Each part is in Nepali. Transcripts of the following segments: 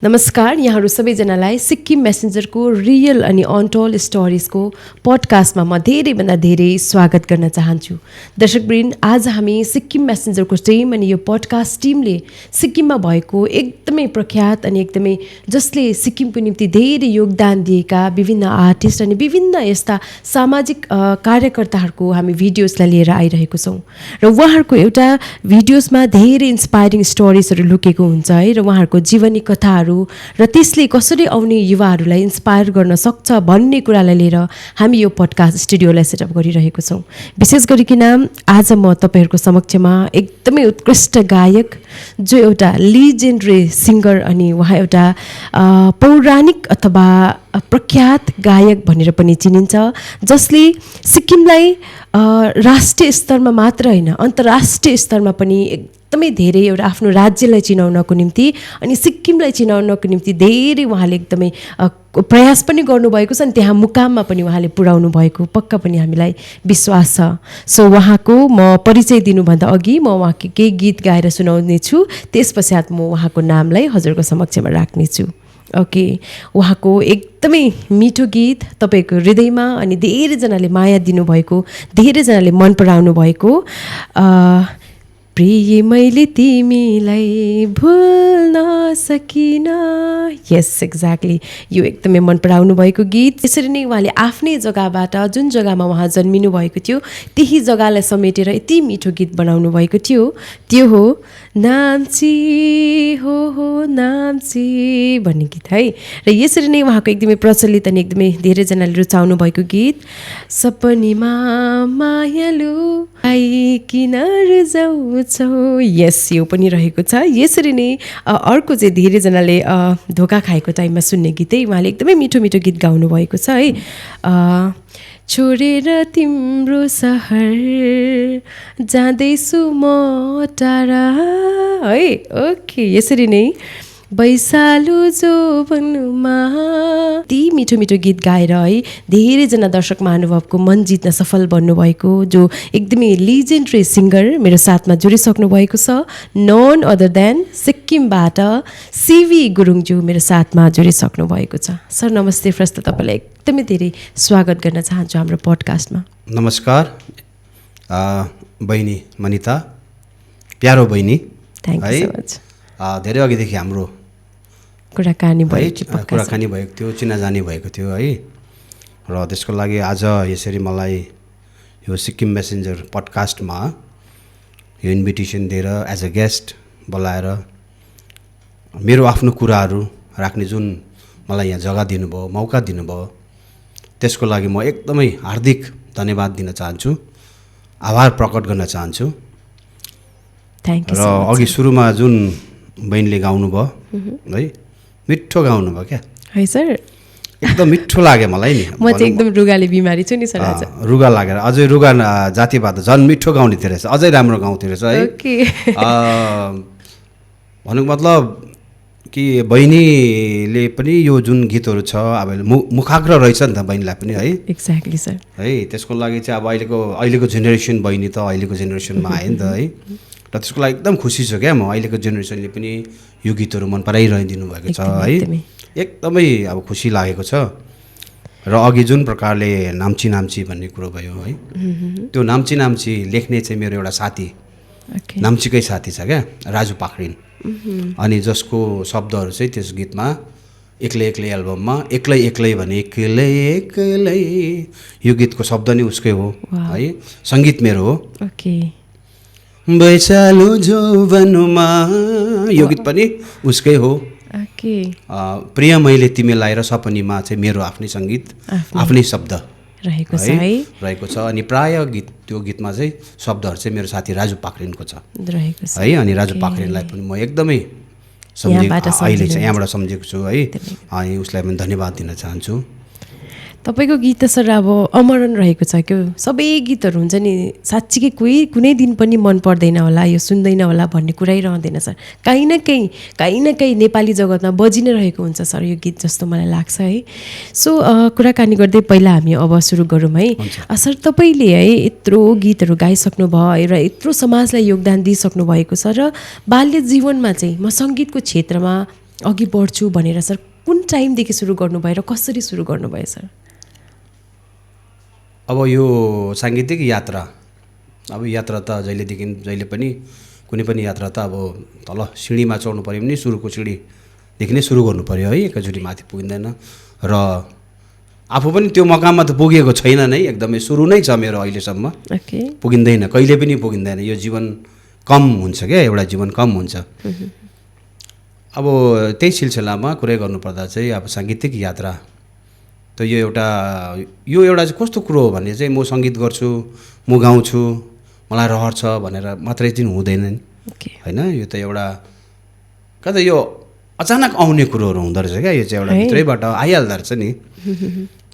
नमस्कार, यहाँहरू सबैजनालाई सिक्किम मेसेन्जरको रियल अनि अनटोल्ड स्टोरिजको पडकास्टमा म धेरैभन्दा धेरै स्वागत गर्न चाहन्छु। दर्शकवृन्द, आज हामी सिक्किम मेसेन्जरको टिम अनि यो पडकास्ट टिमले सिक्किममा भएको एकदमै प्रख्यात अनि एकदमै जसले सिक्किमको निम्ति धेरै योगदान दिएका विभिन्न आर्टिस्ट अनि विभिन्न यस्ता सामाजिक कार्यकर्ताहरूको हामी भिडियोजलाई लिएर आइरहेको छौँ र उहाँहरूको एउटा भिडियोजमा धेरै इन्सपायरिङ स्टोरिजहरू लुकेको हुन्छ है र उहाँहरूको जीवनी कथाहरू र त्यसले कसरी आउने युवाहरूलाई इन्स्पायर गर्न सक्छ भन्ने कुरालाई लिएर हामी यो पडकास्ट स्टुडियोलाई सेटअप गरिरहेको छौँ। विशेष गरिकन आज म तपाईँहरूको समक्षमा एकदमै उत्कृष्ट गायक जो एउटा लिजेन्डरी सिङ्गर अनि उहाँ एउटा पौराणिक अथवा प्रख्यात गायक भनेर पनि चिनिन्छ, जसले सिक्किमलाई राष्ट्रिय स्तरमा मात्र होइन अन्तर्राष्ट्रिय स्तरमा पनि एकदमै धेरै एउटा आफ्नो राज्यलाई चिनाउनको निम्ति अनि सिक्किमलाई चिनाउनको निम्ति धेरै उहाँले एकदमै प्रयास पनि गर्नुभएको छ अनि त्यहाँ मुकाममा पनि उहाँले पुर्याउनु भएको पक्का पनि हामीलाई विश्वास छ। सो उहाँको म परिचय दिनुभन्दा अघि म उहाँको केही गीत गाएर सुनाउने छु, त्यस पश्चात म उहाँको नामलाई हजुरको समक्षमा राख्नेछु। ओके, उहाँको एकदमै मिठो गीत तपाईँको हृदयमा अनि धेरैजनाले माया दिनुभएको, धेरैजनाले मन पराउनु भएको प्रिय मैले तिमीलाई भुल्न सकिन। यस, एक्ज्याक्टली, यो एकदमै मन पराउनु भएको गीत। यसरी नै उहाँले आफ्नै जग्गाबाट जुन जग्गामा उहाँ जन्मिनु भएको थियो त्यही जग्गालाई समेटेर यति मिठो गीत बनाउनु भएको थियो, त्यो हो नाम्ची हो नाम्ची भन्ने गीत है। र यसरी नै उहाँको एकदमै प्रचलित अनि एकदमै धेरैजनाले रुचाउनु भएको गीत सपनीमा मायालु आई किन रुजाउँछौ। यस, यो पनि रहेको छ। यसरी नै अर्को चाहिँ धेरैजनाले धोका खाएको टाइममा सुन्ने गीतै उहाँले एकदमै मिठो मिठो गीत गाउनु भएको छ है। छोडेर तिम्रो सहर जाँदैछु म टाढा है। ओके, यसरी नै बैसालु जो भन्नुमा ती मिठो मिठो गीत गाएर है धेरैजना दर्शक महानुभावको मन जित्न सफल बन्नुभएको जो एकदमै लिजेन्डरी सिङ्गर मेरो साथमा जोडिसक्नु भएको छ। नन अदर देन सिक्किमबाट सिभी गुरुङज्यू मेरो साथमा जोडिसक्नु भएको छ। सर नमस्ते, फर्स्ट तपाईँलाई एकदमै धेरै स्वागत गर्न चाहन्छु हाम्रो पडकास्टमा। नमस्कार बहिनी मनिता, प्यारो बहिनी, थ्याङ्क यू सो मच। धेरै अघिदेखि हाम्रो कुराकानी भएको थियो, चिनाजानी भएको थियो है, र त्यसको लागि आज यसरी मलाई यो सिक्किम मेसेन्जर पडकास्टमा यो इन्भिटेसन दिएर एज अ गेस्ट बोलाएर मेरो आफ्नो कुराहरू राख्ने जुन मलाई यहाँ जग्गा दिनुभयो, मौका दिनुभयो, त्यसको लागि म एकदमै हार्दिक धन्यवाद दिन चाहन्छु, आभार प्रकट गर्न चाहन्छु। Thank you. र अघि सुरुमा जुन बहिनीले गाउनुभयो है, मिठो गाउनुभयो क्या है सर, एकदम मिठो लाग्यो मलाई नि। म चाहिँ एकदम रुगाले बिमारी छु नि सर आज। रुगा लागेर अझै रुगा जातिवाद झन् मिठो गाउने थियो रहेछ, अझै राम्रो गाउँथ्यो रहेछ है। भन्नुको मतलब कि बहिनीले पनि यो जुन गीतहरू छ अब मुखाग्र रहेछ नि त बहिनीलाई पनि है। एक्ज्याक्टली सर है, त्यसको लागि चाहिँ अब अहिलेको जेनेरेसन बहिनी त अहिलेको जेनेरेसनमा आयो नि त है, र त्यसको लागि एकदम खुसी छु क्या म। अहिलेको जेनेरेसनले पनि यो गीतहरू मन पराइरहदिनु भएको छ है, एकदमै अब खुसी लागेको छ। र अघि जुन प्रकारले नाम्ची नाम्ची भन्ने कुरो भयो है, त्यो नाम्ची नाम्ची लेख्ने चाहिँ मेरो एउटा साथी, नाम्चीकै साथी छ क्या, राजु पाखरिन, अनि जसको शब्दहरू चाहिँ त्यस गीतमा एक्लै एक्लै एल्बममा एक्लै एक्लै भने एक्लै एक्लै यो गीतको शब्द नै उसकै हो है, सङ्गीत मेरो हो। ओके, बैसालु जो भन्नुमा यो गीत पनि उसकै हो। ओके, प्रिय मैले तिमीलाई र सपनीमा चाहिँ मेरो आफ्नै सङ्गीत, आफ्नै शब्द रहेको छ है, रहेको छ। अनि प्राय गीत त्यो गीतमा चाहिँ शब्दहरू चाहिँ मेरो साथी राजु पाखरिनको छ रहेको छ है। अनि राजु पाखरिनलाई पनि म एकदमै अहिले चाहिँ यहाँबाट सम्झेको छु है, अनि उसलाई पनि धन्यवाद दिन चाहन्छु। तपाईँको गीत त सर अब अमरण रहेको छ क्या। सबै गीतहरू हुन्छ नि साँच्चीकै कुनै दिन पनि मन पर्दैन होला, यो सुन्दैन होला भन्ने कुरै रहँदैन सर। काहीँ न काहीँ नेपाली जगतमा बजि नै रहेको हुन्छ सर यो गीत, जस्तो मलाई लाग्छ है। सो कुराकानी गर्दै पहिला हामी अब सुरु गरौँ है। सर तपाईँले है यत्रो गीतहरू गाइसक्नु भयो र यत्रो समाजलाई योगदान दिइसक्नु भएको छ, र बाल्य जीवनमा चाहिँ म सङ्गीतको क्षेत्रमा अघि बढ्छु भनेर सर कुन टाइमदेखि सुरु गर्नुभयो र कसरी सुरु गर्नुभयो सर? अब यो साङ्गीतिक यात्रा, अब यात्रा त जहिले पनि कुनै पनि यात्रा त अब तल सिँढीमा चढ्नु पऱ्यो भने सुरुको सिँढीदेखि नै सुरु गर्नु पऱ्यो है, एकैचोटि माथि पुगिँदैन। र आफू पनि त्यो मकाममा त पुगेको छैन नै, एकदमै सुरु नै छ मेरो अहिलेसम्म। पुगिँदैन, कहिले पनि पुगिँदैन। यो जीवन कम हुन्छ क्या, एउटा जीवन कम हुन्छ। अब त्यही सिलसिलामा कुरै गर्नुपर्दा चाहिँ अब साङ्गीतिक यात्रा त यो एउटा चाहिँ कस्तो कुरो हो भने चाहिँ म सङ्गीत गर्छु, म गाउँछु, मलाई रहर छ भनेर मात्रै चाहिँ हुँदैन नि होइन। यो त एउटा कता यो अचानक आउने कुरोहरू हुँदो रहेछ क्या, यो चाहिँ एउटा भित्रैबाट आइहाल्दो रहेछ नि।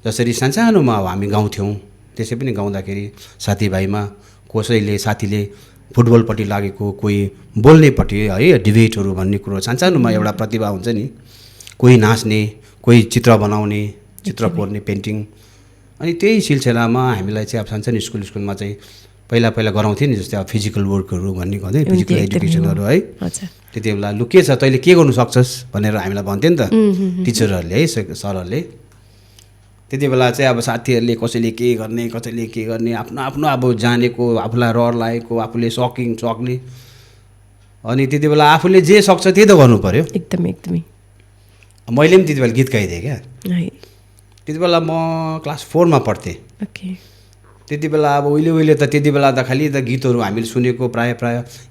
जसरी सानसानोमा अब हामी गाउँथ्यौँ, त्यसै पनि गाउँदाखेरि साथीभाइमा साथीले फुटबलपट्टि लागेको, कोही बोल्नेपट्टि है, डिबेटहरू भन्ने कुरो सानसानोमा एउटा प्रतिभा हुन्छ नि। कोही नाच्ने, कोही चित्र बनाउने, चित्र कोर्ने, पेन्टिङ। अनि त्यही सिलसिलामा हामीलाई चाहिँ अब सानसानो स्कुलमा चाहिँ पहिला गराउँथ्यो नि, जस्तै अब फिजिकल वर्कहरू भन्ने भन्थ्यो, फिजिकल एजुकेसनहरू है। त्यति बेला लु के छ तैँले के गर्नु सक्छस् भनेर हामीलाई भन्थ्यो नि त टिचरहरूले है, सरहरूले। त्यति बेला चाहिँ अब साथीहरूले कसैले के गर्ने आफ्नो अब जानेको, आफूलाई रहर लागेको, आफूले सक्ने। अनि त्यति बेला आफूले जे सक्छ त्यही त गर्नु पर्यो। एकदमै मैले पनि त्यति बेला गीत गाइदिएँ क्या। त्यति बेला म क्लास 4 मा पढ्थेँ। त्यति बेला अब उहिले त त्यति बेला त खालि त गीतहरू हामीले सुनेको प्राय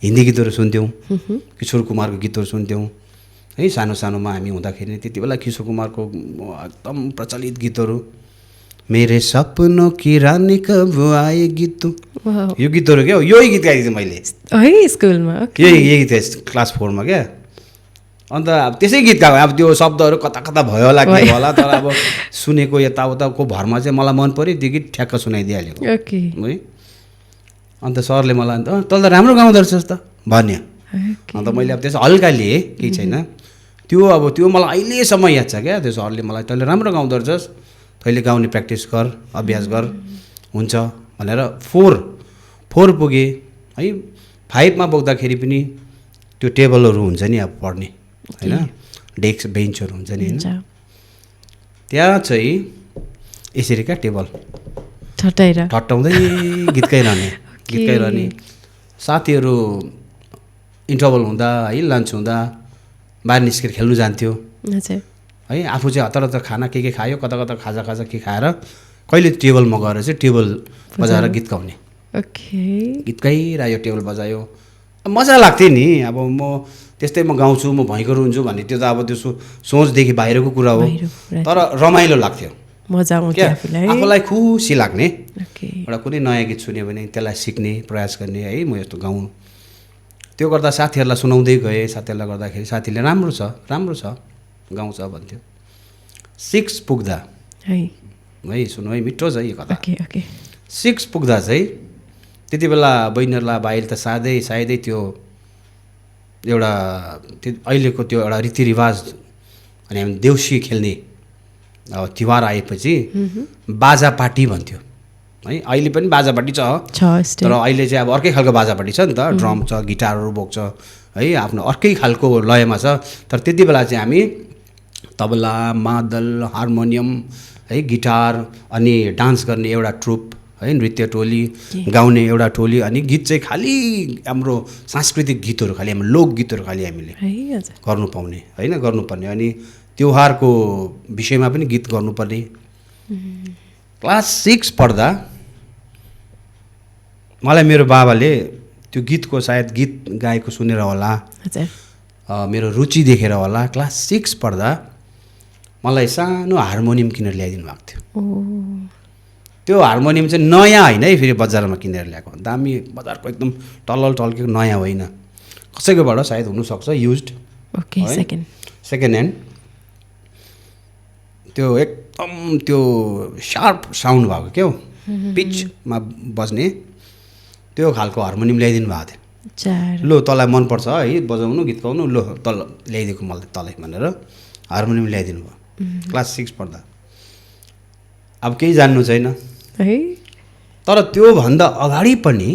हिन्दी गीतहरू सुन्थ्यौँ, किशोर कुमारको गीतहरू सुन्थ्यौँ है। सानोमा हामी हुँदाखेरि त्यति बेला किशोर कुमारको एकदम प्रचलित गीतहरू, मेरे सपनों की रानी कब आए गीत, यो गीतहरू क्या, यही गीत गाइदिएँ मैले है स्कुलमा। यही गीत क्लास 4 मा क्या। अन्त अब त्यसै गीत गाएको, अब त्यो शब्दहरू कता भयो होला के होला, तर अब सुनेको यताउताको भरमा चाहिँ मलाई मन पऱ्यो, त्यो गीत ठ्याक्क सुनाइदिइहाल्यो है। अन्त सरले मलाई तँले त राम्रो गाउँदो रहेछस् त भन्यो। अन्त मैले अब त्यसो हल्का लिएँ, केही छैन। त्यो मलाई अहिलेसम्म याद छ क्या। त्यो सरले मलाई तैँले राम्रो गाउँदो रहेछस्, तैँले गाउने प्र्याक्टिस गर, अभ्यास गर, हुन्छ भनेर 4 पुगेँ है। 5 मा पुग्दाखेरि पनि त्यो टेबलहरू हुन्छ नि अब पढ्ने होइन, डेस्क बेन्चहरू हुन्छ नि होइन, त्यहाँ चाहिँ यसरी क्या टेबल ठट्टाउँदै गीत गाइरहने। साथीहरू इन्टरभल हुँदा है, लन्च हुँदा बाहिर निस्केर खेल्नु जान्थ्यो है। आफू चाहिँ हतार खाना के खायो, कता खाजा के खाएर कहिले टेबलमा गएर चाहिँ टेबल बजाएर गीत गाउने। गीत गाइरह्यो, टेबल बजायो, मजा लाग्थ्यो नि। अब म त्यस्तै म गाउँछु, म भयङ्कर हुन्छु भन्ने त्यो त अब त्यो सोचदेखि बाहिरको कुरा हो, तर रमाइलो लाग्थ्यो, मजा आउँथ्यो आफूलाई खुसी लाग्ने। एउटा कुनै नयाँ गीत सुन्यो भने त्यसलाई सिक्ने प्रयास गर्ने है, म यस्तो गाउँ। त्यो गर्दा साथीहरूलाई सुनाउँदै गएँ। साथीहरूलाई गर्दाखेरि साथीले राम्रो छ गाउँछ भन्थ्यो। 6 पुग्दा है सुन्नु है, मिठो छ यो कथा। 6 पुग्दा चाहिँ त्यति बेला बहिनीहरूलाई बाहिर त सायदै त्यो एउटा अहिलेको त्यो एउटा रीतिरिवाज, अनि हामी देउसी खेल्ने अब तिहार आएपछि बाजा पार्टी भन्थ्यो है। अहिले पनि बाजा पार्टी छ, तर अहिले चाहिँ अब अर्कै खालको बाजा पार्टी छ नि त, ड्रम छ, गिटारहरू बोक्छ है, आफ्नो अर्कै खालको लयमा छ। तर त्यति बेला चाहिँ हामी तबला, मादल, हार्मोनियम है, गिटार, अनि डान्स गर्ने एउटा ट्रुप है, नृत्य टोली, गाउने एउटा टोली, अनि गीत चाहिँ खालि हाम्रो सांस्कृतिक गीतहरू, खालि हाम्रो लोकगीतहरू खालि हामीले गर्नु पर्ने। अनि त्योहारको विषयमा पनि गीत गर्नुपर्ने। क्लास 6 पढ्दा मलाई मेरो बाबाले त्यो गीतको सायद गीत गाएको सुनेर होला, मेरो रुचि देखेर होला, क्लास 6 पढ्दा मलाई सानो हार्मोनियम किनेर ल्याइदिनु भएको थियो। त्यो हार्मोनियम चाहिँ नयाँ होइन है, फेरि बजारमा किनेर ल्याएको, दामी बजारको एकदम टल्केको नयाँ होइन, कसैकोबाट सायद हुनसक्छ युज्ड, सेकेन्ड ह्यान्ड। त्यो एकदम त्यो सार्प साउन्ड भएको क्या, पिचमा बज्ने त्यो खालको हार्मोनियम ल्याइदिनु भएको थियो। लु तँलाई मनपर्छ है बजाउनु, गीत गाउनु, लु तल ल्याइदिएको मलाई तँलाई भनेर हार्मोनियम ल्याइदिनु भयो क्लास 6 पढ्दा। अब केही जान्नु छैन है, तर त्योभन्दा अगाडि पनि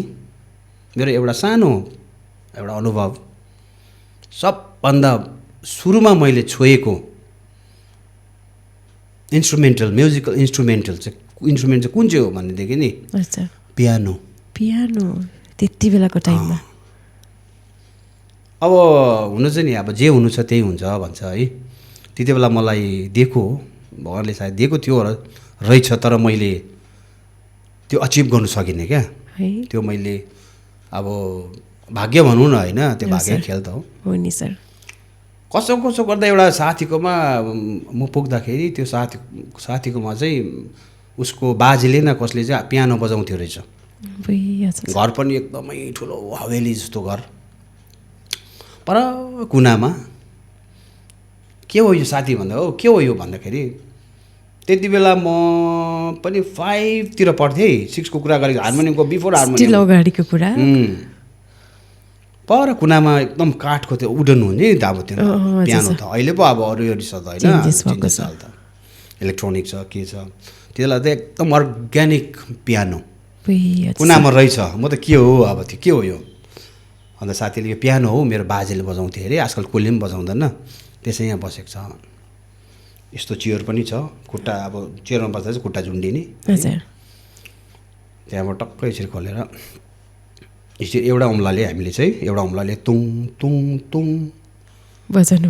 मेरो एउटा सानो एउटा अनुभव, सबभन्दा सुरुमा मैले छोएको म्युजिकल इन्स्ट्रुमेन्ट चाहिँ कुन चाहिँ हो भनेदेखि नि अच्छा पियानो पियानो त्यति बेलाको टाइममा अब हुनु चाहिँ नि अब जे हुनु छ त्यही हुन्छ भन्छ है त्यति बेला मलाई दिएको भगवान्ले सायद दिएको थियो रहेछ तर मैले त्यो अचिभ गर्नु सकिनँ क्या है त्यो मैले अब भाग्य भनौँ न होइन त्यो भाग्य खेल त हो नि सर कसो कसो गर्दा एउटा साथीकोमा म पुग्दाखेरि त्यो साथीकोमा चाहिँ उसको बाजेले न कसले चाहिँ पियानो बजाउँथ्यो रहेछ घर पनि एकदमै ठुलो हवेली जस्तो घर पर कुनामा के हो यो साथी भन्दा हो के हो यो भन्दाखेरि त्यति बेला म पनि 5 तिर पढ्थेँ 6 को कुरा गरेको हार्मोनियमको बिफोर हार्मोनियम अगाडिको कुरा पर कुनामा एकदम काठको त्यो उडन हुने नि त अब त्यो पियानो त अहिले पो अब अरू छ त होइन साल त इलेक्ट्रोनिक छ के छ त्यसलाई त एकदम अर्ग्यानिक पियानो कुनामा रहेछ म त के हो अब त्यो के हो यो अन्त साथीले यो पियानो हो मेरो बाजेले बजाउँथे अरे आजकल कसले पनि बजाउँदैन त्यसै यहाँ बसेको छ यस्तो चेयर पनि छ खुट्टा अब चेयरमा बस्दा चाहिँ खुट्टा झुन्डिने त्यहाँबाट टक्कै यसरी खोलेर यसरी एउटा औँलाले हामीले चाहिँ एउटा औँलाले तुङ तुङ तुङ बजाउनु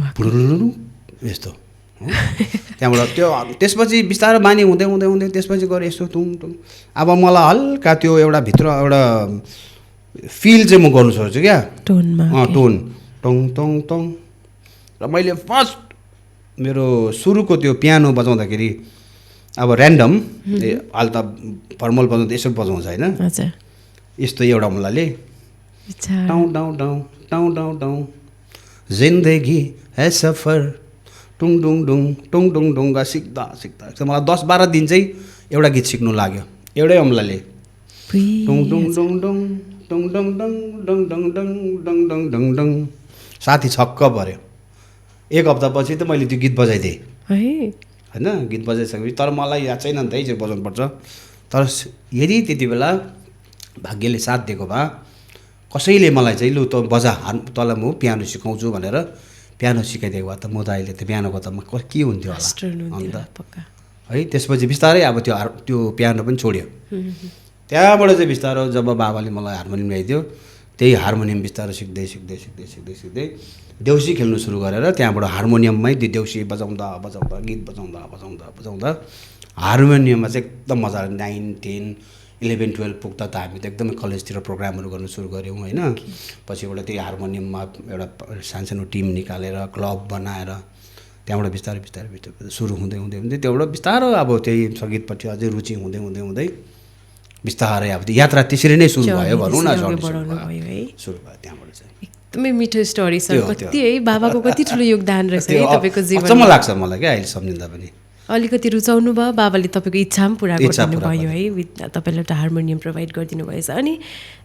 यस्तो त्यहाँबाट त्यो त्यसपछि बिस्तारै बानी हुँदै हुँदै हुँदै त्यसपछि गएर यस्तो तुङ तुङ अब मलाई हल्का त्यो एउटा भित्र एउटा फिल चाहिँ म गर्नु सक्छु क्या टोनमा टोन टङ टङ टङ र मैले फर्स्ट मेरो सुरुको त्यो पियानो बजाउँदाखेरि अब ऱ्यान्डम अहिले त फर्मल बजाउँदा यसो बजाउँछ होइन यस्तो एउटा औँलाले टाउ टाउ टाउ टाउ टाउ टाउ जिन्दगी है सफर टुङ टुङ टुङ टुङ टुङ टुङगा सिक्दा सिक्दा मलाई 10-12 दिन चाहिँ एउटा गीत सिक्नु लाग्यो एउटै औँलाले टुङ टुङ टुङ टुङ टुङ टुङ टुङ टुङ टुङ टुङ टुङ टुङ टुङ टुङ साथी छक्क पऱ्यो 1 हप्तापछि त मैले त्यो गीत बजाइदिएँ होइन गीत बजाइसकेपछि तर मलाई याद छैन नि त यसरी बजाउनुपर्छ तर यदि त्यति बेला भाग्यले साथ दिएको भए कसैले मलाई चाहिँ लु त बजा तँलाई म पियानो सिकाउँछु भनेर पियानो सिकाइदिएको भए त म त अहिले त पियानोको त के हुन्थ्यो होला अन्त है त्यसपछि बिस्तारै अब त्यो पियानो पनि छोड्यो त्यहाँबाट चाहिँ बिस्तारो जब बाबाले मलाई हार्मोनियम ल्याइदियो त्यही हार्मोनियम बिस्तारो सिक्दै सिक्दै सिक्दै सिक्दै सिक्दै देउसी खेल्नु सुरु गरेर त्यहाँबाट हार्मोनियममै त्यो देउसी बजाउँदा बजाउँदा गीत बजाउँदा बजाउँदा बजाउँदा हार्मोनियममा चाहिँ एकदम मजा 9, 10, 11, 12 पुग्दा त हामी त एकदमै कलेजतिर प्रोग्रामहरू गर्नु सुरु गऱ्यौँ होइन पछिबाट त्यही हार्मोनियममा एउटा सानसानो टिम निकालेर क्लब बनाएर त्यहाँबाट बिस्तारै बिस्तारै बिस्तारै सुरु हुँदै हुँदै हुँदै त्यहाँबाट बिस्तारो अब त्यही सङ्गीतपट्टि अझै रुचि हुँदै हुँदै हुँदै बिस्तारै अब यात्रा त्यसरी नै सुरु भयो भनौँ न सुरु भयो त्यहाँबाट चाहिँ एकदमै मिठो स्टोरी सर कति है बाबाको कति ठुलो योगदान रहेछ है तपाईँको जीवनमा अचम्म लाग्छ मलाई क्या अहिले सम्झिँदा पनि अलिकति रुचाउनु भयो बाबाले तपाईँको इच्छा पनि पुरा गरिदिनु भयो है तपाईँलाई एउटा हार्मोनियम प्रोभाइड गरिदिनु भएछ अनि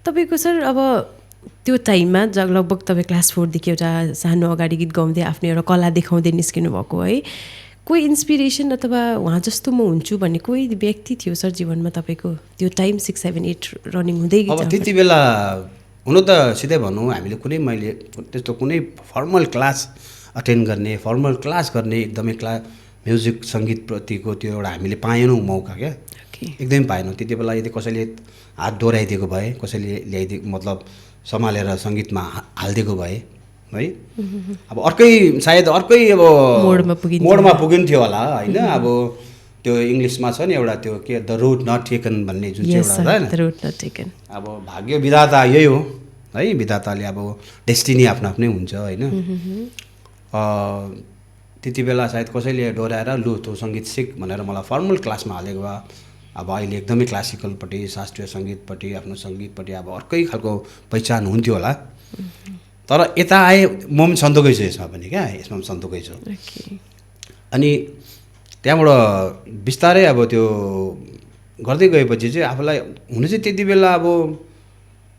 तपाईँको सर अब त्यो टाइममा लगभग तपाईँ क्लास 4देखि एउटा सानो अगाडि गीत गाउँदै आफ्नो एउटा कला देखाउँदै निस्किनु भएको है कोही इन्सपिरेसन अथवा उहाँ जस्तो म हुन्छु भन्ने कोही व्यक्ति थियो सर जीवनमा तपाईँको त्यो टाइम 6, 7, 8 रनिङ हुँदै अब त्यति बेला हुनु त सिधै भनौँ हामीले मैले त्यस्तो कुनै फर्मल क्लास अटेन्ड गर्ने फर्मल क्लास गर्ने एकदमै म्युजिक सङ्गीतप्रतिको त्यो एउटा हामीले पाएनौँ मौका क्या एकदमै पाएनौँ त्यति बेला यदि कसैले हात डोराइदिएको भए कसैले ल्याइदिएको मतलब सम्हालेर सङ्गीतमा हालिदिएको भए है अब सायद अर्कै अब मोडमा पुगिन्थ्यो होला होइन अब त्यो इङ्ग्लिसमा छ नि एउटा त्यो के द रोड नट टेकन भन्ने जुन चाहिँ एउटा अब भाग्य विधाता यही हो है विधाताले अब डेस्टिनी आफ्नो आफ्नै हुन्छ होइन त्यति बेला सायद कसैले डोराएर लु त्यो सङ्गीत सिक भनेर मलाई फर्मल क्लासमा हालेको भए अब अहिले एकदमै क्लासिकलपट्टि शास्त्रीय सङ्गीतपट्टि आफ्नो सङ्गीतपट्टि अब अर्कै खालको पहिचान हुन्थ्यो होला तर यता आए म पनि सन्तोकै छु यसमा पनि क्या यसमा पनि सन्तोकै छु अनि त्यहाँबाट बिस्तारै अब त्यो गर्दै गएपछि चाहिँ आफूलाई हुनु चाहिँ त्यति बेला अब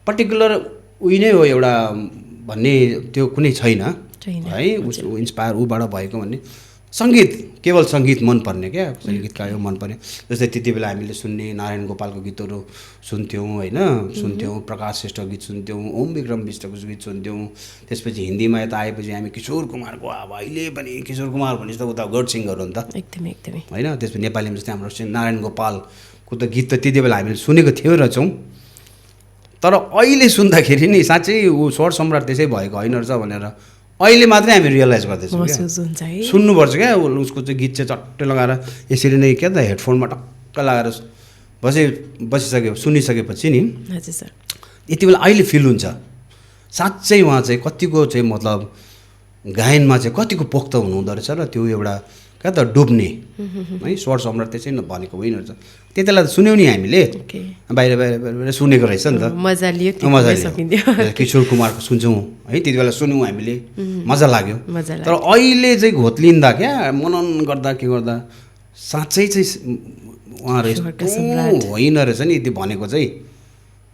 पर्टिकुलर उही नै हो एउटा भन्ने त्यो कुनै छैन है इन्सपायर ऊबाट भएको भन्ने सङ्गीत केवल सङ्गीत मनपर्ने क्या सङ्गीत गायो मनपर्ने जस्तै त्यति बेला हामीले सुन्ने नारायण गोपालको गीतहरू सुन्थ्यौँ होइन सुन्थ्यौँ प्रकाश श्रेष्ठको गीत सुन्थ्यौँ ओम विक्रम विष्टको गीत सुन्थ्यौँ त्यसपछि हिन्दीमा यता आएपछि हामी किशोर कुमारको अब अहिले पनि किशोर कुमार भनेपछि त उता गड सिङ्गर हो नि त एकदमै एकदमै होइन त्यसपछि नेपालीमा जस्तै हाम्रो नारायण गोपालको त गीत त त्यति बेला हामीले सुनेको थियौँ रहेछौँ तर अहिले सुन्दाखेरि नि साँच्चै ऊ स्वर सम्राट त्यसै भएको होइन रहेछ भनेर अहिले मात्रै हामी रियलाइज गर्दैछौँ क्या सुन्नुपर्छ क्या उसको चाहिँ गीत चाहिँ चट्टै लगाएर यसरी नै क्या त हेडफोनमा टक्क लगाएर बसिसक्यो सुनिसकेपछि नि हजुर सर यति बेला अहिले फिल हुन्छ साँच्चै उहाँ चाहिँ कतिको चाहिँ मतलब गायनमा चाहिँ कतिको पोख्त हुनुहुँदो रहेछ र त्यो एउटा क्या त डुब्ने है स्वर सम्राट त्यसै भनेको होइन रहेछ त्यति बेला त सुन्यौँ नि हामीले बाहिर बाहिर बाहिर सुनेको रहेछ नि त मजा लियो किशोर कुमारको सुन्छौँ है त्यति बेला सुन्यौँ हामीले मजा लाग्यो तर अहिले चाहिँ घोत्लिँदा क्या मनन गर्दा के गर्दा साँच्चै चाहिँ उहाँहरू यस्तो होइन रहेछ नि यति भनेको चाहिँ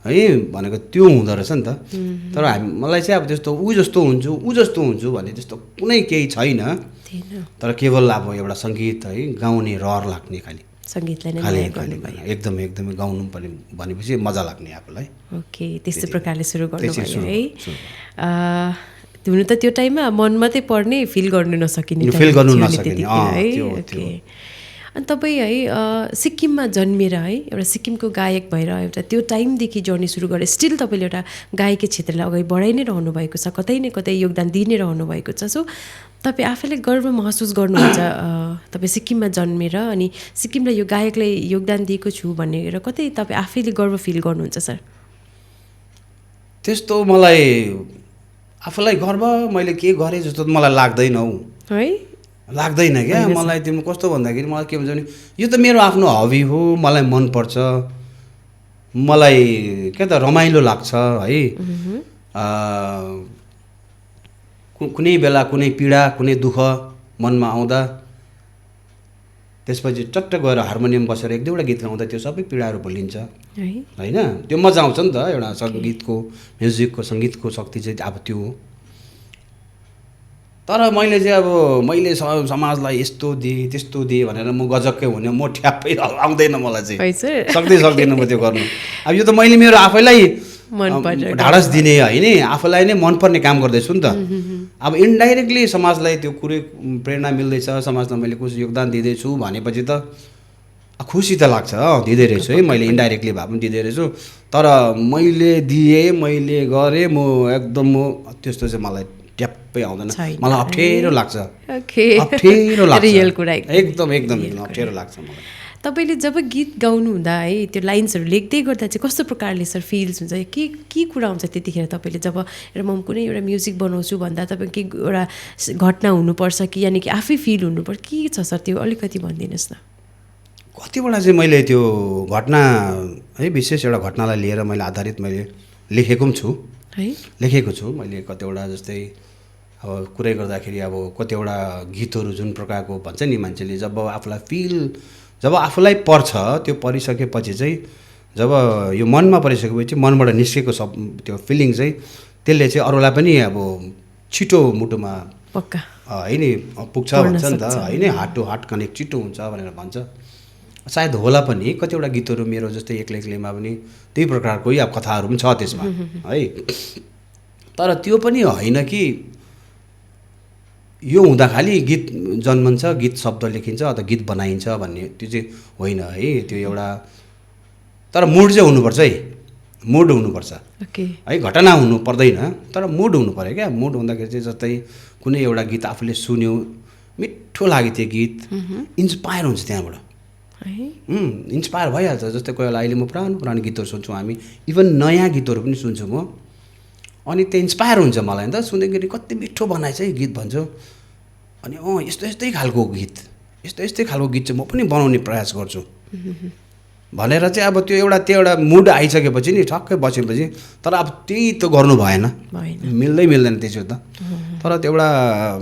है भनेको त्यो हुँदो रहेछ नि त तर मलाई चाहिँ अब त्यस्तो ऊ जस्तो हुन्छु भन्ने त्यस्तो कुनै केही छैन तर केवल अब एउटा सङ्गीत है गाउने रहर लाग्ने खालि सङ्गीतलाई एकदमै एकदमै गाउनु पर्ने भनेपछि मजा लाग्ने आफूलाई ओके त्यस्तो प्रकारले सुरु गर्नुभयो है हुनु त त्यो टाइममा मन मात्रै पर्ने फिल गर्नु नसकिने है अनि तपाईँ है सिक्किममा जन्मेर है एउटा सिक्किमको गायक भएर एउटा त्यो टाइमदेखि जर्नी सुरु गरेर स्टिल तपाईँले एउटा गायकी क्षेत्रलाई अगाडि बढाइ नै रहनु भएको छ कतै न कतै योगदान दिइ नै रहनु भएको छ सो तपाईँ आफैले गर्व महसुस गर्नुहुन्छ तपाईँ सिक्किममा जन्मेर अनि सिक्किमलाई यो गायकलाई योगदान दिएको छु भनेर कतै तपाईँ आफैले गर्व फिल गर्नुहुन्छ सर त्यस्तो मलाई आफूलाई गर्व मैले के गरेँ जस्तो त मलाई लाग्दैन हौ है लाग्दैन क्या मलाई त्यो कस्तो भन्दाखेरि मलाई के भन्छ भने यो त मेरो आफ्नो हबी हो मलाई मनपर्छ मलाई क्या त रमाइलो लाग्छ है कुनै बेला कुनै पीडा कुनै दुःख मनमा आउँदा त्यसपछि चट्ट गएर हार्मोनियम बसेर एक दुईवटा गीत गाउँदा त्यो सबै पीडाहरू भुलिन्छ होइन त्यो मजा आउँछ नि त एउटा सङ्गीतको म्युजिकको सङ्गीतको शक्ति चाहिँ अब त्यो हो तर मैले चाहिँ अब मैले समाजलाई यस्तो दिएँ त्यस्तो दिएँ भनेर म गजक्कै हुने म ठ्याप्पै आउँदैन मलाई चाहिँ सक्दैन म त्यो गर्नु अब यो त मैले मेरो आफैलाई ढाडस दिने होइन आफूलाई नै मनपर्ने काम गर्दैछु नि त अब इन्डाइरेक्टली समाजलाई त्यो कुरै प्रेरणा मिल्दैछ समाजलाई मैले कुछ योगदान दिँदैछु भनेपछि त खुसी त लाग्छ दिँदै रहेछु है मैले इन्डाइरेक्टली भए पनि दिँदै रहेछु तर मैले दिएँ मैले गरेँ म एकदम त्यस्तो चाहिँ मलाई ट्याप्पै आउँदैन मलाई अप्ठ्यारो लाग्छ एकदम अप्ठ्यारो लाग्छ मलाई तपाईँले जब गीत गाउनु हुँदा है त्यो लाइन्सहरू लेख्दै गर्दा चाहिँ कस्तो प्रकारले सर फिल्स हुन्छ के कुरा हुन्छ त्यतिखेर तपाईँले जब एउटा म कुनै एउटा म्युजिक बनाउँछु भन्दा तपाईँ के एउटा घटना हुनुपर्छ कि यानि कि आफै फिल हुनुपर्छ के छ सर त्यो अलिकति भनिदिनुहोस् न कतिवटा चाहिँ मैले त्यो घटना है विशेष एउटा घटनालाई लिएर मैले आधारित मैले लेखेको पनि छु है लेखेको छु मैले कतिवटा जस्तै अब कुरै गर्दाखेरि अब कतिवटा गीतहरू जुन प्रकारको भन्छ नि मान्छेले जब आफूलाई पर्छ त्यो परिसकेपछि चाहिँ जब यो मनमा परिसकेपछि मनबाट निस्केको सब त्यो फिलिङ चाहिँ त्यसले चाहिँ अरूलाई पनि अब छिटो मुटुमा पक्का है नि पुग्छ भन्छ नि त होइन हार्ट टु हार्ट कनेक्ट छिटो हुन्छ भनेर भन्छ सायद होला पनि कतिवटा गीतहरू मेरो जस्तै एक्लै पनि त्यही प्रकारको अब कथाहरू पनि छ त्यसमा है तर त्यो पनि होइन कि यो हुँदा खालि गीत जन्मन्छ गीत शब्द लेखिन्छ अथवा गीत बनाइन्छ भन्ने त्यो चाहिँ होइन है त्यो एउटा तर मुड चाहिँ हुनुपर्छ है मुड हुनुपर्छ है घटना हुनु पर्दैन तर मुड हुनु पऱ्यो क्या मुड हुँदाखेरि चाहिँ जस्तै कुनै एउटा गीत आफूले सुन्यो मिठो लाग्यो त्यो गीत इन्सपायर हुन्छ त्यहाँबाट इन्सपायर भइहाल्छ जस्तै कोही बेला अहिले म पुरानो गीतहरू सुन्छु हामी इभन नयाँ गीतहरू पनि सुन्छु म अनि त्यो इन्सपायर हुन्छ मलाई नि त सुन्दाखेरि कति मिठो बनाएछ है गीत भन्छु अनि यस्तै खालको गीत चाहिँ म पनि बनाउने प्रयास गर्छु भनेर चाहिँ अब त्यो एउटा मुड आइसकेपछि नि ठक्कै बसेपछि तर अब त्यही त गर्नु भएन मिल्दैन त्यसो त तर त्यो एउटा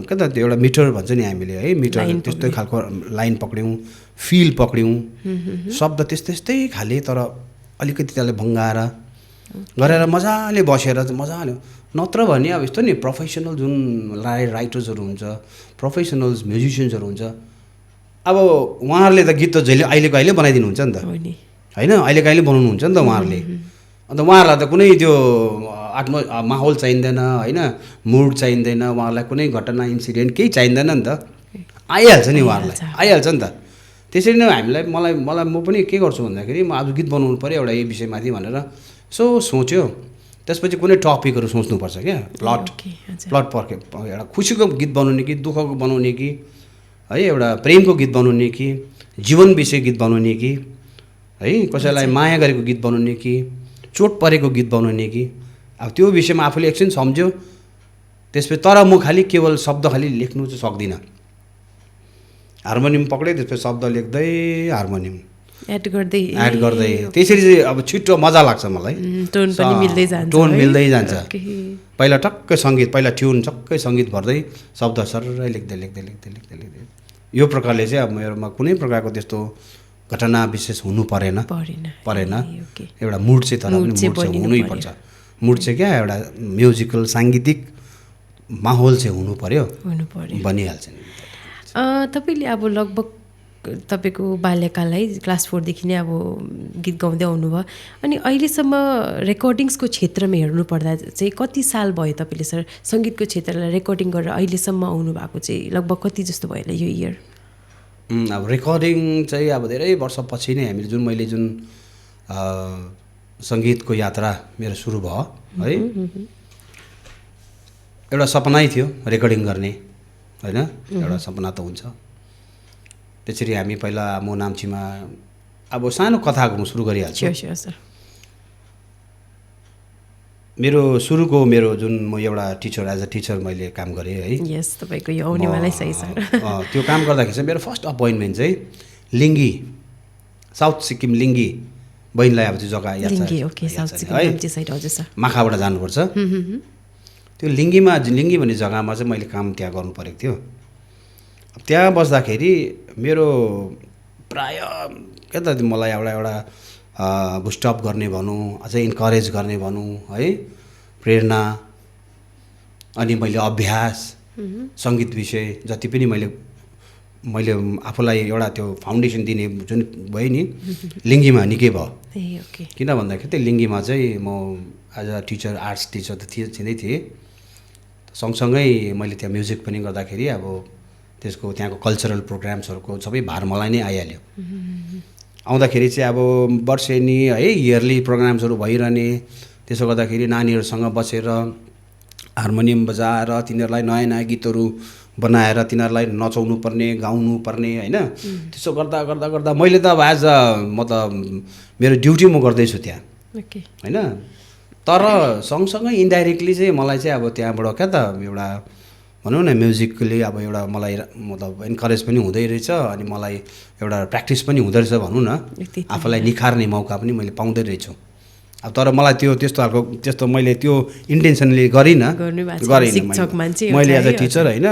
के त त्यो एउटा मिटर भन्छ नि हामीले है मिटर त्यस्तै खालको लाइन पक्रियौँ फिल पक्रियौँ शब्द त्यस्तै खाले तर अलिकति त्यसलाई भङ्गाएर गरेर मजाले बसेर चाहिँ मजाले नत्र भने अब यस्तो नि प्रोफेसनल जुन राइटर्सहरू हुन्छ प्रोफेसनल्स म्युजिसियन्सहरू हुन्छ अब उहाँहरूले त गीत त जहिले अहिलेको अहिले बनाइदिनुहुन्छ नि त होइन अहिलेको अहिले बनाउनुहुन्छ नि त उहाँहरूले अन्त उहाँहरूलाई त कुनै त्यो माहौल चाहिँदैन होइन मुड चाहिँदैन उहाँहरूलाई कुनै घटना इन्सिडेन्ट केही चाहिँदैन नि त आइहाल्छ नि उहाँहरूलाई आइहाल्छ नि त त्यसरी नै हामीलाई मलाई म पनि के गर्छु भन्दाखेरि म आज गीत बनाउनु पऱ्यो एउटा यही विषयमाथि भनेर यसो सोच्यो त्यसपछि कुनै टपिकहरू सोच्नुपर्छ क्या प्लट पर्के एउटा खुसीको गीत बनाउने कि दुःखको बनाउने कि है एउटा प्रेमको गीत बनाउने कि जीवन विषय गीत बनाउने कि है कसैलाई माया गरेको गीत बनाउने कि चोट परेको गीत बनाउने कि अब त्यो विषयमा आफूले एकछिन सम्झ्यो त्यसपछि तर म खालि केवल शब्द खालि लेख्नु चाहिँ सक्दिनँ हार्मोनियम पक्रेँ त्यसपछि शब्द लेख्दै हार्मोनियम एड गर्दै त्यसरी चाहिँ अब छिटो मजा लाग्छ मलाई टोन मिल्दै जान्छ पहिला टक्कै सङ्गीत पहिला ट्युन टक्कै सङ्गीत भर्दै शब्द सररै लेख्दै यो प्रकारले चाहिँ अब मेरोमा कुनै प्रकारको त्यस्तो घटना विशेष हुनु परेन एउटा मुड चाहिँ तर पनि मुड चाहिँ हुनैपर्छ मुड चाहिँ क्या एउटा म्युजिकल साङ्गीतिक माहौल चाहिँ हुनु पर्यो बनिहाल्छ नि तपाईँले अब लगभग तपाईँको बाल्यकाल है क्लास 4 देखि नै अब गीत गाउँदै आउनुभयो अनि अहिलेसम्म रेकर्डिङ्सको क्षेत्रमा हेर्नु पर्दा चाहिँ कति साल भयो तपाईँले सर सङ्गीतको क्षेत्रलाई रेकर्डिङ गरेर अहिलेसम्म आउनु भएको चाहिँ लगभग कति जस्तो भयो होला यो इयर अब रेकर्डिङ चाहिँ अब धेरै वर्षपछि नै हामीले मैले जुन सङ्गीतको यात्रा मेरो सुरु भयो है एउटा सपनै थियो रेकर्डिङ गर्ने होइन एउटा सपना त हुन्छ त्यसरी हामी पहिला म नाम्चीमा अब सानो कथाको सुरु गरिहाल्छु मेरो सुरुको जुन म एउटा टिचर एज अ टिचर मैले काम गरेँ है यस तपाईँको यो आउनेवालै सही छ त्यो काम गर्दाखेरि चाहिँ मेरो फर्स्ट अपोइन्टमेन्ट चाहिँ लिङ्गी साउथ सिक्किम लिङ्गी बहिनीलाई अब त्यो जग्गा याद छ माखाबाट जानुपर्छ त्यो लिङ्गी भन्ने जग्गामा चाहिँ मैले काम त्यहाँ गर्नु परेको थियो त्यहाँ बस्दाखेरि मेरो प्राय के त मलाई एउटा बुस्टअप गर्ने भनौँ अझै इन्करेज गर्ने भनौँ है प्रेरणा अनि मैले अभ्यास सङ्गीत विषय जति पनि मैले आफूलाई एउटा त्यो फाउन्डेसन दिने जुन भयो नि लिङ्गीमा निकै भयो किन भन्दाखेरि त्यो लिङ्गीमा चाहिँ म as a teacher arts teacher त छिँदै थिएँ सँगसँगै मैले त्यहाँ म्युजिक पनि गर्दाखेरि अब त्यसको त्यहाँको कल्चरल प्रोग्राम्सहरूको सबै भार मलाई नै आइहाल्यो आउँदाखेरि चाहिँ अब वर्षेनी है इयरली प्रोग्राम्सहरू भइरहने त्यसो गर्दाखेरि नानीहरूसँग बसेर हार्मोनियम बजाएर तिनीहरूलाई नयाँ नयाँ गीतहरू बनाएर तिनीहरूलाई नचाउनु पर्ने गाउनु पर्ने होइन त्यसो गर्दा गर्दा गर्दा मैले त अब एज अ म त मेरो ड्युटी म गर्दैछु त्यहाँ होइन तर सँगसँगै इन्डाइरेक्टली चाहिँ मलाई चाहिँ अब त्यहाँबाट क्या त एउटा भनौँ न म्युजिकली अब एउटा मलाई मतलब इन्करेज पनि हुँदै रहेछ अनि मलाई एउटा प्र्याक्टिस पनि हुँदो रहेछ भनौँ न आफूलाई निखार्ने मौका पनि मैले पाउँदै रहेछु अब तर मलाई त्यस्तो मैले त्यो इन्टेन्सनले गरिनँ मैले एज अ टिचर होइन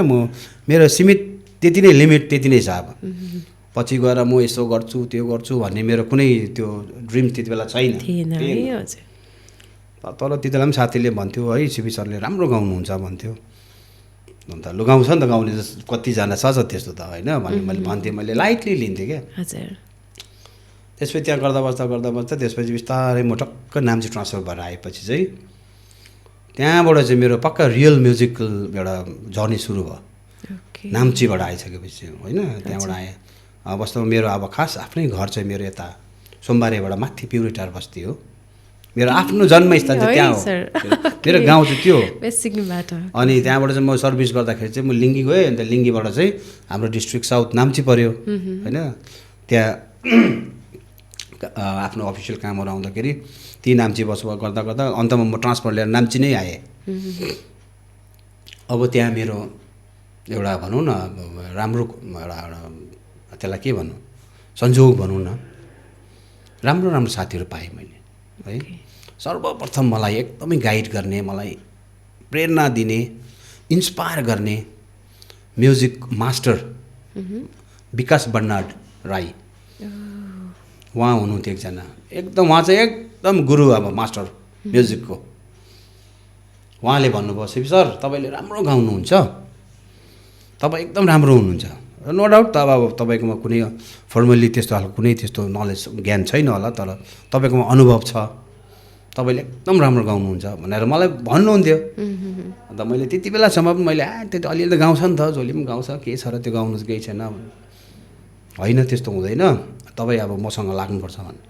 मेरो सीमित त्यति नै लिमिट त्यति नै छ अब पछि गएर म यसो गर्छु त्यो गर्छु भन्ने मेरो कुनै त्यो ड्रिम त्यति बेला छैन तर त्यति बेला पनि साथीले भन्थ्यो है सिबी सरले राम्रो गाउनुहुन्छ भन्थ्यो अन्त लु गाउँछ नि त गाउने कतिजना छ त्यस्तो त होइन भने मैले भन्थेँ मैले लाइटली लिन्थेँ क्या त्यसपछि त्यहाँ गर्दा बस्दा त्यसपछि बिस्तारै म टक्क नाम्ची ट्रान्सफर भएर आएपछि चाहिँ त्यहाँबाट चाहिँ मेरो पक्का रियल म्युजिकल एउटा जर्नी सुरु भयो नाम्चीबाट आइसकेपछि होइन त्यहाँबाट आएँ वास्तवमा मेरो अब खास आफ्नै घर चाहिँ मेरो यता सोमबारेबाट माथि प्युरिटार बस्ती हो मेरो आफ्नो जन्मस्थान चाहिँ त्यहाँ हो मेरो गाउँ चाहिँ त्यो अनि त्यहाँबाट चाहिँ म सर्भिस गर्दाखेरि चाहिँ म लिङ्गी गएँ अन्त लिङ्गीबाट चाहिँ हाम्रो डिस्ट्रिक्ट साउथ नाम्ची पऱ्यो होइन त्यहाँ आफ्नो अफिसियल कामहरू आउँदाखेरि ती नाम्ची बसोबास गर्दा गर्दा अन्तमा म ट्रान्सफर लिएर नाम्ची नै आएँ अब त्यहाँ मेरो एउटा भनौँ न राम्रो एउटा त्यसलाई के भनौँ संयोग भनौँ न राम्रो राम्रो साथीहरू पाएँ मैले है सर्वप्रथम मलाई एकदमै गाइड गर्ने मलाई प्रेरणा दिने इन्स्पायर गर्ने म्युजिक मास्टर विकास बर्नाड राई उहाँ हुनुहुन्थ्यो एकजना एकदम उहाँ चाहिँ एकदम गुरु अब मास्टर म्युजिकको। उहाँले भन्नुभयो सिपी सर तपाईँले राम्रो गाउनुहुन्छ, तपाईँ एकदम राम्रो हुनुहुन्छ। नो डाउट त अब तपाईँकोमा कुनै फर्मल्ली त्यस्तो खालको कुनै त्यस्तो नलेज ज्ञान छैन होला, तर तपाईँकोमा अनुभव छ, तपाईँले एकदम राम्रो गाउनुहुन्छ भनेर मलाई भन्नुहुन्थ्यो। अन्त मैले त्यति बेलासम्म पनि मैले त्यति अलिअलि गाउँछ नि त, जसले पनि गाउँछ, के छ र त्यो गाउनु केही छैन, होइन त्यस्तो हुँदैन, तपाईँ अब मसँग लाग्नुपर्छ भने।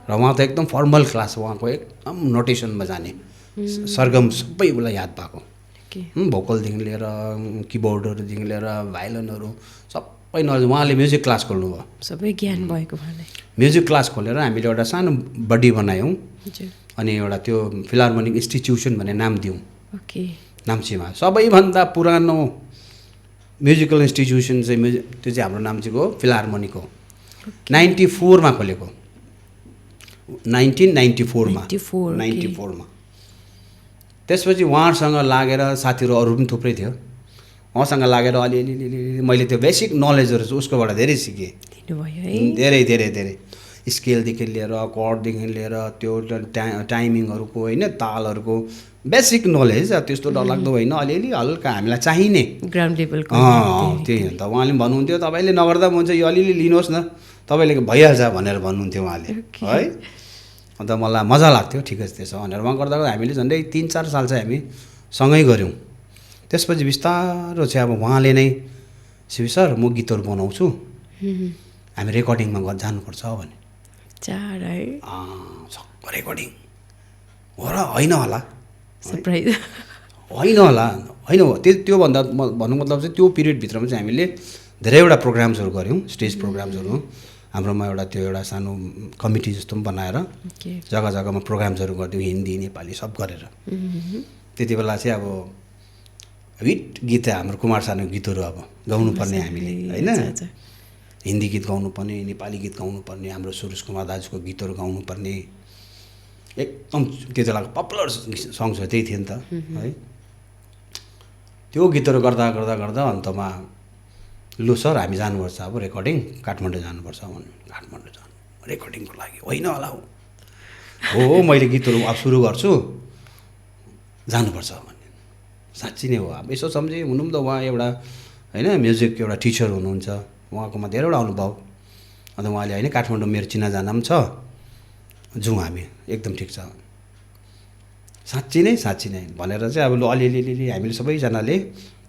र उहाँ त एकदम फर्मल क्लास, उहाँको एकदम नोटेसनमा जाने, सरगम सबै उसलाई याद भएको, भोकलदेखि लिएर किबोर्डहरूदेखि लिएर भायोलिनहरू सबै नलेज। उहाँले म्युजिक क्लास खोल्नुभयो, सबै ज्ञान भएको भने म्युजिक क्लास खोलेर हामीले एउटा सानो बडी बनायौँ अनि एउटा त्यो फिलार्मोनिक इन्स्टिट्युसन भन्ने नाम दियौँ नाम्चीमा। सबैभन्दा पुरानो म्युजिकल इन्स्टिट्युसन चाहिँ त्यो चाहिँ हाम्रो नाम्चीको फिलार्मोनिक हो। 94 मा खोलेको, 1994 मा। त्यसपछि उहाँसँग लागेर साथीहरू अरू पनि थुप्रै थियो, उहाँसँग लागेर अलिअलि मैले त्यो बेसिक नलेजहरू चाहिँ उसकोबाट धेरै सिकेँ। धेरै धेरै धेरै स्केलदेखि लिएर कर्डदेखि लिएर त्यो टाइमिङहरूको होइन, तालहरूको बेसिक नलेज। त्यस्तो डरलाग्दो होइन, अलिअलि हल्का हामीलाई चाहिने ग्राउन्ड लेभलको। त्यही हो त। उहाँले भन्नुहुन्थ्यो तपाईँले नगर्दा पनि हुन्छ, यो अलिअलि लिनुहोस् न, तपाईँले भइहाल्छ भनेर भन्नुहुन्थ्यो उहाँले है। अन्त मलाई मजा लाग्थ्यो, ठिकै छ त्यसो भनेर उहाँ गर्दा हामीले झन्डै 3-4 साल चाहिँ हामी सँगै गऱ्यौँ। त्यसपछि बिस्तारो चाहिँ अब उहाँले नै सिपी सर म गीतहरू बनाउँछु, हामी रेकर्डिङमा जानुपर्छ भने। सक्क रेकर्डिङ हो र होइन होला, सरप्राइज होइन होला, होइन हो त्योभन्दा भन्नु मतलब चाहिँ त्यो पिरियडभित्रमा चाहिँ हामीले धेरैवटा प्रोग्राम्सहरू गऱ्यौँ, स्टेज प्रोग्राम्सहरू। हाम्रोमा एउटा त्यो एउटा सानो कमिटी जस्तो पनि बनाएर जग्गा जग्गामा प्रोग्राम्सहरू गर्थ्यौँ, हिन्दी नेपाली सब गरेर। त्यति बेला चाहिँ अब हिट गीत हाम्रो कुमार सानो गीतहरू अब गाउनुपर्ने हामीले होइन, हिन्दी गीत गाउनुपर्ने, नेपाली गीत गाउनुपर्ने, हाम्रो सुरेश कुमार दाजुको गीतहरू गाउनुपर्ने। एकदम त्यति बेलाको पपुलर सङ्ग्सहरू त्यही थियो नि त है। त्यो गीतहरू गर्दा गर्दा गर्दा अन्तमा लु सर हामी जानुपर्छ अब रेकर्डिङ, काठमाडौँ जानुपर्छ भन्नु। काठमाडौँ जानु रेकर्डिङको लागि होइन होला हो मैले गीतहरू अब सुरु गर्छु, जानुपर्छ भन्ने। साँच्ची नै हो। अब यसो सम्झेँ, हुनु पनि त उहाँ एउटा होइन म्युजिक एउटा टिचर हुनुहुन्छ, उहाँकोमा धेरैवटा अनुभव। अन्त उहाँले होइन काठमाडौँ मेरो चिनाजाना पनि छ, जाउँ हामी, एकदम ठिक छ। साँच्ची नै भनेर चाहिँ अब लु अलिअलि हामीले सबैजनाले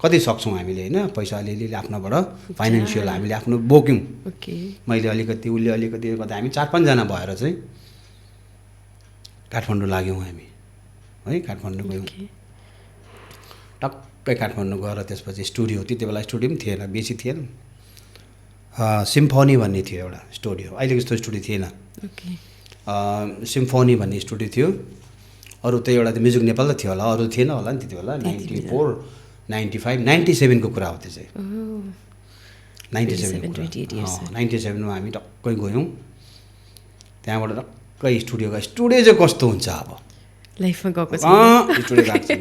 कति सक्छौँ हामीले होइन, पैसा अलिअलि आफ्नोबाट फाइनेन्सियल हामीले आफ्नो बोक्यौँ। मैले अलिकति, उसले अलिकति, कतै हामी 4-5 जना भएर चाहिँ काठमाडौँ लाग्यौँ हामी है। काठमाडौँ गयौँ, टक्कै काठमाडौँ गएर त्यसपछि स्टुडियो, त्यति बेला स्टुडियो पनि थिएन, बेसी थिएन, सिम्फनी भन्ने थियो एउटा स्टुडियो, अहिलेको जस्तो स्टुडियो थिएन। सिम्फनी भन्ने स्टुडियो थियो। अरू त एउटा त म्युजिक नेपाल त थियो होला, अरू थिएन होला नि त्यति बेला। 94, 95, 97 को कुरा हो त्यो चाहिँ। 97 मा हामी टक्कै गयौँ, त्यहाँबाट टक्कै स्टुडियो गयो। स्टुडियो चाहिँ कस्तो हुन्छ अब लाइफमा गएको छ स्टुडियो गएको छ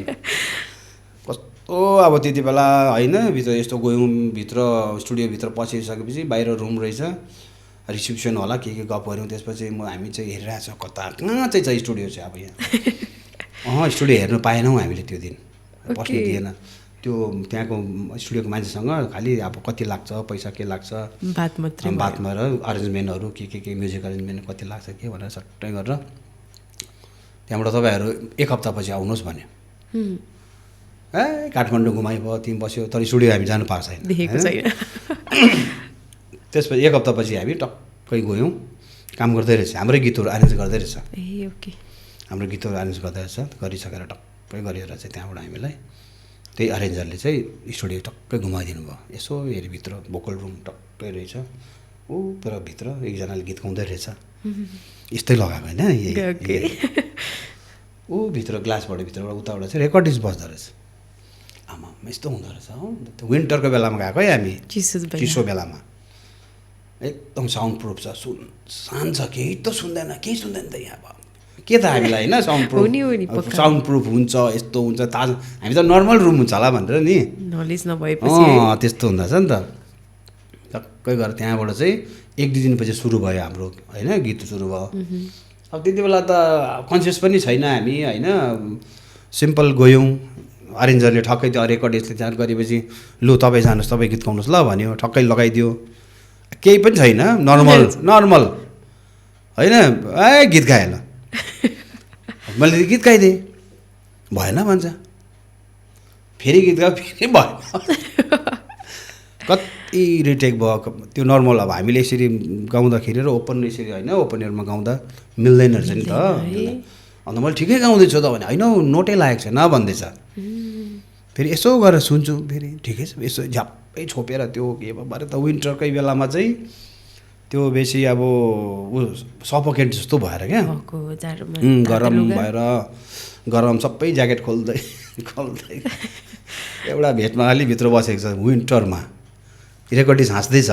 कस्तो अब त्यति बेला होइन। भित्र यस्तो गयौँ, भित्र स्टुडियोभित्र पसिसकेपछि बाहिर रुम रहेछ, रिसेप्सन होला, के गफ गऱ्यौँ। त्यसपछि हामी चाहिँ हेरिरहेको छ कता कहाँ चाहिँ छ स्टुडियो चाहिँ अब यहाँ। स्टुडियो हेर्नु पाएनौँ हामीले त्यो दिन, बस्नु दिएन। त्यो त्यहाँको स्टुडियोको मान्छेसँग खालि अब कति लाग्छ, पैसा के लाग्छ बातमा र अरेन्जमेन्टहरू के म्युजिक अरेन्जमेन्ट कति लाग्छ के भनेर सट्टै गरेर त्यहाँबाट तपाईँहरू 1 हप्तापछि आउनुहोस् भन्यो। काठमाडौँ घुमाइभयो, तिमी बस्यो, तर स्टुडियो हामी जानु पाएको छैन। त्यसपछि 1 हप्तापछि हामी टक्कै गयौँ, काम गर्दै रहेछ, हाम्रै गीतहरू एरेन्ज गर्दै रहेछ। हाम्रो गीतहरू एरेन्ज गर्दै रहेछ, गरिसकेर टक्कै गरेर चाहिँ त्यहाँबाट हामीलाई त्यही अरेन्जरले चाहिँ स्टुडियो टक्कै घुमाइदिनु भयो। यसो हेरी भित्र भोकल रुम टक्कै रहेछ, ऊ पुरा भित्र एकजनाले गीत गाउँदै रहेछ, यस्तै लगाएको होइन ऊ भित्र ग्लासबाट भित्रबाट उताबाट चाहिँ रेकर्डिङ बस्दो रहेछ। आमा यस्तो हुँदो रहेछ हो। त्यो विन्टरको बेलामा गएको है हामी, चिसो बेलामा, एकदम साउन्ड प्रुफ छ, सुनसान छ, केही त सुन्दैन, केही सुन्दैन त यहाँ अब के त हामीलाई होइन। साउन्ड प्रुफ हुन्छ, यस्तो हुन्छ, ताज हामी त नर्मल रुम हुन्छ होला भनेर नि नलेज नभएपछि त्यस्तो हुँदछ नि त। टक्कै गरेर त्यहाँबाट चाहिँ 1-2 दिनपछि सुरु भयो हाम्रो होइन, गीत सुरु भयो। अब त्यति बेला त कन्सियस पनि छैन हामी होइन, सिम्पल गयौँ, अरेन्जरले ठक्कै त्यो रेकर्ड यसले तयार गरेपछि लु तपाईँ जानुहोस्, तपाईँ गीत गाउनुहोस् ल भन्यो, ठक्कै लगाइदियो, केही पनि छैन, नर्मल होइन, गीत गाएँ ल मैले गीत गाइदिएँ, भएन भन्छ, फेरि गीत गायो, फेरि भएन कति रिटेक भयो त्यो नर्मल। अब हामीले यसरी गाउँदाखेरि र ओपन यसरी होइन, ओपन एयरमा गाउँदा मिल्दैन रहेछ नि त, अन्त मैले ठिकै गाउँदैछु त भने होइन नोटै लागेको छैन भन्दैछ, फेरि यसो गरेर सुन्छु, फेरि ठिकै छ, यसो झ्याप्पै छोपेर त्यो के भएर त विन्टरकै बेलामा चाहिँ त्यो बेसी अब सफोकेट जस्तो भएर क्या, गरम भएर गरम सबै ज्याकेट खोल्दै एउटा भेटमा अलि भित्र बसेको छ विन्टरमा, रेकर्डिस हाँस्दैछ,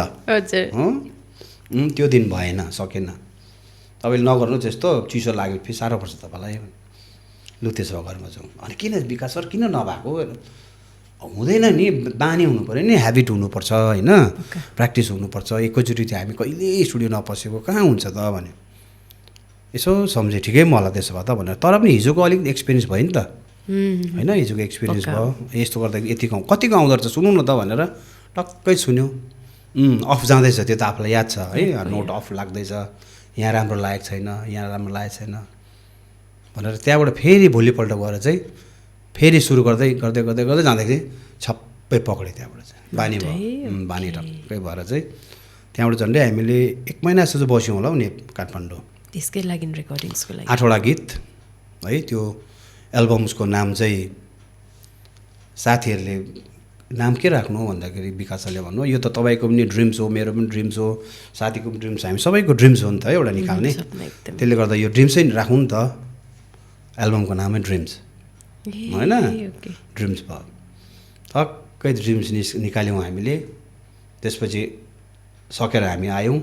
त्यो दिन भएन, सकेन, तपाईँले नगर्नु त्यस्तो, चिसो लाग्यो फेरि साह्रो पर्छ तपाईँलाई, लु त्यसो भए घरमा जाउँ। अनि किन विकास सर किन नभएको, हुँदैन नि, बानी हुनु पऱ्यो नि, ह्याबिट हुनुपर्छ होइन, प्र्याक्टिस हुनुपर्छ, एकैचोटि चाहिँ हामी कहिले स्टुडियो नपसेको कहाँ हुन्छ त भन्यो, यसो सम्झेँ ठिकै मलाई त्यसो भए त भनेर, तर पनि हिजोको अलिक एक्सपिरियन्स भयो नि त होइन, हिजोको एक्सपिरियन्स भयो, यस्तो गर्दा यति गाउँ कति गाउँदो रहेछ सुन्नु न त भनेर टक्कै सुन्यो, अफ जाँदैछ त्यो त आफूलाई याद छ है, नोट अफ लाग्दैछ, यहाँ राम्रो लागेको छैन, यहाँ राम्रो लागेको छैन भनेर त्यहाँबाट फेरि भोलिपल्ट गएर चाहिँ फेरि सुरु गर्दै गर्दै गर्दै गर्दै जाँदाखेरि छप्पै पक्रेँ, त्यहाँबाट चाहिँ बानी भयो, बानी टक्कै भएर चाहिँ त्यहाँबाट झन्डै हामीले 1 महिना जस्तो चाहिँ बस्यौँ होला नि काठमाडौँ, त्यसकै लागि रेकर्डिङ्सको लागि 8वटा गीत है। त्यो एल्बम्सको नाम चाहिँ साथीहरूले नाम के राख्नु भन्दाखेरि विकासले भन्नु यो त तपाईँको पनि ड्रिम्स हो, मेरो पनि ड्रिम्स हो, साथीको पनि ड्रिम्स, हामी सबैको ड्रिम्स हो नि त एउटा निकाल्ने, त्यसले गर्दा यो ड्रिम्सै राखौँ नि त, एल्बमको नामै ड्रिम्स होइन, ड्रिम्स भयो, ठक्कै ड्रिम्स निकाल्यौँ हामीले, त्यसपछि सकेर हामी आयौँ,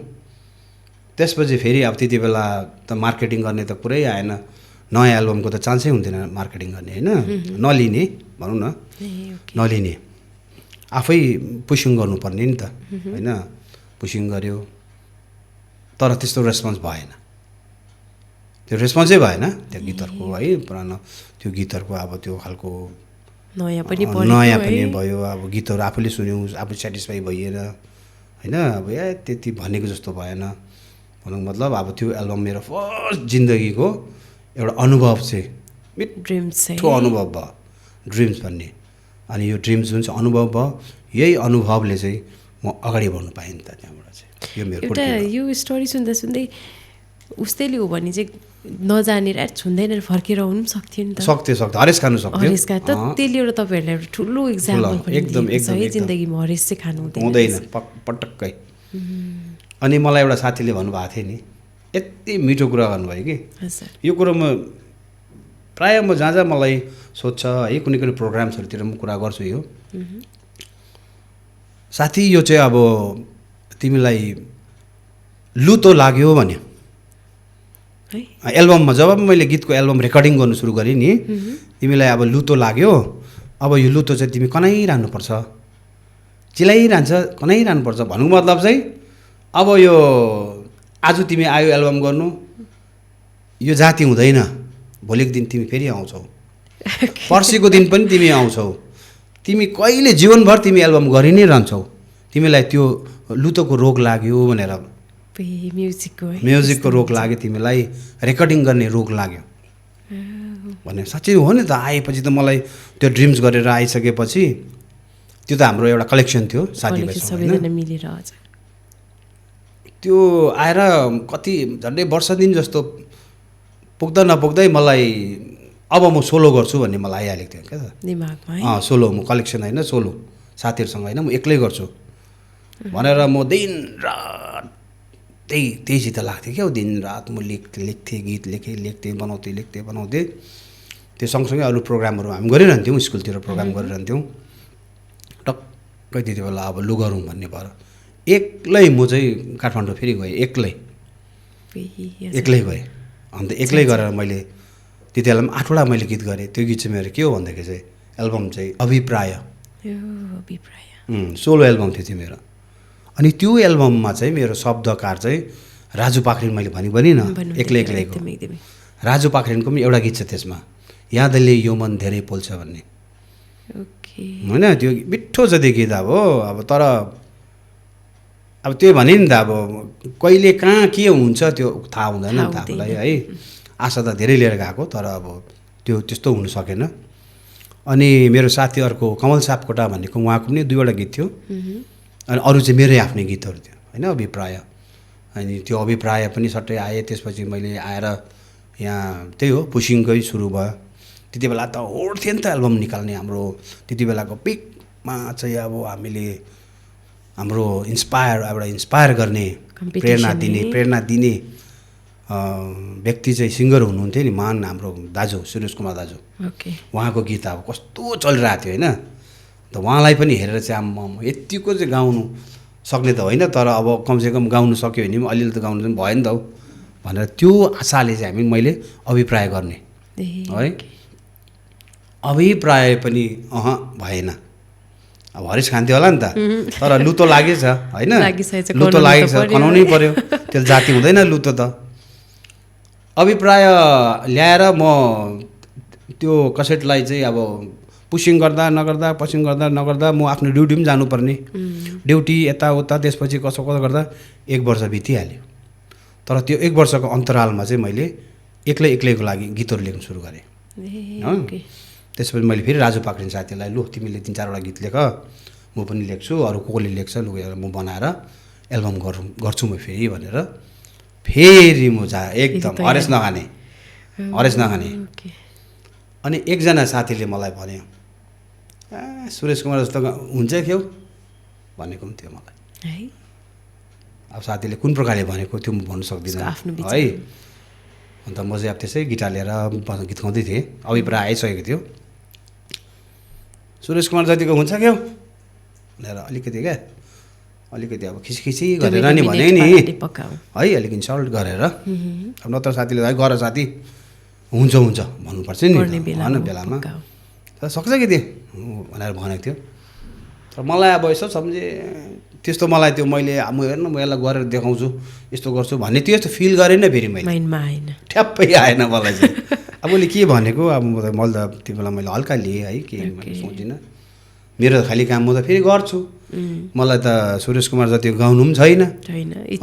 त्यसपछि फेरि अब त्यति बेला त मार्केटिङ गर्ने त कुरै आएन, नयाँ एल्बमको त चान्सै हुन्थेन मार्केटिङ गर्ने होइन, नलिने भनौँ न, नलिने, आफै पुसिङ गर्नुपर्ने नि त होइन, पुसिङ गऱ्यो तर त्यस्तो रेस्पोन्स भएन, त्यो रेस्पोन्सै भएन त्यो गीतहरूको है, पुरानो त्यो गीतहरूको अब त्यो खालको नयाँ पनि भयो, अब गीतहरू आफूले सुन्यौँ, आफू सेटिस्फाई भइएन होइन, अब त्यति भनेको जस्तो भएन भनौँ, मतलब अब त्यो एल्बम मेरो फर्स्ट जिन्दगीको एउटा अनुभव चाहिँ मिठो अनुभव भयो, ड्रिम्स भन्ने, अनि यो ड्रिम्स जुन चाहिँ अनुभव भयो, यही अनुभवले चाहिँ म अगाडि बढ्नु पाएँ नि त, त्यहाँबाट चाहिँ यो मेरो एउटा यो स्टोरी सुन्दा सुन्दै उस्तैले हो भने चाहिँ नजानेर छुन्दैन फर्केर आउनु पनि सक्थ्यो नि त, सक्थ्यो हरेस खानु सक्थ्यो, हरेस खा त त्यसले एउटा तपाईँहरूलाई एउटा ठुलो इक्जाम्पल पनि एकदम है, जिन्दगीमा हरेस चाहिँ खानु हुँदैन पटक्कै। अनि मलाई एउटा साथीले भन्नुभएको थियो नि, यति मिठो कुरा गर्नुभयो कि यो कुरो म प्रायः म जहाँ जहाँ मलाई सोध्छ है, कुनै कुनै प्रोग्राम्सहरूतिर म कुरा गर्छु, यो साथी यो चाहिँ अब तिमीलाई लुतो लाग्यो भन्यो एल्बममा, जब मैले गीतको एल्बम रेकर्डिङ गर्नु सुरु गरेँ नि, तिमीलाई अब लुतो लाग्यो, अब यो लुतो चाहिँ तिमी कनाइरहनुपर्छ, चिलाइरहन्छ कनाइरहनुपर्छ भन्नुको मतलब चाहिँ अब यो आज तिमी आयो एल्बम गर्नु, यो जाति हुँदैन, भोलिको दिन तिमी फेरि आउँछौ, पर्सिको दिन पनि तिमी आउँछौ, तिमी कहिले जीवनभर तिमी एल्बम गरि नै रहन्छौ, तिमीलाई त्यो लुतोको रोग लाग्यो भनेर, म्युजिकको रोग लाग्यो तिमीलाई, रेकर्डिङ गर्ने रोग लाग्यो भने साँच्चै हो नि त। आएपछि त मलाई त्यो ड्रिम्स गरेर आइसकेपछि त्यो त हाम्रो एउटा कलेक्सन थियो साथीभाइसँग मिलेर, त्यो आएर कति झन्डै वर्ष दिन जस्तो पुग्दा नपुग्दै मलाई अब म सोलो गर्छु भन्ने मलाई आइहालेको थियो क्या त दिमागमा, सोलो म कलेक्सन होइन, सोलो साथीहरूसँग होइन, म एक्लै गर्छु भनेर म दिन रात त्यहीसित लाग्थेँ क्या, दिन रात म लेख्थेँ, गीत लेख्थेँ बनाउँथेँ, त्यो सँगसँगै अरू प्रोग्रामहरू हामी गरिरहन्थ्यौँ, स्कुलतिर प्रोग्राम गरिरहन्थ्यौँ, टक्कै त्यति बेला अब लु गरौँ भन्ने भएर एक्लै म चाहिँ काठमाडौँ फेरि गएँ, एक्लै गएँ, अन्त एक्लै गरेर मैले त्यति बेला पनि 8वटा मैले गीत गरेँ, त्यो गीत चाहिँ मेरो के हो भन्दाखेरि चाहिँ एल्बम चाहिँ अभिप्राय, सोलो एल्बम थियो त्यो मेरो, अनि त्यो एल्बममा चाहिँ मेरो शब्दकार चाहिँ राजु पाखरिन मैले भनिन एक्लै एक्लैको राजु पाखरिनको पनि एउटा गीत छ त्यसमा, यादले यो मन धेरै पोल्छ भन्ने। ओके होइन त्यो मिठो छ त्यो गीत अब तर अब त्यो भने नि त अब कहिले कहाँ के हुन्छ त्यो थाहा हुँदैन नि त हामीलाई है। आशा त धेरै लिएर गएको तर अब त्यो त्यस्तो हुन सकेन। अनि मेरो साथी अर्को कमल सापकोटा भनेको उहाँको पनि 2वटा गीत थियो अनि अरू चाहिँ मेरै आफ्नै गीतहरू थियो होइन अभिप्राय। अनि त्यो अभिप्राय पनि सट्टै आए, त्यसपछि मैले आएर यहाँ त्यही हो पुसिङकै सुरु भयो। त्यति बेला त होड थियो नि त एल्बम निकाल्ने, हाम्रो त्यति बेलाको पिकमा चाहिँ अब हामीले हाम्रो एउटा इन्सपायर गर्ने प्रेरणा दिने व्यक्ति चाहिँ सिङ्गर हुनुहुन्थ्यो नि महान हाम्रो दाजु सुरेश कुमार दाजु। उहाँको गीत अब कस्तो चलिरहेको थियो होइन। त उहाँलाई पनि हेरेर चाहिँ आम्म यतिको चाहिँ गाउनु सक्ने त होइन तर अब कमसेकम गाउनु सक्यो भने पनि अलिअलि त गाउनु चाहिँ भयो नि त हौ भनेर त्यो आशाले चाहिँ मैले अभिप्राय गर्ने है। अभिप्राय पनि भएन। अब हरिस खान्थ्यो होला नि त तर लुतो लागेछ होइन, लुतो लागेछ खनाउनै पर्यो, त्यसले जाति हुँदैन लुतो त। अभिप्राय ल्याएर म त्यो कसेटलाई चाहिँ अब पुसिङ गर्दा नगर्दा म आफ्नो ड्युटी पनि जानुपर्ने, ड्युटी यताउता त्यसपछि कसो गर्दा 1 वर्ष बितिहाल्यो। तर त्यो 1 वर्षको अन्तरालमा चाहिँ मैले एक्लैको लागि गीतहरू लेख्न सुरु गरेँ। त्यसपछि मैले फेरि राजु पाखरिन साथीलाई लु तिमीले 3-4वटा गीत लेख, म पनि लेख्छु, अरू कसले लेख्छ लु म बनाएर एल्बम गर्छु म फेरि भनेर फेरि म एकदम हरेस नखाने। अनि एकजना साथीले मलाई भन्यो सुरेश कुमार जस्तो हुन्छ क्याउ भनेको पनि थियो मलाई। अब साथीले कुन प्रकारले भनेको त्यो म भन्नु सक्दिनँ है। अन्त म चाहिँ अब त्यसै गिटार लिएर गीत गाउँदै थिएँ, अभिप्राय आइसकेको थियो। सुरेश कुमार जतिको हुन्छ क्याउ भनेर अलिकति अब खिसी गरेर नि भने नि है, अलिक इन्सल्ट गरेर। अब नत्र साथीले है गर साथी हुन्छ भन्नुपर्छ नि होइन बेलामा तर सक्छ कि त्यो भनेर भनेको थियो। तर मलाई अब यसो सम्झेँ त्यस्तो मलाई त्यो मैले हेर्नु म यसलाई गरेर देखाउँछु यस्तो गर्छु भन्ने त्यो यस्तो फिल गरेन फेरि मैले ठ्याप्पै आएन मलाई चाहिँ। अब मैले के भनेको अब मैले त त्यो बेला मैले हल्का लिएँ है के मैले सोचिनँ, मेरो खालि काम म त फेरि गर्छु, मलाई त सुरेश कुमार जति गाउनु पनि छैन,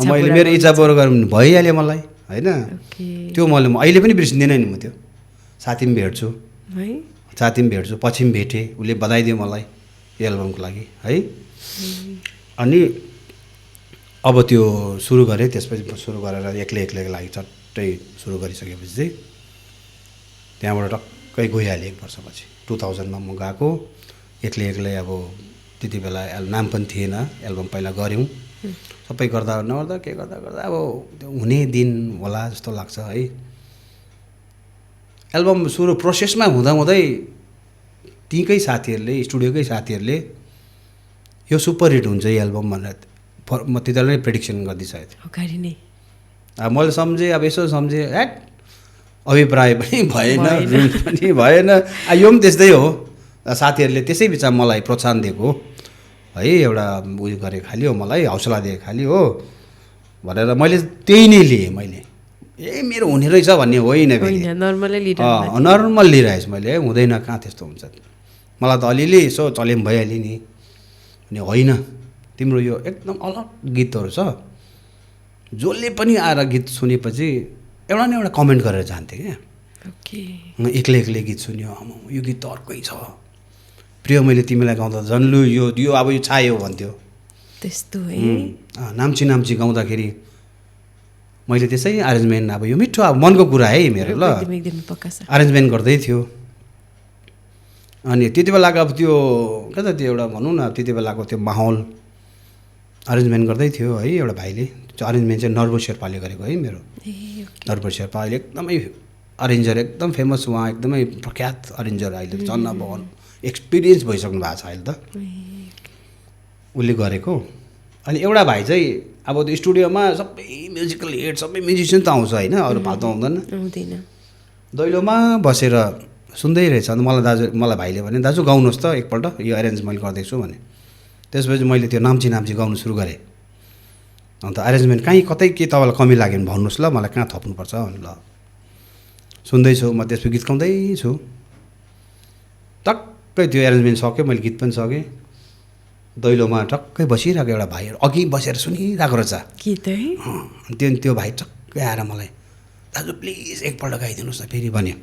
मैले मेरो इच्छा पुरा गर्नु भइहाल्यो मलाई होइन। त्यो मैले अहिले पनि बिर्सिँदैन नि म त्यो साथी पनि भेट्छु पछि पनि भेटेँ, उसले बधाई दियो मलाई यो एल्बमको लागि है। अनि अब त्यो सुरु गरेँ, त्यसपछि सुरु गरेर एक्लैको लागि चट्टै सुरु गरिसकेपछि चाहिँ त्यहाँबाट टक्कै गइहालेँ 1 वर्षपछि 2000मा म गएको एक्लै अब त्यति बेला नाम पनि थिएन, एल्बम पहिला गऱ्यौँ सबै गर्दा अब त्यो हुने दिन होला जस्तो लाग्छ है। एल्बम सुरु प्रोसेसमा हुँदै तीकै साथीहरूले स्टुडियोकै साथीहरूले यो सुपर हिट हुन्छ यो एल्बम भनेर म त्यति बेला नै प्रेडिक्सन गरिदिइसकेको थिएँ। अब मैले सम्झेँ अब यसो सम्झेँ अभिप्राय पनि भएन पनि भएन, यो पनि त्यस्तै हो। साथीहरूले त्यसै बिचमा मलाई प्रोत्साहन दिएको है, एउटा उयो गरे खालि हो मलाई हौसला दिएको खालि हो भनेर मैले त्यही नै लिएँ। मैले मेरो हुने रहेछ भन्ने होइन, नर्मल लिइरहेछु मैले हुँदैन कहाँ त्यस्तो हुन्छ, मलाई त अलिअलि यसो चले पनि भइहाल्यो नि अनि होइन तिम्रो यो एकदम अलग गीतहरू छ, जसले पनि आएर गीत सुनेपछि एउटा न एउटा कमेन्ट गरेर जान्थेँ क्या। एक्लै गीत सुन्यो यो गीत त अर्कै छ प्रिय, मैले तिमीलाई गाउँदा झन् लु यो अब यो छायो भन्थ्यो त्यस्तो है। नाम्ची गाउँदाखेरि मैले त्यसै अरेन्जमेन्ट अब यो मिठो अब मनको कुरा है मेरो ल अरेन्जमेन्ट गर्दै थियो। अनि त्यति बेलाको अब त्यो के त त्यो एउटा भनौँ न त्यति बेलाको त्यो माहौल अरेन्जमेन्ट गर्दै थियो है एउटा भाइले, त्यो अरेन्जमेन्ट चाहिँ नर्बु शेर्पाले गरेको है मेरो। नर्बु शेर्पा अहिले एकदमै अरेन्जर एकदम फेमस, उहाँ एकदमै प्रख्यात अरेन्जर, अहिले झन् अब एक्सपिरियन्स भइसक्नु भएको छ अहिले त उसले गरेको। अनि एउटा भाइ चाहिँ अब त्यो स्टुडियोमा सबै म्युजिकल हेड सबै म्युजिसियन त आउँछ होइन, अरू फाल्तु आउँदैन, दैलोमा बसेर सुन्दै रहेछ। अन्त मलाई भाइले भने दाजु गाउनुहोस् त एकपल्ट यो एरेन्ज मैले गर्दैछु भने। त्यसपछि मैले त्यो नाम्ची गाउनु सुरु गरेँ। अन्त एरेन्जमेन्ट कहीँ कतै के तपाईँलाई कमी लाग्यो भने भन्नुहोस् ल, मलाई कहाँ थप्नुपर्छ भने ल सुन्दैछु। म त्यसपछि गीत गाउँदैछु, टक्कै त्यो एरेन्जमेन्ट सक्यो, मैले गीत पनि सकेँ। दैलोमा टक्कै बसिरहेको एउटा भाइहरू अघि बसेर सुनिरहेको रहेछ गीत है। त्यो भाइ टक्कै आएर मलाई दाजु प्लिज एकपल्ट गाइदिनुहोस् न फेरि भन्यो।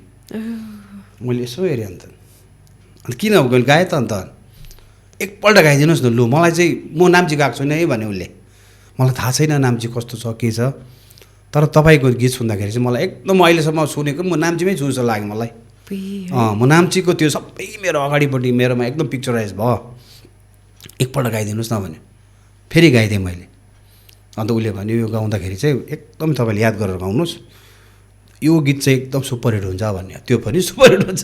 मैले यसो हेरेँ, अन्त किन गाएँ त, अन्त एकपल्ट गाइदिनुहोस् न लु, मलाई चाहिँ म नाम्ची गएको छुइनँ है भने उसले। मलाई थाहा छैन नाम्ची कस्तो छ के छ, तर तपाईँको गीत सुन्दाखेरि चाहिँ मलाई एकदम अहिलेसम्म सुनेको म नाम्चीमै छु जस्तो लाग्यो मलाई। म नाम्चीको त्यो सबै मेरो अगाडिपट्टि मेरोमा एकदम पिक्चराइज भयो। एकपल्ट गाइदिनुहोस् न भन्यो, फेरि गाइदिएँ मैले। अन्त उसले भन्यो यो गाउँदाखेरि चाहिँ एकदम तपाईँले याद गरेर गाउनुहोस्, यो गीत चाहिँ एकदम सुपरहिट हुन्छ भन्यो। त्यो पनि सुपरहिट हुन्छ,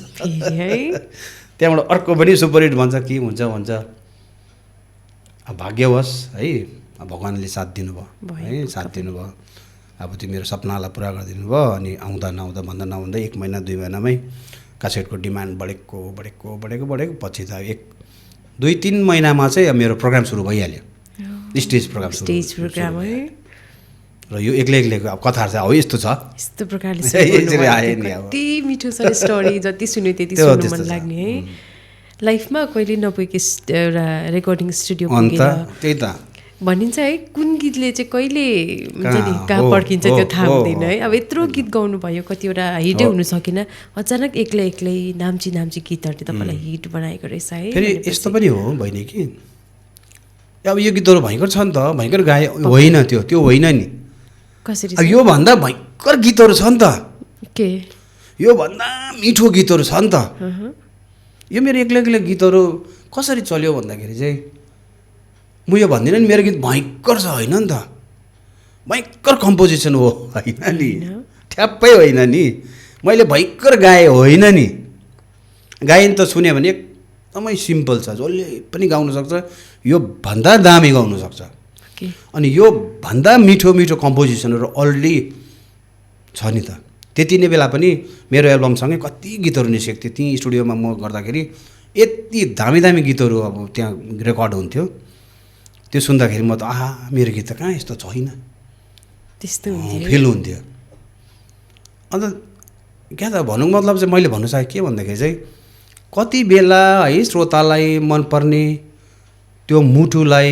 त्यहाँबाट अर्को पनि सुपरहिट भन्छ, के हुन्छ भन्छ। अब भाग्यवश है भगवान्ले साथ दिनुभयो है, साथ दिनुभयो। अब त्यो मेरो सपनालाई पुरा गरिदिनु भयो। अनि आउँदा नआउँदा भन्दा नआउँदै 1 महिना 2 महिनामै क्यासेटको डिमान्ड बढेको पछि त 1-2-3 महिनामा चाहिँ मेरो प्रोग्राम सुरु भइहाल्यो, स्टेज प्रोग्राम है। र यो एक्लै अब कथाहरू चाहिँ हो यस्तो छ, यस्तो प्रकारले कति मिठो छ स्टोरी, जति सुन्यो त्यति सुन्नु मन लाग्ने है। लाइफमा कहिले नपुगेको एउटा रेकर्डिङ स्टुडियो पुगेर त्यही त भनिन्छ है, कुन गीतले चाहिँ कहिले हुन्छ नि कहाँ पड्किन्छ त्यो थाहा हुँदैन है। अब यत्रो गीत गाउनु भयो, कतिवटा हिटै हुनु सकेन, अचानक एक्लै नाम्ची गीतहरूले तपाईँलाई हिट बनाएको रहेछ है। फेरि यस्तो पनि हो बहिनी कि अब यो गीतहरू भयङ्कर छ नि त, भयङ्कर गाए होइन, त्यो होइन नि। कसरी अब योभन्दा भयङ्कर गीतहरू छ नि त, के योभन्दा मिठो गीतहरू छ नि त। यो मेरो एक्लै गीतहरू कसरी चल्यो भन्दाखेरि चाहिँ म यो भन्दिनँ नि मेरो गीत भयङ्कर छ होइन नि त, भयङ्कर कम्पोजिसन हो होइन नि, ठ्याप्पै होइन नि। मैले भयङ्कर गाएँ होइन नि, गायन त सुन्यो भने एकदमै सिम्पल छ, जसले पनि गाउन सक्छ, यो भन्दा दामी गाउन सक्छ। अनि यो भन्दा मिठो कम्पोजिसनहरू अलरेडी छ नि त। त्यति नै बेला पनि मेरो एल्बमसँगै कति गीतहरू निस्केको थियो, त्यहीँ स्टुडियोमा म गर्दाखेरि यति दामी गीतहरू अब त्यहाँ रेकर्ड हुन्थ्यो। त्यो सुन्दाखेरि म त मेरो गीत त कहाँ यस्तो छैन त्यस्तो फिल हुन्थ्यो। अन्त क्या त भनौँ मतलब चाहिँ मैले भन्नु सकेँ के भन्दाखेरि चाहिँ कति बेला है श्रोतालाई मनपर्ने त्यो मुटुलाई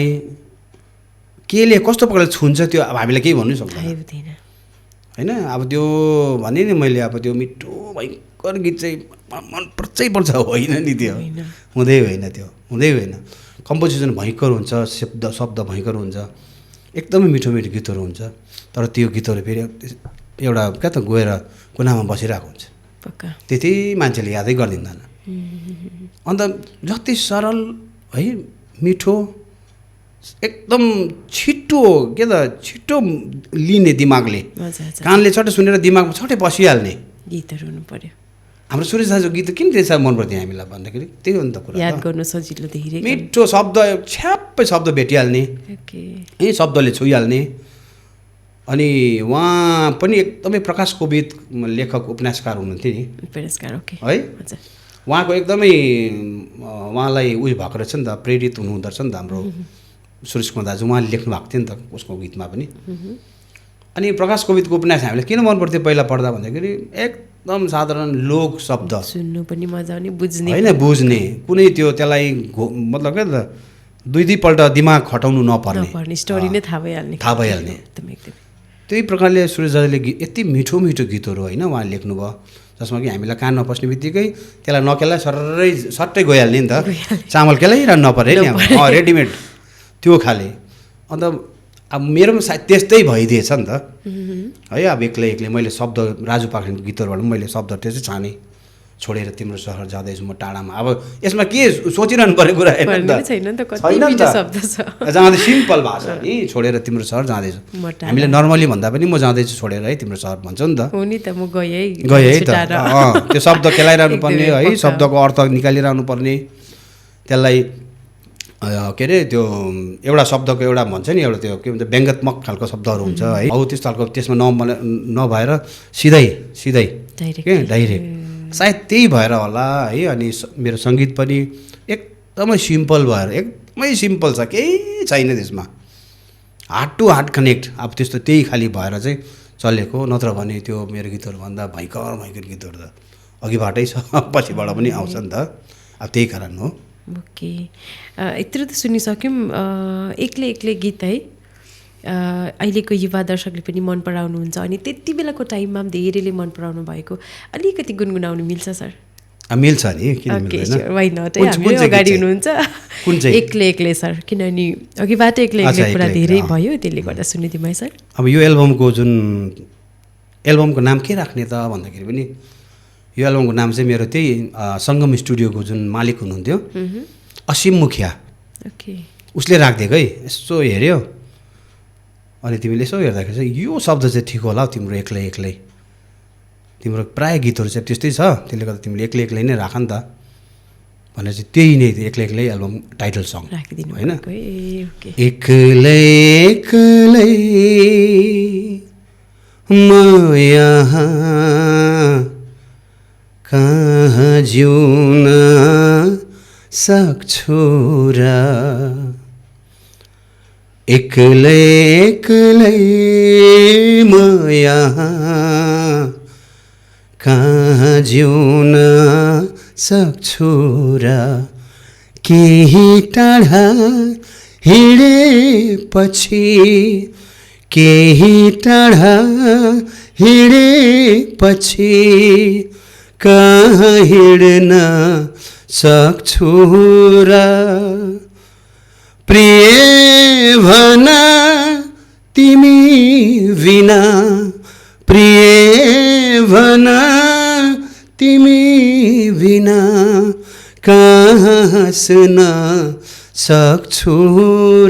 केले कस्तो प्रकारले छुन्छ त्यो अब हामीले केही भन्नु सक्दैन होइन। अब त्यो भने नि मैले अब त्यो मिठो भयङ्कर गीत चाहिँ पर्छ होइन नि, त्यो हुँदै होइन। कम्पोजिसन भयङ्कर हुन्छ, शब्द भयङ्कर हुन्छ, एकदमै मिठो गीतहरू हुन्छ। तर त्यो गीतहरू फेरि एउटा क्या त गएर कुनामा बसिरहेको हुन्छ, त्यति मान्छेले यादै गरिदिँदैन। अन्त जति सरल है मिठो एकदम छिटो के त छिटो लिने दिमागले, कानले छट्टै सुनेर दिमागमा छट्टै बसिहाल्ने गीतहरू हुनु पर्यो। हाम्रो सुरेश दाजुको गीत किन त्यसै मन पर्थ्यो हामीलाई भन्दाखेरि त्यही हो नि त कुरा, याद गर्नु सजिलो, धेरै मिठो शब्द, छ्याप्पै शब्द भेटिहाल्ने, यही शब्दले छुइहाल्ने। अनि उहाँ पनि एकदमै प्रकाश कोविद लेखक उपन्यासकार हुनुहुन्थ्यो नि, उपन्यासकार है। उहाँको एकदमै उहाँलाई उयो भएको रहेछ नि त, प्रेरित हुनुहुँदो रहेछ नि त हाम्रो सुरेश कुमार दाजु, उहाँले लेख्नु भएको थियो नि त उसको गीतमा पनि। अनि प्रकाश कोविदको उपन्यास हामीलाई किन मन पर्थ्यो पहिला पढ्दा भन्दाखेरि एकदम साधारण लोक शब्द, सुन्नु पनि मजा आउने, बुझ्ने होइन, बुझ्ने, कुनै त्यो त्यसलाई मतलब क्या त 2-3 पल्ट दिमाग खटाउनु नपर्ने, स्टोरी नै थाहा भइहाल्ने। त्यही प्रकारले सुरेश दाजुले यति मिठो गीतहरू होइन उहाँले लेख्नुभयो, जसमा कि हामीलाई कान नपस्ने बित्तिकै त्यसलाई नकेलाई सट्टै गइहाल्ने नि त, चामल केलाइरहनु नपर्ने नि, रेडिमेड त्यो खाले। अन्त अब मेरोमा सायद त्यस्तै भइदिएछ नि त है। अब एक्लै मैले शब्द राजु पाखरिनको गीतहरूबाट मैले शब्द त्यो चाहिँ छाने, छोडेर तिम्रो सहर जाँदैछु म टाढामा। अब यसमा के सोचिरहनु पर्ने कुरा होइन नि त, जाँदै सिम्पल भाषा नि, छोडेर तिम्रो सहर जाँदैछु। हामीले नर्मली भन्दा पनि म जाँदैछु छोडेर है तिम्रो सहर भन्छ नि त, गएँ है त। त्यो शब्द केलाइरहनु पर्ने है, शब्दको अर्थ निकालिरहनु पर्ने, त्यसलाई के अरे त्यो एउटा शब्दको एउटा भन्छ नि एउटा त्यो के भन्छ व्यङ्ग्यात्मक खालको शब्दहरू हुन्छ है, हौ त्यस्तो खालको त्यसमा नभएर सिधै के डाइरेक्ट, सायद त्यही भएर होला है। अनि मेरो सङ्गीत पनि एकदमै सिम्पल भएर, एकदमै सिम्पल छ, केही छैन त्यसमा। हार्ट टु हार्ट कनेक्ट अब त्यस्तो त्यही खालि भएर चाहिँ चलेको, नत्र भने त्यो मेरो गीतहरूभन्दा भयङ्कर गीतहरू त अघिबाटै छ, पछिबाट पनि आउँछ नि त, अब त्यही कारण हो। ओके, यत्रो त सुनिसक्यौँ एक्लै गीत है। अहिलेको युवा दर्शकले पनि मन पराउनुहुन्छ अनि त्यति बेलाको टाइममा पनि धेरैले मन पराउनु भएको, अलिकति गुनगुनाउनु मिल्छ सर? मिल्छ नि, किन मिल्दैन? वाइ नट है, हामी अगाडि हुनुहुन्छ एक्लै सर, किनभने अघिबाट एक्लै कुरा धेरै भयो, त्यसले गर्दा सुनिदिउँ है सर। अब यो एल्बमको नाम के राख्ने त भन्दाखेरि पनि यो एल्बमको नाम चाहिँ मेरो त्यही सङ्गम स्टुडियोको जुन मालिक हुनुहुन्थ्यो असीम मुखिया, उसले राखिदिएको है। यसो हेऱ्यो अनि तिमीले यसो हेर्दाखेरि चाहिँ यो शब्द चाहिँ ठिक होला हौ तिम्रो एक्लै, तिम्रो प्रायः गीतहरू चाहिँ त्यस्तै छ, त्यसले गर्दा तिमीले एक्लै नै राख नि त भनेर चाहिँ त्यही नै एक्लै एल्बम टाइटल सङ राखिदिनु होइन। एक्लै म यहाँ कहाँ जिउन सक्छु र, एक्लै म यहाँ कहाँ जिउन सक्छु र, केही टाढा हिँडेपछि कहाँ हिँड्न सक्छु र, प्रिय भन तिमी बिना, प्रिय भन तिमी बिना कहाँ हाँस्न सक्छु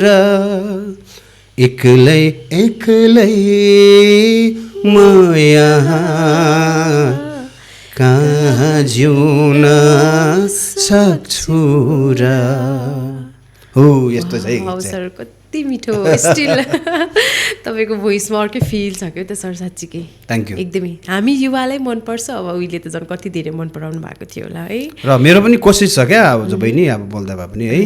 र, एक्लै म यहाँ कहाँ जिउन सक्छु र। हो यस्तो छ है सर, कति मिठो स्टिल तपाईँको भोइसमा अर्कै फिल छ क्या त सर, साँच्चीकै थ्याङ्क यू। एकदमै हामी युवालाई मनपर्छ, अब उहिले त झन् कति धेरै मन पराउनु भएको थियो होला है। र मेरो पनि कोसिस छ क्या अब जो बहिनी अब बोल्दा भए पनि है,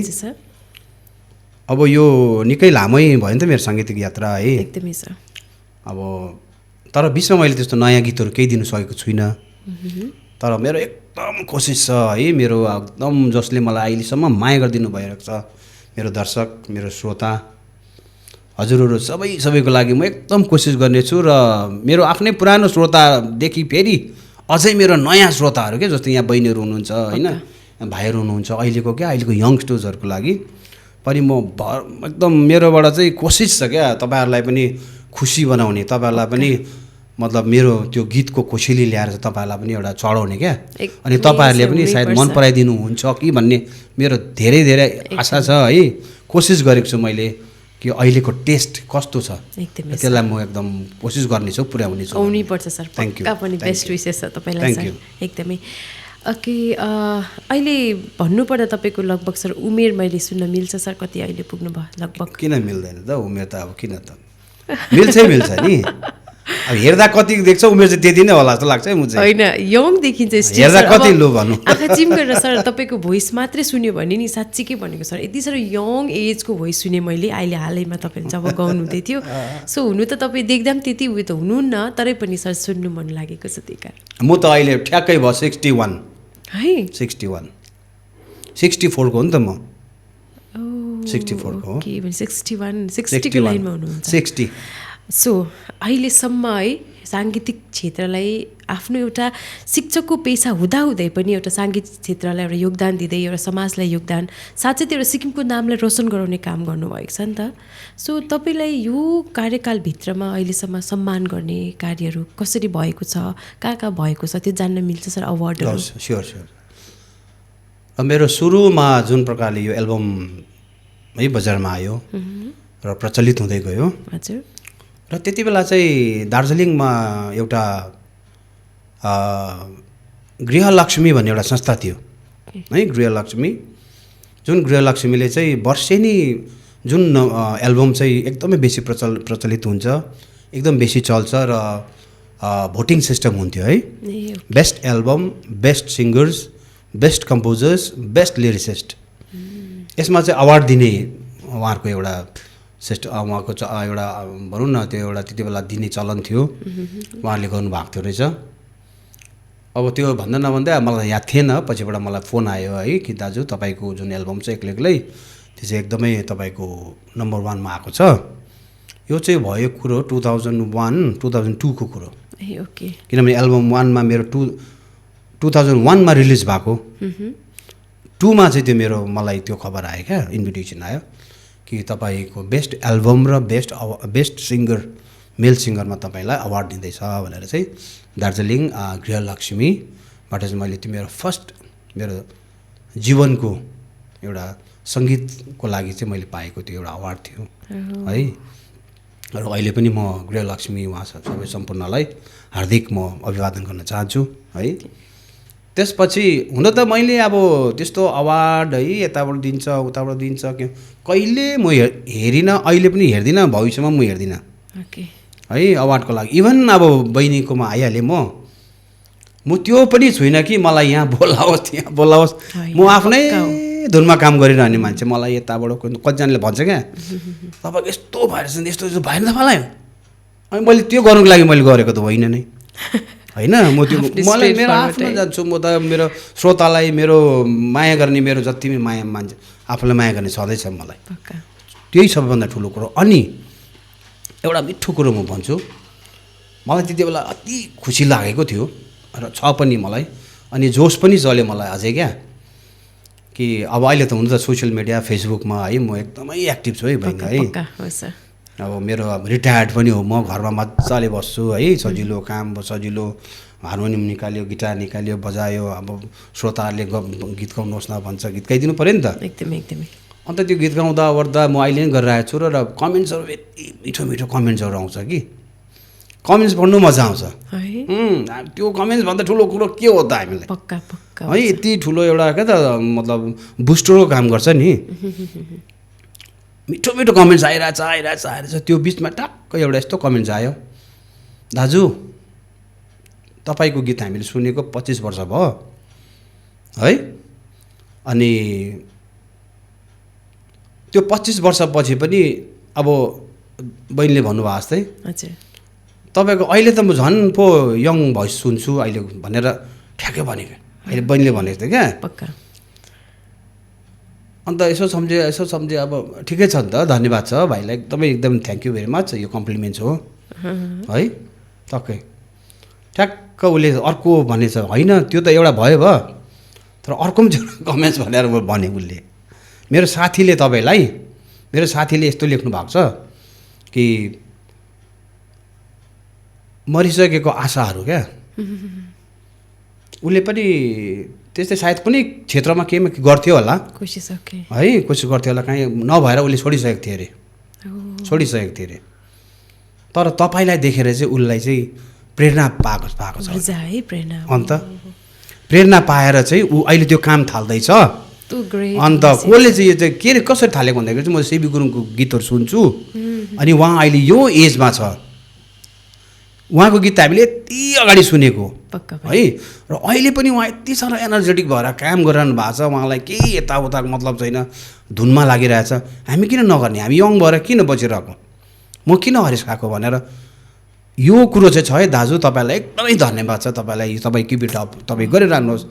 अब यो निकै लामै भयो नि त मेरो साङ्गीतिक यात्रा है, एकदमै सर। अब तर बिचमा मैले त्यस्तो नयाँ गीतहरू केही दिनु सकेको छुइनँ, तर मेरो एकदम कोसिस छ है, मेरो एकदम जसले मलाई अहिलेसम्म माया गरिदिनु भइरहेको छ, मेरो दर्शक, मेरो श्रोता हजुरहरू सबैको लागि म एकदम कोसिस गर्नेछु। र मेरो आफ्नै पुरानो श्रोतादेखि फेरि अझै मेरो नयाँ श्रोताहरू के, जस्तो यहाँ बहिनीहरू हुनुहुन्छ होइन, भाइहरू हुनुहुन्छ, अहिलेको यङ्स्टर्सहरूको लागि पनि म एकदम मेरोबाट चाहिँ कोसिस छ क्या तपाईँहरूलाई पनि खुसी बनाउने, तपाईँहरूलाई पनि मतलब मेरो त्यो गीतको कोसेली ल्याएर चाहिँ तपाईँहरूलाई पनि एउटा चढाउने क्या, अनि तपाईँहरूले पनि सायद मन पराइदिनु हुन्छ कि भन्ने मेरो धेरै आशा छ है। कोसिस गरेको छु मैले कि अहिलेको टेस्ट कस्तो छ त्यसलाई म एकदम कोसिस गर्नेछु, पुर्याउनेछु, आउनुपर्छ सर। थ्याङ्क यू, पनि बेस्ट विशेष छ तपाईँलाई सर, एकदमै। ओके, अहिले भन्नुपर्दा तपाईँको लगभग सर उमेर मैले सुन्न मिल्छ सर, कति अहिले पुग्नुभयो लगभग? किन मिल्दैन त उमेर, त अब किन त मिल्छ नि, अब हेर्दा कति देख्छ उमेर चाहिँ त्यति नै होला जस्तो लाग्छ है मुझे, होइन यङ देखिन्छ हेर्दा कति लो भन्नु, आँखा चिम गरेर सर तपाईँको भोइस मात्रै सुन्यो भने नि साँच्चीकै भनेको सर यति साह्रो यङ एजको भोइस सुने मैले अहिले हालैमा तपाईँले जब गाउनु हुँदै थियो। सो हुनु त तपाईँ देख्दा पनि त्यति उयो त हुनुहुन्न, तरै पनि सर सुन्नु मन लागेको छ, त्यही कारण म त अहिले ठ्याक्कै भयो 61 है, 64 को हो नि त म, 64 को हो, 60 को लाइनमा हुनुहुन्छ 60। सो अहिलेसम्म है साङ्गीतिक क्षेत्रलाई आफ्नो एउटा शिक्षकको पेसा हुँदाहुँदै पनि एउटा साङ्गीतिक क्षेत्रलाई एउटा योगदान दिँदै एउटा समाजलाई योगदान, साथै त्यो एउटा सिक्किमको नामलाई रोशन गराउने काम गर्नुभएको छ नि त। सो तपाईँलाई यो कार्यकालभित्रमा अहिलेसम्म सम्मान गर्ने कार्यहरू कसरी भएको छ, कहाँ भएको छ, त्यो जान्न मिल्छ सर? अवार्डहरू? स्योर। मेरो सुरुमा जुन प्रकारले यो एल्बम है बजारमा आयो र प्रचलित हुँदै गयो, हजुर, र त्यति बेला चाहिँ दार्जिलिङमा एउटा गृहलक्ष्मी भन्ने एउटा संस्था थियो है, गृहलक्ष्मी, जुन गृहलक्ष्मीले चाहिँ वर्षेनी जुन एल्बम चाहिँ एकदमै बेसी प्रचलित हुन्छ, एकदम बेसी चल्छ र भोटिङ सिस्टम हुन्थ्यो है, best album, best singers, best composers, best lyricist, यसमा चाहिँ अवार्ड दिने उहाँहरूको एउटा श्रेष्ठ उहाँको एउटा भनौँ न त्यो एउटा त्यति बेला दिने चलन थियो, उहाँले गर्नुभएको थियो रहेछ। अब त्यो भन्दा नभन्दै मलाई याद थिएन, पछिबाट मलाई फोन आयो है कि दाजु तपाईँको जुन एल्बम छ एक्लै त्यो चाहिँ एकदमै तपाईँको नम्बर 1 मा आएको छ। यो चाहिँ भयो कुरो 2002 को कुरो। ओके। किनभने एल्बम 1 मा मेरो 2001 मा रिलिज भएको, 2 मा चाहिँ त्यो मेरो मलाई त्यो खबर आयो क्या, इन्भिटेसन आयो कि तपाईँको बेस्ट एल्बम र बेस्ट सिङ्गर मेल सिङ्गरमा तपाईँलाई अवार्ड दिँदैछ भनेर चाहिँ दार्जिलिङ गृहलक्ष्मीबाट चाहिँ मैले त्यो मेरो फर्स्ट मेरो जीवनको एउटा सङ्गीतको लागि चाहिँ मैले पाएको त्यो एउटा अवार्ड थियो है। र अहिले पनि म गृहलक्ष्मी उहाँ सबै सम्पूर्णलाई हार्दिक म अभिवादन गर्न चाहन्छु है। त्यसपछि हुन त मैले अब त्यस्तो अवार्ड है यताबाट दिन्छ उताबाट दिन्छ कहिले म हेरिनँ, अहिले पनि हेर्दिनँ, भविष्यमा म हेर्दिनँ है अवार्डको लागि। इभन अब बहिनीकोमा आइहालेँ म त्यो पनि छुइनँ कि मलाई यहाँ बोलाओस् त्यहाँ बोलाओस्। म आफ्नै धुनमा काम गरिरहने मान्छे, मलाई यताबाट कतिजनाले भन्छ क्या तपाईँको यस्तो भएर चाहिँ यस्तो भएन तपाईँलाई, अनि मैले त्यो गर्नुको लागि मैले गरेको त होइन नै होइन। म त्यो मलाई मेरो आफ्नो जान्छु, म त मेरो श्रोतालाई मेरो माया गर्ने मेरो जति पनि माया मान्छे आफूलाई माया गर्ने छँदैछ मलाई, त्यही सबैभन्दा ठुलो कुरो। अनि एउटा मिठो कुरो म भन्छु, मलाई त्यति बेला अति खुसी लागेको थियो र छ पनि मलाई, अनि जोस पनि चल्यो मलाई अझै क्या कि अब अहिले त हुनु त सोसियल मिडिया फेसबुकमा है म एकदमै एक्टिभ छु है बहिनी है। अब मेरो अब रिटायर्ड पनि हो, म घरमा मजाले बस्छु है, सजिलो काम, सजिलो हार्मोनियम निकाल्यो, गिटार निकाल्यो, बजायो, अब श्रोताहरूले गीत गाउनुहोस् न भन्छ, गीत गाइदिनु पऱ्यो नि त एकदमै एकदमै। अन्त त्यो गीत गाउँदा ओर्दा म अहिले नै गरिरहेको छु र कमेन्ट्सहरू यति मिठो मिठो कमेन्ट्सहरू आउँछ कि कमेन्ट्स पढ्नु मजा आउँछ। त्यो कमेन्ट्सभन्दा ठुलो कुरो के हो त हामीलाई है, यति ठुलो एउटा क्या त मतलब बुस्टरको काम गर्छ नि। मिठो मिठो कमेन्ट्स आइरहेछ। त्यो बिचमा टक्क एउटा यस्तो कमेन्ट्स आयो, दाजु तपाईँको गीत हामीले सुनेको 25 वर्ष भयो है, अनि त्यो 25 वर्षपछि पनि अब बहिनीले भन्नुभएको जस्तै तपाईँको अहिले त म झन् पो यङ भोइस सुन्छु अहिले भनेर ठ्याक्कै भनेको, अहिले बहिनीले भनेको थियो क्या। अन्त यसो सम्झे अब ठिकै छ नि त, धन्यवाद छ भाइलाई, एकदम थ्याङ्क यू भेरी मच, यो कम्प्लिमेन्ट्स हो है। टक्कै ठ्याक्क उसले अर्को भनेछ होइन, त्यो त एउटा भयो तर अर्को पनि कमेन्ट्स भनेर भने उसले, मेरो साथीले यस्तो लेख्नु भएको छ कि मरिसकेको आशाहरू क्या, उसले पनि त्यस्तै सायद कुनै क्षेत्रमा केहीमा गर्थ्यो होला कोसिस गर्थ्यो होला, कहीँ नभएर उसले छोडिसकेको थियो अरे। तर तपाईँलाई देखेर चाहिँ उसलाई चाहिँ प्रेरणा पाएको छ अन्त प्रेरणा पाएर चाहिँ ऊ अहिले त्यो काम थाल्दैछ। अन्त कसले चाहिँ यो चाहिँ के अरे कसरी थालेको भन्दाखेरि चाहिँ म सिबी गुरुङको गीतहरू सुन्छु, अनि उहाँ अहिले यो एजमा छ, उहाँको गीत हामीले यति अगाडि सुनेको है, र अहिले पनि उहाँ यति साह्रो एनर्जेटिक भएर काम गरिरहनु भएको छ, उहाँलाई केही यताउताको मतलब छैन, धुनमा लागिरहेछ। हामी किन नगर्ने, हामी यङ भएर किन बचिरहेको, म किन हरेस खाएको भनेर यो कुरो चाहिँ छ है दाजु, तपाईँलाई एकदमै धन्यवाद छ, तपाईँलाई तपाईँ तपाईँ गरिरहनुहोस्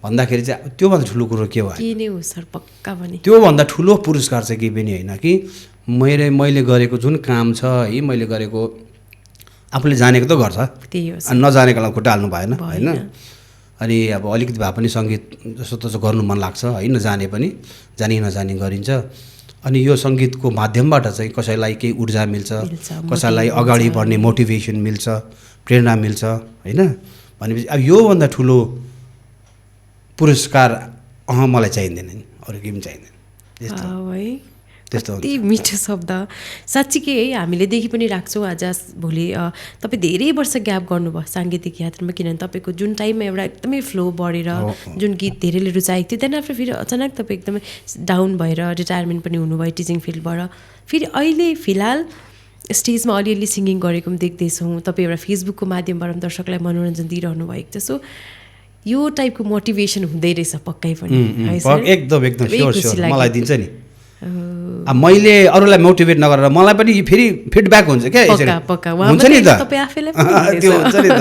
भन्दाखेरि चाहिँ त्योभन्दा ठुलो कुरो के हो सर, पक्का भने त्योभन्दा ठुलो पुरस्कार चाहिँ केही पनि होइन कि मैले गरेको जुन काम छ है, मैले गरेको आफूले जानेको त गर्छ, नजानेकोलाई खुट्टा हाल्नु भएन होइन। अनि अब अलिकति भए पनि सङ्गीत जस्तो त गर्नु मन लाग्छ है, नजाने पनि जानी नजानी गरिन्छ। अनि यो सङ्गीतको माध्यमबाट चाहिँ कसैलाई केही ऊर्जा मिल्छ, कसैलाई अगाडि बढ्ने मोटिभेसन मिल्छ, प्रेरणा मिल्छ होइन। भनेपछि अब योभन्दा ठुलो पुरस्कार मलाई चाहिँदैन नि, अरू केही पनि चाहिँदैन। त्यस्तो मिठो शब्द साँच्चीकै है, हामीले देखि पनि राख्छौँ। आज भोलि तपाईँ धेरै वर्ष ग्याप गर्नुभयो साङ्गीतिक यात्रामा, किनभने तपाईँको जुन टाइममा एउटा एकदमै फ्लो बढेर जुन गीत धेरैले रुचाएको थियो, त्यहाँदेखि फेरि अचानक तपाईँ एकदमै डाउन भएर रिटायरमेन्ट पनि हुनुभयो टिचिङ फिल्डबाट, फेरि अहिले फिलहाल स्टेजमा अलिअलि सिङ्गिङ गरेको पनि देख्दैछौँ, तपाईँ एउटा फेसबुकको माध्यमबाट पनि दर्शकलाई मनोरञ्जन दिइरहनु भएको छ। सो यो टाइपको मोटिभेसन हुँदै रहेछ पक्कै पनि, एकदम मलाई दिन्छ नि। अब मैले अरूलाई मोटिभेट नगरेर मलाई पनि फेरि फिडब्याक हुन्छ क्या यसरी हुन्छ नि त त्यो हुन्छ नि त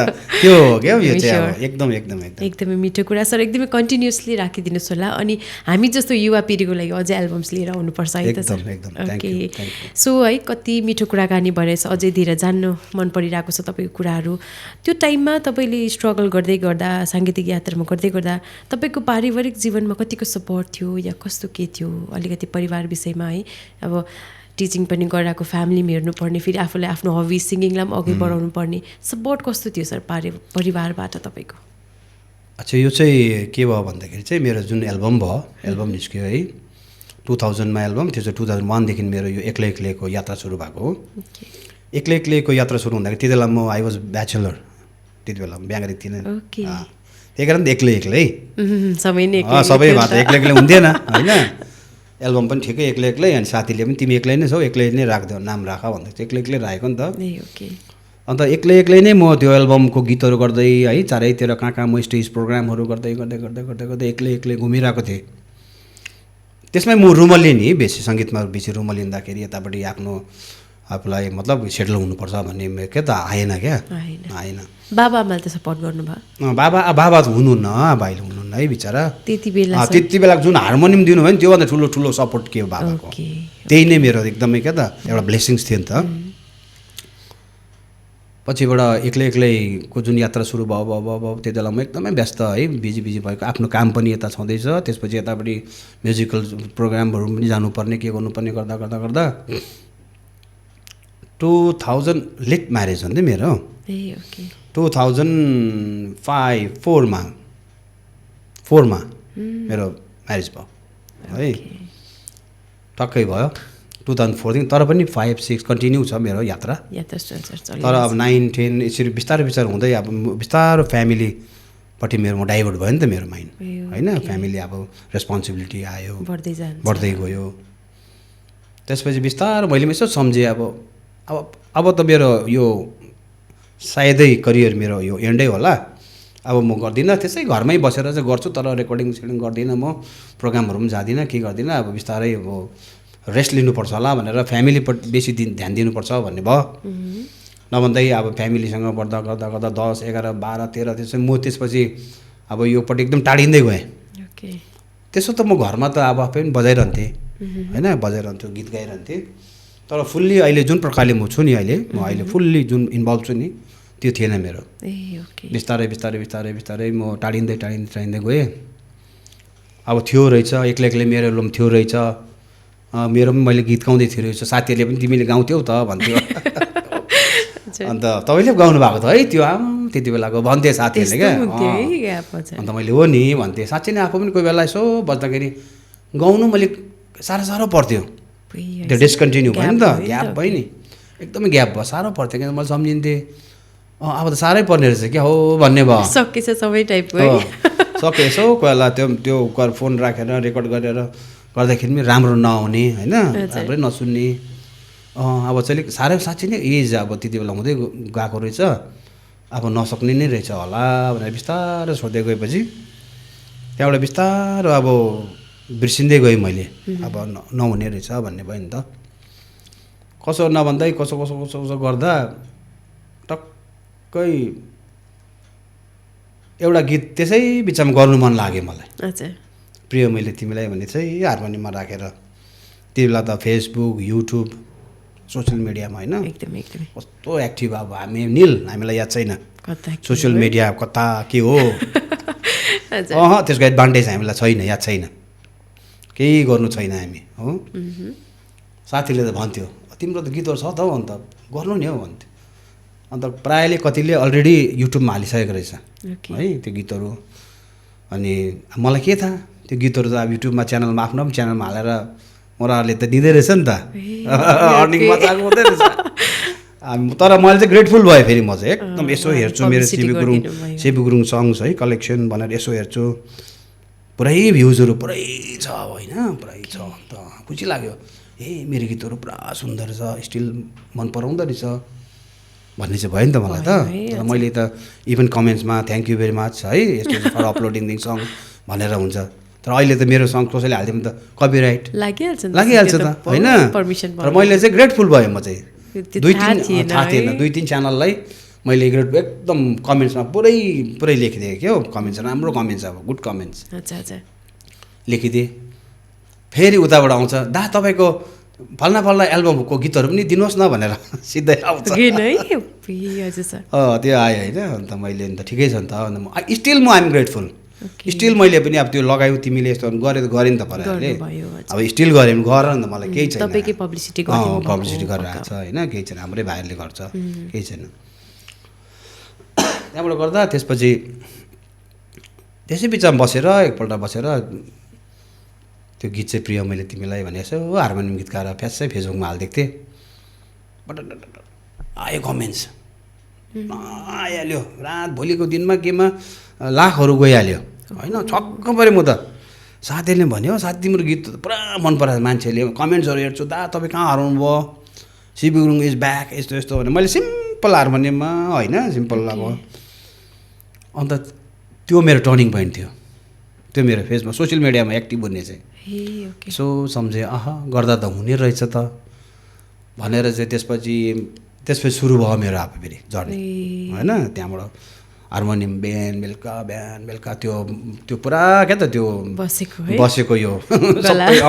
त्यो हो क्या यो चाहिँ अब एकदम एकदम एकदमै मिठो कुरा सर एकदमै कन्टिन्युसली राखिदिनुहोस् होला अनि हामी जस्तो युवा पिँढीको लागि अझै एल्बम्स लिएर आउनुपर्छ है त सर ओके सो है कति मिठो कुराकानी भएछ अझै धेरै जान्नु मन परिरहेको छ तपाईँको कुराहरू त्यो टाइममा तपाईँले स्ट्रगल गर्दै गर्दा साङ्गीतिक यात्रामा गर्दै गर्दा तपाईँको पारिवारिक जीवनमा कतिको सपोर्ट थियो या कस्तो के थियो अलिकति परिवार विषयमा है अब टिचिङ पनि गरिरहेको फ्यामिली हेर्नुपर्ने फेरि आफूलाई आफ्नो हबी सिङ्गिङलाई पनि अघि बढाउनु पर्ने सपोर्ट कस्तो थियो सर परिवारबाट तपाईँको अच्छा यो चाहिँ के भयो भन्दाखेरि चाहिँ मेरो जुन एल्बम निस्क्यो है 2000मा एल्बम त्यो चाहिँ 2001देखि मेरो यो एक्लै एक्लैको यात्रा सुरु भएको हो एक्लै एक्लैको यात्रा सुरु हुँदाखेरि त्यति बेला म आई वाज ब्याचलर त्यति बेला बिहा गरेको थिइनँ त्यही कारण त एक्लै एक्लै सबै भए त एक्लै एक्लै हुन्थेन होइन एल्बम पनि ठिकै एक्लै एक्लै अनि साथीले पनि तिमी एक्लै नै छौ एक्लै नै राख्दै नाम राख भन्दै चाहिँ एक्लै एक्लै राखेको नि त अन्त एक्लै एक्लै नै म त्यो एल्बमको गीतहरू गर्दै है चारैतिर कहाँ म स्टेज प्रोग्रामहरू गर्दै गर्दै गर्दै गर्दै गर्दै एक्लै एक्लै घुमिरहेको थिएँ त्यसमै म रुमल्लिएँ नि बेसी सङ्गीतमा बेसी रुमल्लिँदाखेरि यतापट्टि आफ्नो आफूलाई मतलब सेटल हुनुपर्छ भन्ने के त आएन क्या आएन बाबा आमाले त सपोर्ट गर्नुभयो बाबा त हुनुहुन्न भाइले हुनुहुन्न है बिचरा त्यति बेला जुन हार्मोनियम दिनुभयो नि त्योभन्दा ठुलो ठुलो सपोर्ट के हो बाबाको त्यही नै मेरो एकदमै क्या त एउटा ब्लेसिङ्स थियो नि त पछिबाट एक्लै एक्लैको जुन यात्रा सुरु भयो त्यति बेला म एकदमै व्यस्त है बिजी भएको आफ्नो काम पनि यता छँदैछ त्यसपछि यतापट्टि म्युजिकल प्रोग्रामहरू पनि जानुपर्ने के गर्नुपर्ने गर्दा गर्दा गर्दा 2000 लेट म्यारेज हो नि मेरो 2004मा मेरो म्यारेज भयो है टक्कै भयो 2004 तर पनि 5-6 कन्टिन्यू छ मेरो यात्रा तर अब 9-10 यसरी बिस्तारै हुँदै अब बिस्तारो फ्यामिलीपट्टि मेरो डाइभर्ट भयो नि त मेरो माइन्ड होइन फ्यामिली अब रेस्पोन्सिबिलिटी आयो बढ्दै गयो त्यसपछि बिस्तारो मैले यसो सम्झेँ अब त मेरो यो सायदै करियर मेरो यो एन्डै होला अब म गर्दिनँ त्यसै घरमै बसेर चाहिँ गर्छु तर रेकर्डिङ गर्दिनँ म प्रोग्रामहरू पनि जाँदिनँ के गर्दिनँ अब बिस्तारै अब रेस्ट लिनुपर्छ होला भनेर फ्यामिलीपट्टि बेसी ध्यान दिनुपर्छ भन्ने भयो नभन्दै अब फ्यामिलीसँग गर्दा गर्दा गर्दा 10, 11, 12, 13 त्यसै म त्यसपछि अब योपट्टि एकदम टाढिँदै गएँ त्यसो त म घरमा त अब आफै पनि बजाइरहन्थेँ होइन बजाइरहन्छु गीत गाइरहन्थेँ तर फुल्ली अहिले जुन प्रकारले म छु नि म अहिले फुल्ली जुन इन्भल्भ छु नि त्यो थिएन मेरो बिस्तारै म टाढिँदै गएँ अब थियो रहेछ एक्लै एक्लै मेरो एल्बम थियो रहेछ मेरो पनि मैले गीत गाउँदै थियो रहेछ साथीहरूले पनि तिमीले गाउँथ्यौ त भन्थ्यो अन्त तपाईँले पो गाउनु भएको त है त्यो त्यति बेलाको भन्थे साथीहरूले क्या अन्त मैले हो नि भन्थेँ साँच्चै नै आफू पनि कोही बेला यसो बस्दाखेरि गाउनु मैले साह्रो पर्थ्यो त्यो डिस्कन्टिन्यू भयो नि त ग्याप भयो नि एकदमै ग्याप भयो साह्रो पर्थ्यो किन मैले सम्झिन्थेँ अब त साह्रै पर्ने रहेछ क्या हो भन्ने भयो सकेछ सबै टाइपको सके यसो कोही बेला त्यो फोन राखेर रेकर्ड गरेर गर्दाखेरि पनि राम्रो नआउने होइन राम्रै नसुन्ने अब चाहिँ साह्रै साँच्चै नै एज अब त्यति बेला हुँदै गएको रहेछ अब नसक्ने नै रहेछ होला भनेर बिस्तारो सोध्दै गएपछि त्यहाँबाट बिस्तारो अब बिर्सिँदै गएँ मैले अब नहुने रहेछ भन्ने भयो नि त कसो नभन्दै कसो गर्दा टक्कै एउटा गीत त्यसै बिचमा गर्नु मन लाग्यो मलाई प्रिय मैले तिमीलाई भन्ने चाहिँ हार्मोनियममा राखेर त्यो बेला त फेसबुक युट्युब सोसियल मिडियामा होइन कस्तो एक्टिभ अब हामीलाई याद छैन सोसियल मिडिया कता के हो त्यसको एडभान्टेज हामीलाई छैन याद छैन केही गर्नु छैन हामी हो साथीले त भन्थ्यो तिम्रो त गीतहरू छ त हौ अन्त गर्नु नि हौ भन्थ्यो अन्त प्रायःले कतिले अलरेडी युट्युबमा हालिसकेको रहेछ है त्यो गीतहरू अनि मलाई के थाहा त्यो गीतहरू त अब युट्युबमा च्यानलमा आफ्नो पनि च्यानलमा हालेर उनीहरूले त दिँदै रहेछ नि त अर्निङ मजाको हुँदै रहेछ तर मैले चाहिँ ग्रेटफुल भएँ फेरि म चाहिँ एकदम यसो हेर्छु मेरो सिबी गुरुङ सङ्ग्स है कलेक्सन भनेर यसो हेर्छु पुरै भ्युजहरू पुरै छ होइन पुरै छ अन्त खुसी लाग्यो मेरो गीतहरू पुरा सुन्दर छ स्टिल मन पराउँदो रहेछ भन्ने चाहिँ भयो नि त मलाई त तर मैले त इभन कमेन्ट्समा थ्याङ्क यू भेरी मच है यस्तो फर अपलोडिङ दिङ सङ भनेर हुन्छ तर अहिले त मेरो सङ्ग कसैले हालिदियो भने त कपिराइट लागिहाल्छ त होइन। र मैले चाहिँ ग्रेटफुल भएँ म चाहिँ थाहा थिएन 2-3 च्यानललाई मैले एकदम कमेन्ट्समा पुरै लेखिदिएँ क्या हो। कमेन्ट्स राम्रो कमेन्ट्स अब गुड कमेन्ट्स लेखिदिएँ। फेरि उताबाट आउँछ दा तपाईँको फल्ना एल्बमको गीतहरू पनि दिनुहोस् न भनेर सिधै आउँछ त्यो आयो होइन। अन्त मैले अन्त ठिकै छ नि त स्टिल म आइएम ग्रेटफुल स्टिल मैले पनि अब त्यो लगायो तिमीले यस्तो गरेँ नि त पाराले अब स्टिल गरेँ भने गर नि त मलाई केही छैन पब्लिसिटी गरेर आएको छ होइन केही छैन हाम्रै भाइहरूले गर्छ केही छैन। त्यहाँबाट गर्दा त्यसपछि त्यसै बिचमा एकपल्ट बसेर त्यो गीत चाहिँ प्रिय मैले तिमीलाई भने यसो हार्मोनियम गीत गाएर फ्यासै फेसबुकमा हालिदिएको थिएँ। बट आयो कमेन्ट्स आइहाल्यो रात भोलिको दिनमा केमा लाखहरू गइहाल्यो होइन। छक्क पऱ्यो म त। साथीले भन्यो साथी तिम्रो गीत त पुरा मन परायो मान्छेले कमेन्ट्सहरू हेर्छु दा तपाईँ कहाँ हराउनु भयो सिबी गुरुङ इज ब्याक यस्तो यस्तो भने मैले सिम्पल हार्मोनियममा होइन सिम्पल अब। अन्त त्यो मेरो टर्निङ पोइन्ट थियो त्यो मेरो फेसमा सोसियल मिडियामा एक्टिभ हुने चाहिँ सो सम्झेँ गर्दा त हुने रहेछ त भनेर चाहिँ त्यसपछि सुरु भयो मेरो अब फेरि जर्नी होइन। त्यहाँबाट हार्मोनियम बिहान बेलुका त्यो पुरा क्या त त्यो बसेको यो सबै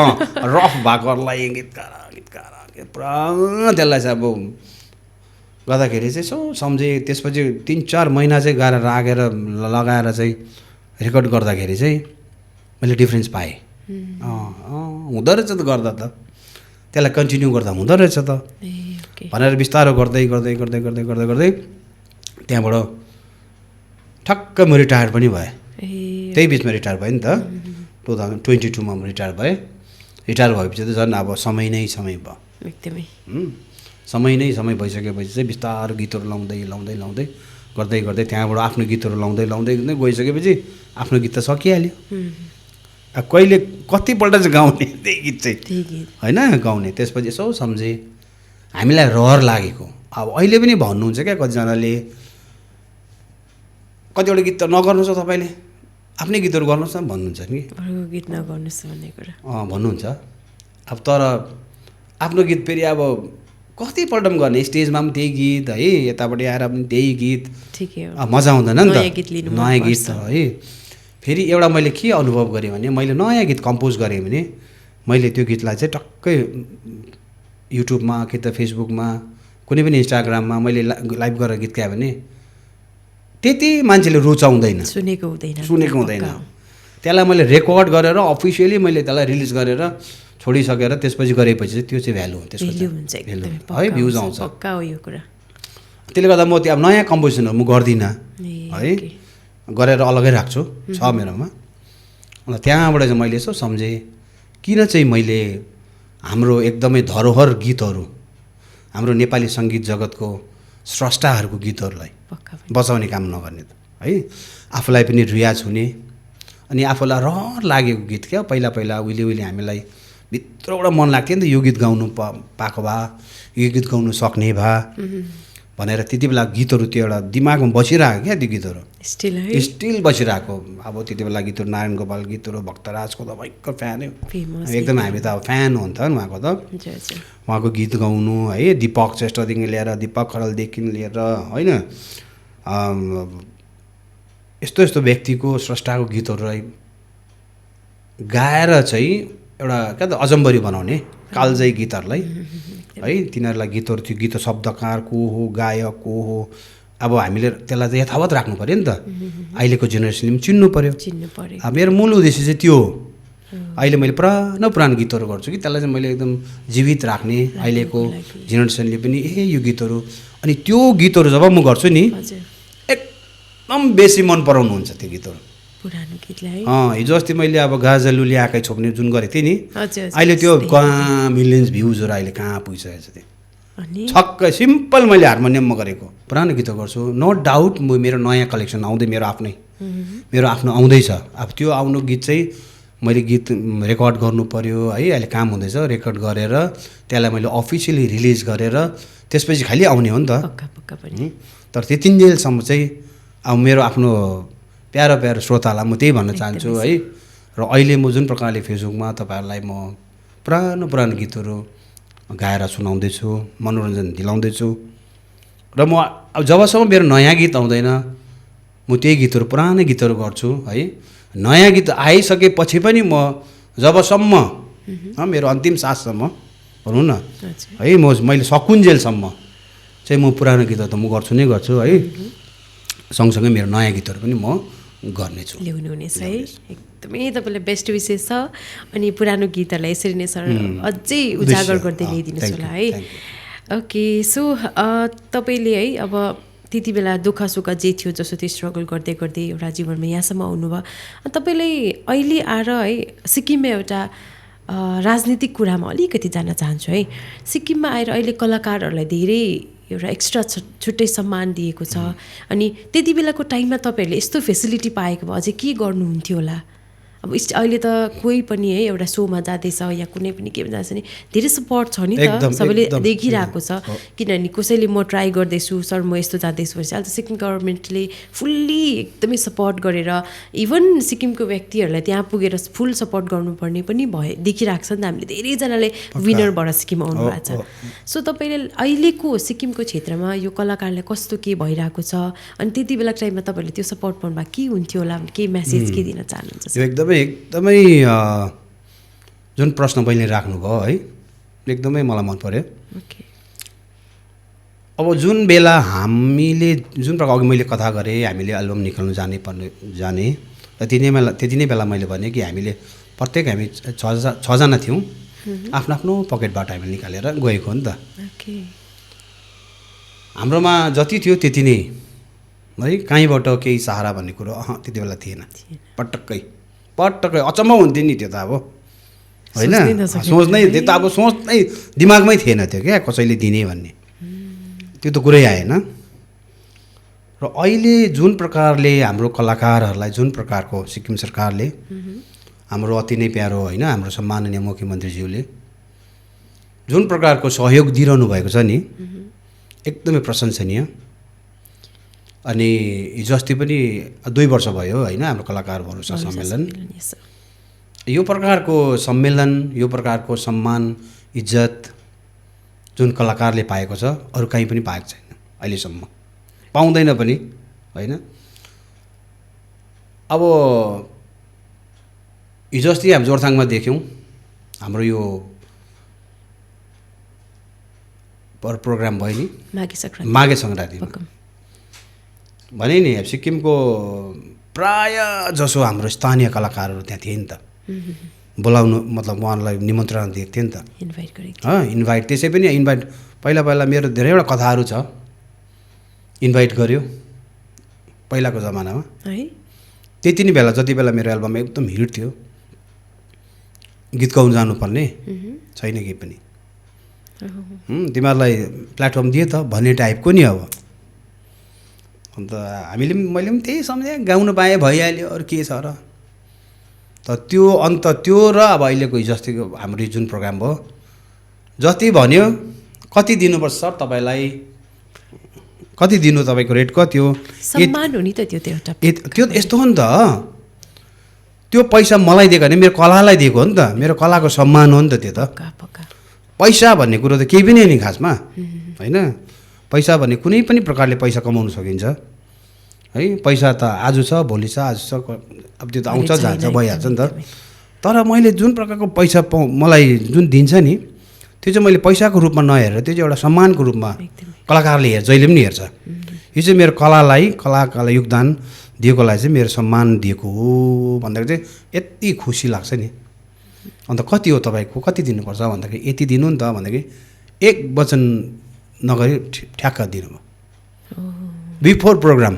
रफ भागहरूलाई गीत गाएर पुरा त्यसलाई चाहिँ अब गर्दाखेरि चाहिँ यसो सम्झेँ। त्यसपछि 3-4 महिना चाहिँ गाएर राखेर लगाएर चाहिँ रेकर्ड गर्दाखेरि चाहिँ मैले डिफ्रेन्स पाएँ हुँदो रहेछ त गर्दा त त्यसलाई कन्टिन्यू गर्दा हुँदो रहेछ त भनेर बिस्तारो गर्दै त्यहाँबाट ठक्क म रिटायर पनि भएँ। त्यही बिचमा रिटायर भएँ नि त 2022मा म रिटायर भएँ। रिटायर भएपछि त झन् अब समय नै समय भयो एकदमै समय भइसकेपछि चाहिँ बिस्तारो गीतहरू लाउँदै गर्दै त्यहाँबाट आफ्नो गीतहरू लाउँदै गइसकेपछि आफ्नो गीत त सकिहाल्यो। कहिले कतिपल्ट चाहिँ गाउने त्यही गीत चाहिँ होइन गाउने। त्यसपछि यसो सम्झेँ हामीलाई रहर लागेको अब अहिले पनि भन्नुहुन्छ क्या कतिजनाले कतिवटा गीत त नगर्नुहोस् तपाईँले आफ्नै गीतहरू गर्नुहोस् न भन्नुहुन्छ नि गीत नगर्नुहोस् भन्ने कुरा भन्नुहुन्छ। अब तर आफ्नो गीत फेरि अब कतिपल्ट पनि गर्ने स्टेजमा पनि त्यही गीत है यतापट्टि आएर पनि त्यही गीत मजा आउँदैन नि त नयाँ गीत है। फेरि एउटा मैले के अनुभव गरेँ भने मैले नयाँ गीत कम्पोज गरेँ भने मैले त्यो गीतलाई चाहिँ टक्कै युट्युबमा कि त फेसबुकमा कुनै पनि इन्स्टाग्राममा मैले लाइभ गरेर गीत गाएँ भने त्यति मान्छेले रुचाउँदैन सुनेको हुँदैन। त्यसलाई मैले रेकर्ड गरेर अफिसियली मैले त्यसलाई रिलिज गरेर छोडिसकेर त्यसपछि गरेपछि चाहिँ त्यो चाहिँ भ्यालु हो त्यसको है भ्युज आउँछ त्यसले गर्दा म त्यो अब नयाँ कम्पोजिसनहरू म गर्दिनँ है गरेर अलगै राख्छु छ मेरोमा। अन्त त्यहाँबाट चाहिँ मैले यसो सम्झेँ किन चाहिँ मैले हाम्रो एकदमै धरोहर गीतहरू हाम्रो नेपाली सङ्गीत जगतको स्रष्टाहरूको गीतहरूलाई बचाउने काम नगर्ने त है। आफूलाई पनि रियाज हुने अनि आफूलाई रहर लागेको गीत क्या पहिला उहिले हामीलाई भित्रबाट मन लाग्थ्यो नि त यो गीत गाउनु पाएको भए यो गीत गाउनु सक्ने भए भनेर त्यति बेला गीतहरू त्यो एउटा दिमागमा बसिरहेको क्या त्यो गीतहरू स्टिल बसिरहेको। अब त्यति बेला गीतहरू नारायण गोपाल गीतहरू भक्तराजको त भयङ्कर फ्यान हो एकदम हामी त अब फ्यान हो नि त उहाँको त उहाँको गीत गाउनु है दीपक श्रेष्ठदेखि लिएर दीपक खरेलदेखि लिएर होइन यस्तो व्यक्तिको स्रष्टाको गीतहरूलाई गाएर चाहिँ एउटा क्या त अजम्बरी बनाउने कालजयी गीतहरूलाई है तिनीहरूलाई गीतहरू त्यो गीत शब्दकार को हो गायक को हो अब हामीले त्यसलाई त यथावत राख्नु पऱ्यो नि त अहिलेको जेनेरेसनले पनि चिन्नु पऱ्यो। अब मेरो मूल उद्देश्य चाहिँ त्यो हो। अहिले मैले पुरानो गीतहरू गर्छु कि त्यसलाई चाहिँ मैले एकदम जीवित राख्ने अहिलेको जेनेरेसनले पनि यो गीतहरू अनि त्यो गीतहरू जब म गर्छु नि एकदम बेसी मन पराउनुहुन्छ त्यो गीतहरू पुरानो गीतलाई हिजो अस्ति मैले अब गाजलुली आँखै छोप्ने जुन गरेको थिएँ नि अहिले त्यो कहाँ मिलियन्स भ्युजहरू अहिले कहाँ पुगिसकेको छ त्यो छक्कै सिम्पल मैले हार्मोनियममा गरेको पुरानो गीतहरू गर्छु नो डाउट म मेरो नयाँ कलेक्सन आउँदै मेरो आफ्नो आउँदैछ। अब त्यो आउनु गीत चाहिँ मैले गीत रेकर्ड गर्नु पऱ्यो है अहिले काम हुँदैछ रेकर्ड गरेर त्यसलाई मैले अफिसियली रिलिज गरेर त्यसपछि खालि आउने हो नि त। तर त्यतिन्जेलसम्म चाहिँ अब मेरो आफ्नो प्यारो श्रोतालाई म त्यही भन्न चाहन्छु है र अहिले म जुन प्रकारले फेसबुकमा तपाईँहरूलाई म पुरानो पुरानो गीतहरू गाएर सुनाउँदैछु, मनोरञ्जन दिलाउँदैछु। र म अब जबसम्म मेरो नयाँ गीत आउँदैन म त्यही गीतहरू पुरानै गीतहरू गर्छु है। नयाँ गीत आइसकेपछि पनि म जबसम्म मेरो अन्तिम साससम्म भनौँ न है, मैले सकुन्जेलसम्म चाहिँ म पुरानो गीतहरू त म गर्छु नै गर्छु है। सँगसँगै मेरो नयाँ गीतहरू पनि म गर्नेछु, ल्याउनु हुनेछ है। एकदमै तपाईँलाई बेस्ट विशेष छ। अनि पुरानो गीतहरूलाई यसरी नै सर अझै उजागर गर्दै ल्याइदिनुहोस् होला है। ओके, सो तपाईँले है अब त्यति बेला दुःख सुख जे थियो जसो त्यो स्ट्रगल गर्दै गर्दै एउटा जीवनमा यहाँसम्म आउनुभयो। तपाईँलाई अहिले आएर है सिक्किममा एउटा राजनीतिक कुरामा अलिकति जान्न चाहन्छु है। सिक्किममा आएर अहिले कलाकारहरूलाई धेरै एउटा एक्स्ट्रा छुट्टै सम्मान दिएको छ। अनि त्यति बेलाको टाइममा तपाईँहरूले यस्तो फेसिलिटी पाएको भए अझै के गर्नुहुन्थ्यो होला? अब अहिले त कोही पनि है एउटा सोमा जाँदैछ या कुनै पनि के जाँदैछ नि धेरै सपोर्ट छ नि त, सबैले देखिरहेको छ। किनभने कसैले म ट्राई गर्दैछु सर म यस्तो जाँदैछु भनेपछि अहिले त सिक्किम गभर्मेन्टले फुल्ली एकदमै सपोर्ट गरेर इभन सिक्किमको व्यक्तिहरूलाई त्यहाँ पुगेर फुल सपोर्ट गर्नुपर्ने पनि देखिरहेको छ नि त। हामीले धेरैजनाले विनरबाट सिक्किम आउनु भएको छ। सो तपाईँले अहिलेको सिक्किमको क्षेत्रमा यो कलाकारलाई कस्तो के भइरहेको छ अनि त्यति बेलाको टाइममा तपाईँहरूले त्यो सपोर्ट पाउनुभयो के हुन्थ्यो होला, के मेसेज के दिन चाहनुहुन्छ? एकदमै जुन प्रश्न बहिनीले राख्नुभयो है एकदमै मलाई मन पर्यो। अब जुन बेला हामीले जुन प्रकार अघि मैले कथा गरेँ हामीले एल्बम निकाल्नु जाने र त्यति नै बेला मैले भने कि हामीले प्रत्येक हामी 6जना थियौँ, आफ्नो आफ्नो पकेटबाट हामीले निकालेर गएको हो नि त। हाम्रोमा जति थियो त्यति नै है, कहीँबाट केही सहारा भन्ने कुरो त्यति बेला थिएन। पटक्कै अचम्म हुन्थ्यो नि त्यो त अब होइन, सोच्नै त्यो त अब सोच्नै दिमागमै थिएन त्यो क्या कसैले दिने भन्ने, त्यो त कुरै आएन। र अहिले जुन प्रकारले हाम्रो कलाकारहरूलाई जुन प्रकारको सिक्किम सरकारले हाम्रो अति नै प्यारो होइन हाम्रो सम्माननीय मुख्यमन्त्रीज्यूले जुन प्रकारको सहयोग दिइरहनु भएको छ नि एकदमै प्रशंसनीय। अनि हिजो अस्ति पनि 2 वर्ष भयो होइन हाम्रो कलाकार भरोसा सम्मेलन। यो प्रकारको सम्मेलन, यो प्रकारको सम्मान इज्जत जुन कलाकारले पाएको छ अरू कहीँ पनि पाएको छैन अहिलेसम्म, पाउँदैन पनि होइन। अब हिजो अस्ति हामी जोरथाङमा देख्यौँ हाम्रो यो प्रोग्राम भयो नि माघे सङ्क्रान्तिमा भने नि सिक्किमको प्राय जसो हाम्रो स्थानीय कलाकारहरू त्यहाँ थिए नि त। बोलाउनु मतलब उहाँहरूलाई निमन्त्रणा दिएको थियो नि त, इन्भाइट। त्यसै पनि इन्भाइट पहिला मेरो धेरैवटा कथाहरू छ, इन्भाइट गर्यो पहिलाको जमानामा है। त्यति नै बेला जति बेला मेरो एल्बम एकदम हिट थियो, गीत गाउनु जानुपर्ने छैन केही पनि, तिमीहरूलाई प्लेटफर्म दिए त भन्ने टाइपको नि। अब अन्त मैले पनि त्यही सम्झेँ गाउनु पाएँ भइहाल्यो अरू के छ र। त्यो र अब अहिलेको हिजो अस्तिको हाम्रो जुन प्रोग्राम भयो जति भन्यो कति दिनुपर्छ सर तपाईँलाई, कति दिनु तपाईँको रेट कति हो, सम्मान हो नि त त्यो यस्तो हो नि त। त्यो पैसा मलाई दिएको होइन मेरो कलालाई दिएको हो नि त, मेरो कलाको सम्मान हो नि त त्यो त। पैसा भन्ने कुरो त केही पनि होइन खासमा होइन। पैसा भन्ने कुनै पनि प्रकारले पैसा कमाउन सकिन्छ है। पैसा त आज छ भोलि छ आज छ अब त्यो त आउँछ जान्छ भइहाल्छ नि त। तर मैले जुन प्रकारको पैसा मलाई जुन दिन्छ नि त्यो चाहिँ मैले पैसाको रूपमा नहेरेर त्यो चाहिँ एउटा सम्मानको रूपमा कलाकारले हेर्छ, जहिले पनि हेर्छ। यो चाहिँ मेरो कलालाई योगदान दिएकोलाई चाहिँ मेरो सम्मान दिएको हो भन्दाखेरि चाहिँ यति खुसी लाग्छ नि। अन्त कति हो तपाईँको कति दिनुपर्छ भन्दाखेरि यति दिनु नि त भन्दाखेरि एक वचन नगरी ठ्याक्क दिनुभयो। बिफोर प्रोग्राम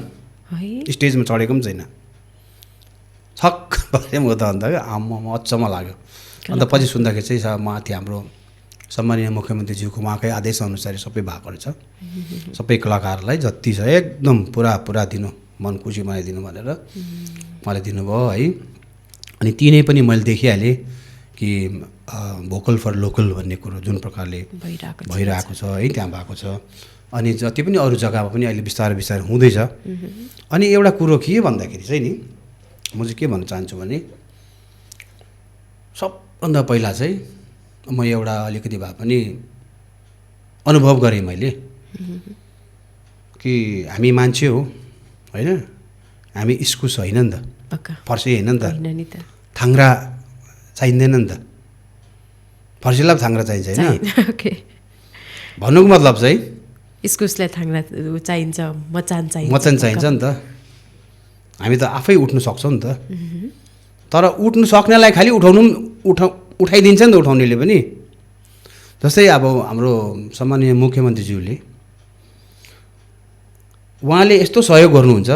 स्टेजमा चढेको पनि छैन, छक्क पऱ्यो म त। अन्त आम्मा अचम्म लाग्यो। अन्त पछि सुन्दाखेरि चाहिँ माथि हाम्रो सम्मानीय मुख्यमन्त्रीज्यूको उहाँकै आदेशअनुसार सबै भएको रहेछ। सबै कलाकारहरूलाई जति छ एकदम पुरा दिनु, मन खुसी बनाइदिनु भनेर मलाई दिनुभयो है। अनि तिनै पनि मैले देखिहालेँ कि भोकल फर लोकल भन्ने कुरो जुन प्रकारले भइरहेको छ है त्यहाँ भएको छ। अनि जति पनि अरू जग्गामा पनि अहिले बिस्तारै हुँदैछ। अनि एउटा कुरो के भन्दाखेरि चाहिँ नि म चाहिँ के भन्न चाहन्छु भने सबभन्दा पहिला चाहिँ म एउटा अलिकति भए पनि अनुभव गरेँ मैले कि हामी मान्छे हो होइन, हामी इस्कुस होइन नि त, पक्का फर्सी होइन नि नि त, थाङ्ग्रा चाहिँदैन नि त, फर्सीलाई पो थाङ्ग्रा चाहिन्छ होइन। ओके, भन्नुको मतलब चाहिँ इस्कुसलाई थाङ्ग्रा चाहिन्छ, मचान चाहिन्छ नि त। हामी त आफै उठ्नु सक्छौँ नि त, तर उठ्नु सक्नेलाई खालि उठाइदिन्छ नि त उठाउनेले पनि। जस्तै अब हाम्रो सम्माननीय मुख्यमन्त्रीज्यूले उहाँले यस्तो सहयोग गर्नुहुन्छ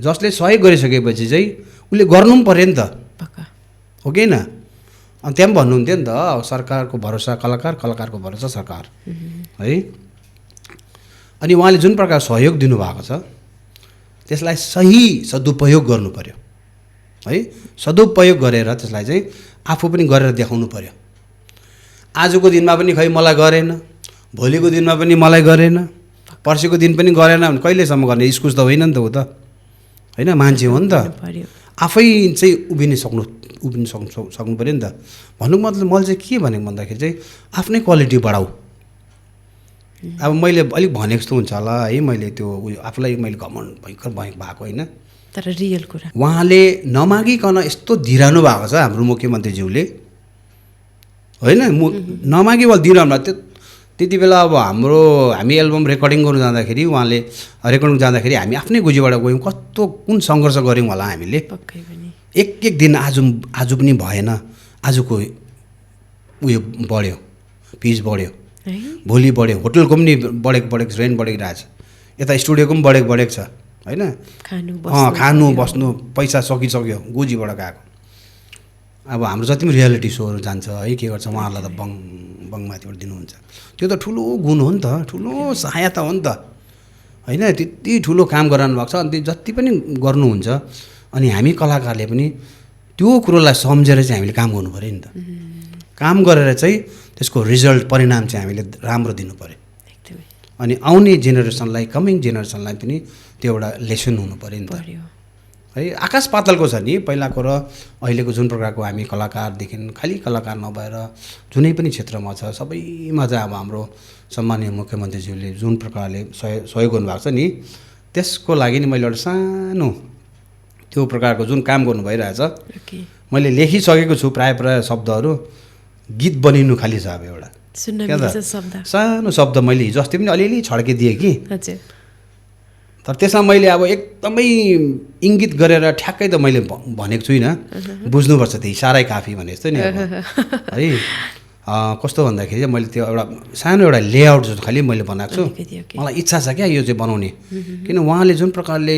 जसले सहयोग गरिसकेपछि चाहिँ उसले गर्नु पनि पऱ्यो नि त, पक्का हो कि होइन। अनि त्यहाँ पनि भन्नुहुन्थ्यो नि त, सरकारको भरोसा कलाकार, कलाकारको भरोसा सरकार है। अनि उहाँले जुन प्रकार सहयोग दिनुभएको छ त्यसलाई सही सदुपयोग गर्नु पऱ्यो है। सदुपयोग गरेर त्यसलाई चाहिँ आफू पनि गरेर देखाउनु पऱ्यो। आजको दिनमा पनि खै मलाई गरेन, भोलिको दिनमा पनि मलाई गरेन, पर्सिको दिन पनि गरेन भने कहिलेसम्म गर्ने? इस्कुस त होइन नि त, ऊ त होइन, मान्छे हो नि त। आफै चाहिँ उभिनु सक्नु पऱ्यो नि त। भन्नुको मतलब मैले चाहिँ के भनेको भन्दाखेरि चाहिँ आफ्नै क्वालिटी बढाऊ। अब मैले अलिक भनेको जस्तो हुन्छ होला है, मैले त्यो आफूलाई मैले घमण्ड भयङ्कर भएको होइन, तर रियल कुरा उहाँले नमागिकन यस्तो धिरानु भएको छ हाम्रो मुख्यमन्त्रीज्यूले होइन। नमागी वाल दिइरहनु भएको। त्यति बेला अब हामी एल्बम रेकर्डिङ गर्नु जाँदाखेरि उहाँले रेकर्डिङ जाँदाखेरि हामी आफ्नै गोजीबाट गयौँ। कस्तो कुन सङ्घर्ष गऱ्यौँ होला हामीले। एक दिन आज पनि भएन, आजको उयो बढ्यो, फिज बढ्यो, भोलि बढ्यो, होटलको पनि बढेको रेन्ट बढेको रहेछ, यता स्टुडियोको पनि बढेको छ होइन। खानु बस्नु पैसा सकिसक्यो गोजीबाट गएको। अब हाम्रो जति पनि रियालिटी सोहरू जान्छ है, के गर्छ उहाँहरूलाई त बङमाथिबाट दिनुहुन्छ। त्यो त ठुलो गुण हो नि त, ठुलो सहायता हो नि त होइन। त्यति ठुलो काम गराउनु भएको छ। अनि जति पनि गर्नुहुन्छ, अनि हामी कलाकारले पनि त्यो कुरोलाई सम्झेर चाहिँ हामीले काम गर्नु पऱ्यो नि त। काम गरेर चाहिँ त्यसको रिजल्ट परिणाम चाहिँ हामीले राम्रो दिनु पऱ्यो। अनि आउने जेनेरेसनलाई, कमिङ जेनेरेसनलाई पनि त्यो एउटा लेसन हुनु पऱ्यो नि त है। आकाश पातलको छ नि पहिलाको र अहिलेको जुन प्रकारको हामी कलाकारदेखि खालि कलाकार नभएर जुनै पनि क्षेत्रमा छ सबैमा चाहिँ अब हाम्रो सम्माननीय मुख्यमन्त्रीज्यूले जुन प्रकारले सहयोग गर्नुभएको छ नि, त्यसको लागि नि मैले एउटा सानो त्यो प्रकारको जुन काम गर्नु भइरहेछ मैले लेखिसकेको छु। प्राय शब्दहरू गीत बनिनु खालि छ। अब एउटा सानो शब्द मैले हिजो अस्ति पनि अलिअलि छड्किदिएँ कि, तर त्यसमा मैले अब एकदमै इङ्गित गरेर ठ्याक्कै त मैले भनेको छुइनँ। बुझ्नुपर्छ, त्यो इसारै काफी भने जस्तो नि है। कस्तो भन्दाखेरि चाहिँ मैले त्यो एउटा सानो एउटा लेआउट जस्तो खालि मैले बनाएको छु। मलाई इच्छा छ क्या यो चाहिँ बनाउने, किन उहाँले जुन प्रकारले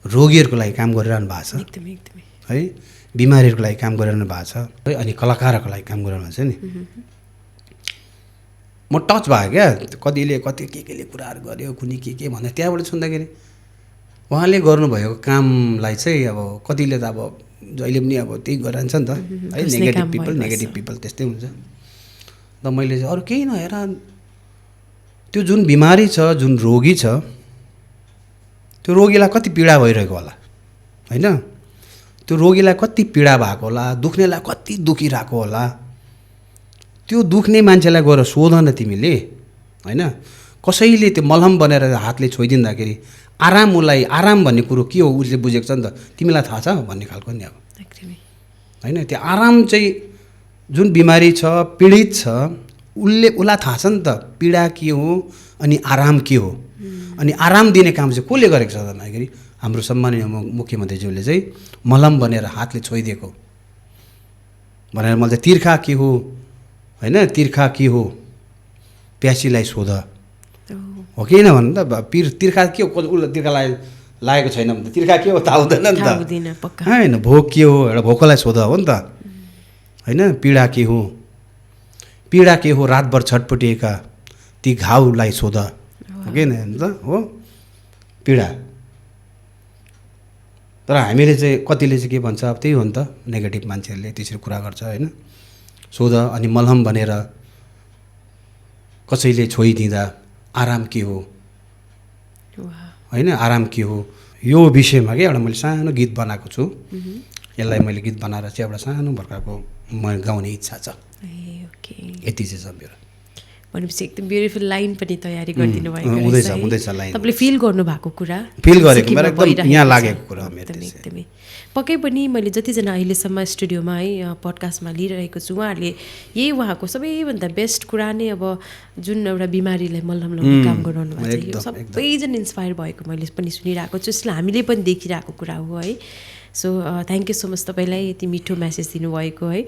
रोगीहरूको लागि काम गरिरहनु भएको छ है, बिमारीहरूको लागि काम गरिरहनु भएको छ है, अनि कलाकारहरूको लागि काम गरिरहनु भएको छ नि। म टच भयो क्या, कतिले केले कुराहरू गर्यो, कुनै के भन्दा त्यहाँबाट सुन्दाखेरि उहाँले गर्नुभएको कामलाई चाहिँ अब कतिले त अब जहिले पनि अब त्यही गरिरहन्छ नि त है। नेगेटिभ पिपल त्यस्तै हुन्छ। र मैले चाहिँ अरू केही नहेर त्यो जुन बिमारी छ, जुन रोगी छ, त्यो रोगीलाई कति पीडा भइरहेको होला होइन, त्यो रोगीलाई कति पीडा भएको होला, दुख्नेलाई कति दुखिरहेको होला। त्यो दुख्ने मान्छेलाई गएर सोध न तिमीले होइन। कसैले त्यो मलहम बनेर हातले छोइदिँदाखेरि उसलाई आराम भन्ने कुरो के हो उसले बुझेको छ नि त, तिमीलाई थाहा छ भन्ने खालको नि अब होइन। त्यो आराम चाहिँ जुन बिमारी छ, पीडित छ, उसलाई थाहा छ नि त पीडा के हो अनि आराम के हो। अनि आराम दिने काम चाहिँ कसले गरेको छ भन्दाखेरि हाम्रो सम्माननीय मुख्यमन्त्रीज्यूले चाहिँ मलम बनेर हातले छोइदिएको भनेर। मैले चाहिँ तिर्खा के हो होइन, तिर्खा के हो प्यासीलाई सोध हो कि होइन भन्नु त। तिर्खा के हो, उसलाई तिर्खा लागेको छैन भने त तिर्खा के हो थाहा हुँदैन नि त होइन। भोक के हो, एउटा भोकलाई सोध हो नि त होइन। पीडा के हो रातभर छटपटिएका ती घाउलाई सोध हो कि होइन त हो पीडा। तर हामीले चाहिँ कतिले चाहिँ के भन्छ, अब त्यही हो नि त, नेगेटिभ मान्छेहरूले त्यसरी कुरा गर्छ होइन। सोध अनि मलहम बनेर कसैले छोइदिँदा आराम के हो होइन, आराम के हो, यो विषयमा क्या एउटा मैले सानो गीत बनाएको छु। यसलाई मैले गीत बनाएर चाहिँ एउटा सानो प्रकारको म गाउने इच्छा छ। ए ओके, यति चाहिँ छ मेरो। भनेपछि एकदम ब्युटिफुल लाइन पनि तयारी गरिदिनु भएको हुँदैछ लाइन। तपाईँले फिल गर्नुभएको कुरा, फिल गरेको मेरो एकदम यहाँ लागेको कुरा मेरो एकदमै। पक्कै पनि मैले जतिजना अहिलेसम्म स्टुडियोमा है पडकास्टमा लिइरहेको छु उहाँहरूले यही उहाँको सबैभन्दा बेस्ट कुरा नै अब जुन एउटा बिमारीलाई मल्लम लगाउने काम गरिरहनु भएको छ, यो सबैजना इन्सपायर भएको मैले पनि सुनिरहेको छु, यसलाई हामीले पनि देखिरहेको कुरा हो है। So thank you so much तपाईँलाई यति मिठो म्यासेज दिनुभएको है।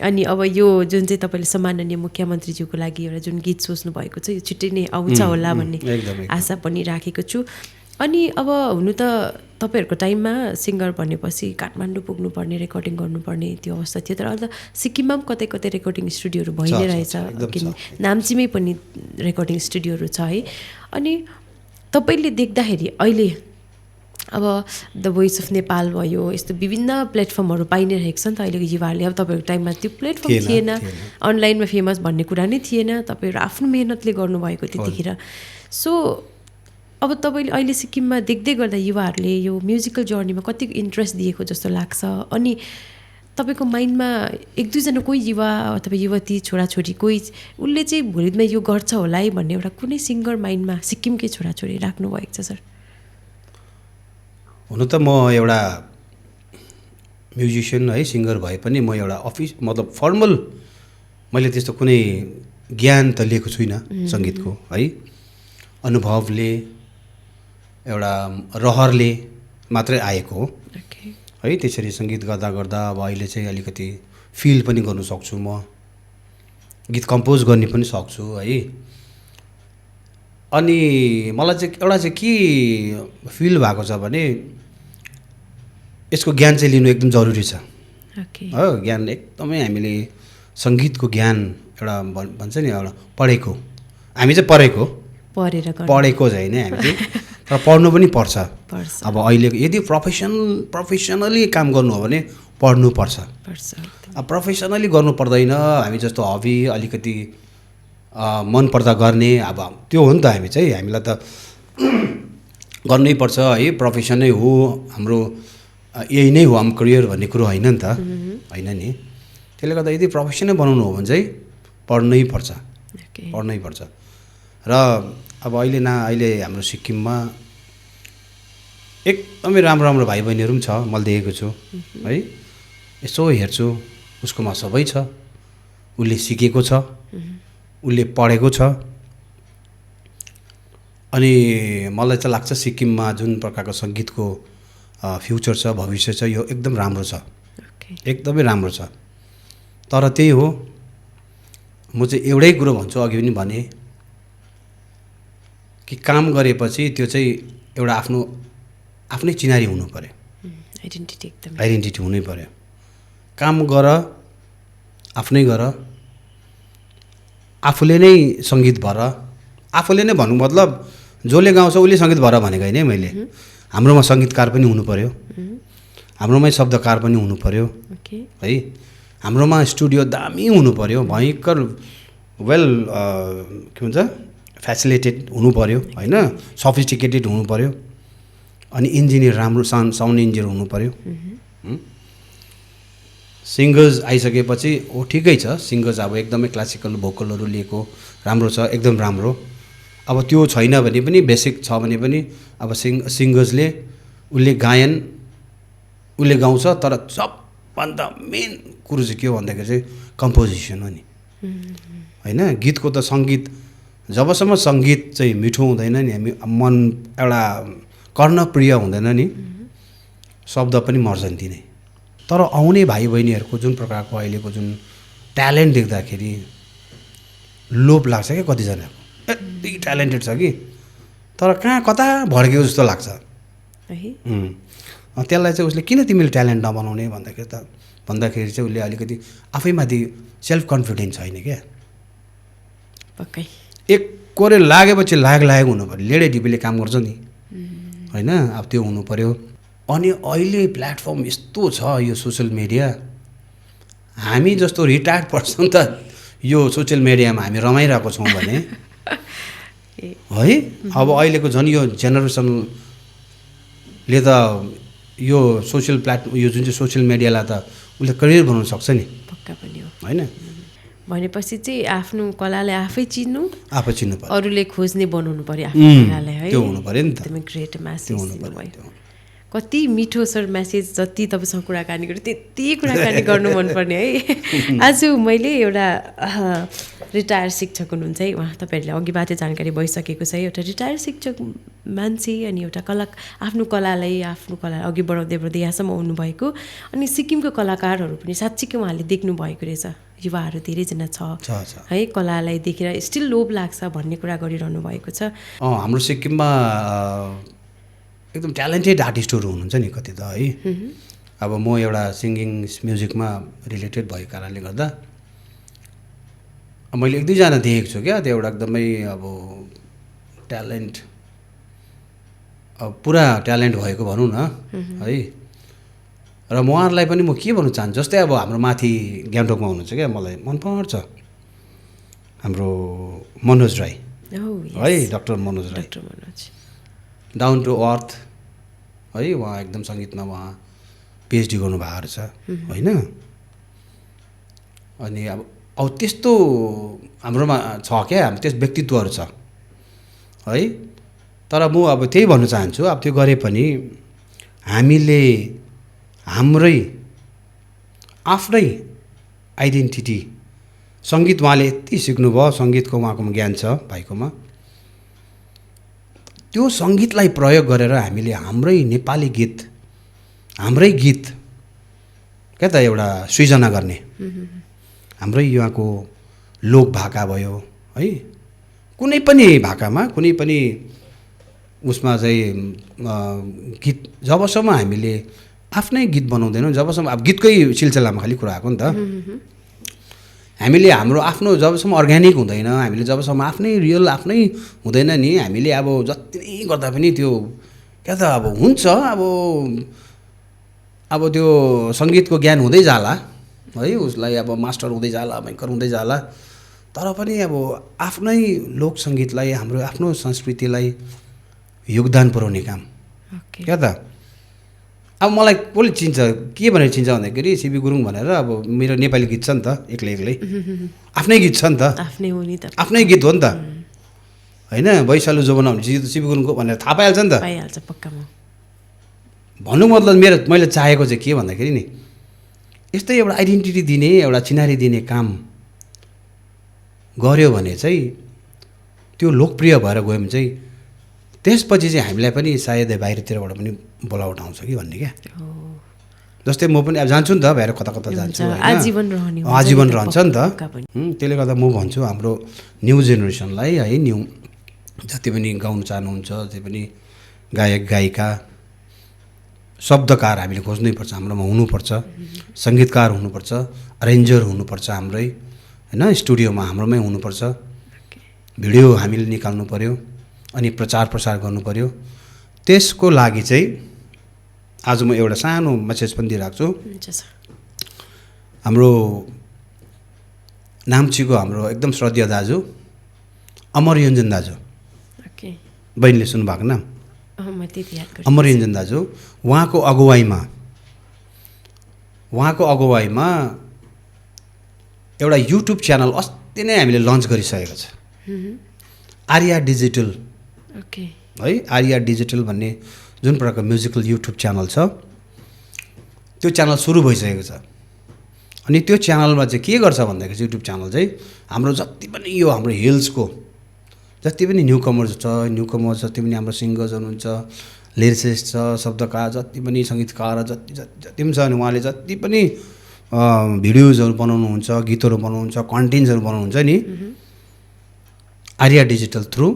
अनि अब यो जुन चाहिँ तपाईँले सम्माननीय मुख्यमन्त्रीज्यूको लागि एउटा जुन गीत सोच्नु भएको छ यो छिट्टै नै आउँछ होला भन्ने आशा पनि राखेको छु। अनि अब हुनु त तपाईँहरूको टाइममा सिङ्गर भनेपछि काठमाडौँ पुग्नुपर्ने, रेकर्डिङ गर्नुपर्ने त्यो अवस्था थियो, तर अहिले त सिक्किममा पनि कतै कतै रेकर्डिङ स्टुडियोहरू भइ नै रहेछ, किन नाम्चीमै पनि रेकर्डिङ स्टुडियोहरू छ है। अनि तपाईँले देख्दाखेरि अहिले अब द भोइस अफ नेपाल भयो, यस्तो विभिन्न प्लेटफर्महरू पाइ नै रहेको छ नि त अहिलेको युवाहरूले। अब तपाईँहरूको टाइममा त्यो प्लेटफर्म थिएन, अनलाइनमा फेमस भन्ने कुरा नै थिएन, तपाईँहरू आफ्नो मेहनतले गर्नुभएको त्यतिखेर। सो अब तपाईँले अहिले सिक्किममा देख्दै गर्दा युवाहरूले यो म्युजिकल जर्नीमा कति इन्ट्रेस्ट दिएको जस्तो लाग्छ? अनि तपाईँको माइन्डमा एक दुईजना कोही युवा अथवा युवती छोराछोरी कोही उसले चाहिँ भोलिमा यो गर्छ होला है भन्ने एउटा कुनै सिङ्गर माइन्डमा सिक्किमकै छोराछोरी राख्नु भएको छ सर? हुन त म एउटा म्युजिसियन है, सिङ्गर भए पनि म एउटा मतलब फर्मल मैले त्यस्तो कुनै ज्ञान त लिएको छुइनँ सङ्गीतको है। अनुभवले एउटा रहरले मात्रै आएको हो है। त्यसरी सङ्गीत गर्दा गर्दा अब अहिले चाहिँ अलिकति फिल पनि गर्नु सक्छु, म गीत कम्पोज गर्ने पनि सक्छु है। अनि मलाई चाहिँ एउटा चाहिँ के फिल भएको छ भने यसको ज्ञान चाहिँ लिनु एकदम जरुरी छ हो। ज्ञान एकदमै हामीले सङ्गीतको ज्ञान एउटा भन्छ नि एउटा पढेको, हामी चाहिँ पढेको चाहिँ होइन हामी चाहिँ, तर पढ्नु पनि पर्छ। अब अहिले यदि प्रोफेसनली काम गर्नु हो भने पढ्नुपर्छ। अब प्रोफेसनली गर्नु पर्दैन, हामी जस्तो हबी अलिकति मन पर्दा गर्ने अब त्यो हो नि त। हामी चाहिँ हामीलाई त गर्नै पर्छ है, प्रोफेसन नै हो हाम्रो, यही नै हो हाम्रो करियर भन्ने कुरो होइन नि त, होइन नि। त्यसले गर्दा यदि प्रोफेसनै बनाउनु हो भने चाहिँ पढ्नै पर्छ। र अब अहिले हाम्रो सिक्किममा एकदमै राम्रो भाइ बहिनीहरू पनि छ, मैले देखेको छु है। यसो हेर्छु उसकोमा सबै छ, उसले सिकेको छ, उसले पढेको छ। अनि मलाई चाहिँ लाग्छ सिक्किममा जुन प्रकारको सङ्गीतको फ्युचर छ, भविष्य छ, यो एकदम राम्रो छ, एकदमै राम्रो छ। तर त्यही हो, म चाहिँ एउटै कुरो भन्छु, अघि पनि भने कि काम गरेपछि त्यो चाहिँ एउटा आफ्नै चिनारी हुनु पर्यो, आइडेन्टिटी हुनै पर्यो। काम गर, आफ्नै गर, आफूले नै सङ्गीत भर। आफूले नै भन्नु मतलब जसले गाउँछ उसले सङ्गीत भर भनेको होइन है मैले। हाम्रोमा सङ्गीतकार पनि हुनु पर्यो, हाम्रोमै शब्दकार पनि हुनु पर्यो है, हाम्रोमा स्टुडियो दामी हुनु पर्यो, भयङ्कर वेल के भन्छ फेसिलिटेड हुनु पर्यो होइन, सफिस्टिकेटेड हुनु पर्यो। अनि इन्जिनियर राम्रो साउन्ड इन्जिनियर हुनु पर्यो। सिङ्गर्स आइसकेपछि ओ ठिकै छ, सिङ्गर्स अब एकदमै क्लासिकल भोकलहरू लिएको राम्रो छ, एकदम राम्रो। अब त्यो छैन भने पनि बेसिक छ भने पनि अब सिङ्गर्सले उसले गाउँछ, तर सबभन्दा मेन कुरो चाहिँ के हो भन्दाखेरि चाहिँ कम्पोजिसन हो नि होइन। गीतको त सङ्गीत जबसम्म सङ्गीत चाहिँ मिठो हुँदैन नि, हामी मन एउटा कर्णप्रिय हुँदैन नि, शब्द पनि मर्छन् ती नै। तर आउने भाइ बहिनीहरूको जुन प्रकारको अहिलेको जुन ट्यालेन्ट देख्दाखेरि लोभ लाग्छ क्या कतिजनाको, यति ट्यालेन्टेड छ कि तर कता भड्कियो जस्तो लाग्छ। त्यसलाई चाहिँ उसले किन तिमीले ट्यालेन्ट नबनाउने भन्दाखेरि चाहिँ उसले अलिकति आफैमाथि सेल्फ कन्फिडेन्स छैन क्या। एक कोरे लागेपछि लागेको हुनु पऱ्यो, लेडे ढिपीले काम गर्छ नि होइन, अब त्यो हुनु पऱ्यो। अनि अहिले प्लेटफर्म यस्तो छ यो सोसियल मिडिया, हामी जस्तो रिटायर्ड पर्सन त यो सोसियल मिडियामा हामी रमाइरहेको छौँ भने है। अब अहिलेको झन् यो जेनेरेसनले त यो सोसियल यो जुन चाहिँ सोसियल मिडियालाई त उसले करियर बनाउन सक्छ नि, पक्का पनि हो होइन? भनेपछि चाहिँ आफ्नो कलालाई आफै चिन्नु, आफै चिन्नु पर्यो, अरूले खोज्ने बनाउनु पर्यो आफ्नो कलालाई है। त्यो हुनु पर्यो नि त, एकदमै ग्रेट म्यासेज हुनुपर्यो। दिनुभयो। कति मिठो सर म्यासेज, जति तपाईँसँग कुराकानी गर्यो त्यति कुराकानी गर्नु मनपर्ने है। आज मैले एउटा रिटायर शिक्षक हुनुहुन्छ है, उहाँ तपाईँहरूले अघिबाटै जानकारी भइसकेको छ। एउटा रिटायर शिक्षक मान्छे अनि एउटा आफ्नो कलालाई अघि बढाउँदै बढ्दै यहाँसम्म आउनुभएको, अनि सिक्किमको कलाकारहरू पनि साँच्चीकै उहाँले देख्नु भएको रहेछ। युवाहरू धेरैजना छ है, कलालाई देखेर स्टिल लोभ लाग्छ भन्ने कुरा गरिरहनु भएको छ। हाम्रो सिक्किममा एकदम ट्यालेन्टेड आर्टिस्टहरू हुनुहुन्छ नि कति त है। अब म एउटा सिङ्गिङ म्युजिकमा रिलेटेड भएको कारणले गर्दा मैले 1-2 जना देखेको छु क्या, त्यो एउटा एकदमै अब ट्यालेन्ट, अब पुरा ट्यालेन्ट भएको भनौँ न है। र म उहाँहरूलाई पनि म के भन्नु चाहन्छु, जस्तै अब हाम्रो माथि गान्तोकमा हुनुहुन्छ क्या, मलाई मनपर्छ हाम्रो मनोज राई है, doctor Manoj Rai, down to earth है। उहाँ एकदम सङ्गीतमा उहाँ पिएचडी गर्नुभएको रहेछ होइन। अनि अब त्यस्तो हाम्रोमा छ क्या, हाम्रो त्यस व्यक्तित्वहरू छ है। तर म अब त्यही भन्न चाहन्छु, अब त्यो गरे पनि हामीले हाम्रै आफ्नै आइडेन्टिटी, सङ्गीत उहाँले यति सिक्नुभयो, सङ्गीतको उहाँकोमा ज्ञान छ भाइकोमा, त्यो सङ्गीतलाई प्रयोग गरेर हामीले हाम्रै नेपाली गीत, हाम्रै गीत क्या त एउटा सृजना गर्ने, हाम्रै यहाँको लोक भाका भयो है, कुनै पनि भाकामा कुनै पनि उसमा चाहिँ गीत जबसम्म हामीले आफ्नै गीत बनाउँदैनौँ, जबसम्म अब गीतकै सिलसिलामा खालि कुरा आएको नि त, हामीले हाम्रो आफ्नो जबसम्म अर्ग्यानिक हुँदैन, हामीले जबसम्म आफ्नै रियल आफ्नै हुँदैन नि, हामीले अब जति नै गर्दा पनि त्यो क्या त अब हुन्छ, अब त्यो सङ्गीतको ज्ञान हुँदै जाला है, उसलाई अब मास्टर हुँदै जाला, भयङ्कर हुँदै जाला, तर पनि अब आफ्नै लोक सङ्गीतलाई, हाम्रो आफ्नो संस्कृतिलाई योगदान पुर्याउने काम क्या त। अब मलाई कसले चिन्छ, के भनेर चिन्छ भन्दाखेरि सिबी गुरुङ भनेर, अब मेरो नेपाली गीत छ नि त, एक्लै आफ्नै गीत छ नि त, आफ्नै गीत हो नि त होइन। वैशालु जो बनाउने सिबी गुरुङको भनेर थाहा पाइहाल्छ नि त, भन्नु मतलब मैले चाहेको चाहिँ के भन्दाखेरि नि, यस्तै एउटा आइडेन्टिटी दिने, एउटा चिनारी दिने काम गऱ्यो भने चाहिँ त्यो लोकप्रिय भएर गयो भने चाहिँ त्यसपछि चाहिँ हामीलाई पनि सायद बाहिरतिरबाट पनि बोलावट आउँछ कि भन्ने क्या। जस्तै म पनि अब जान्छु नि त, बाहिर कता कता जान्छु, आजीवन रहन्छ नि त। त्यसले गर्दा म भन्छु हाम्रो न्यू जेनेरेसनलाई है, न्यू जति पनि गाउन चाहनुहुन्छ, जति पनि गायक गायिका, शब्दकार हामीले खोज्नै पर्छ, हाम्रोमा हुनुपर्छ, सङ्गीतकार हुनुपर्छ, अरेन्जर हुनुपर्छ हाम्रै होइन, स्टुडियोमा हाम्रोमै हुनुपर्छ, भिडियो हामीले निकाल्नु पऱ्यो, अनि प्रचार प्रसार गर्नु पऱ्यो। त्यसको लागि चाहिँ आज म एउटा सानो मेसेज पनि दिइरहेको छु। हाम्रो नाम्चीको हाम्रो एकदम श्रद्धेय दाजु अमर योन्जन दाजु, बहिनीले सुन्नुभएको नाम अमर योन्जन दाजु, उहाँको अगुवाईमा एउटा युट्युब च्यानल अस्ति नै हामीले लन्च गरिसकेको छ, आर्या डिजिटल है। आर्या डिजिटल भन्ने जुन प्रकारको म्युजिकल युट्युब च्यानल छ, त्यो च्यानल सुरु भइसकेको छ। अनि त्यो च्यानलमा चाहिँ के गर्छ भन्दाखेरि युट्युब च्यानल चाहिँ हाम्रो जति पनि यो हाम्रो हिल्सको जति पनि न्युकमर्स जति पनि हाम्रो सिङ्गर्स हुनुहुन्छ, लिरिसिस्ट छ, शब्दकार, जति पनि सङ्गीतकार जति पनि छ, अनि उहाँले जति पनि भिडियोजहरू बनाउनुहुन्छ, गीतहरू बनाउनुहुन्छ, कन्टेन्ट्सहरू बनाउनुहुन्छ नि, आर्या डिजिटल थ्रु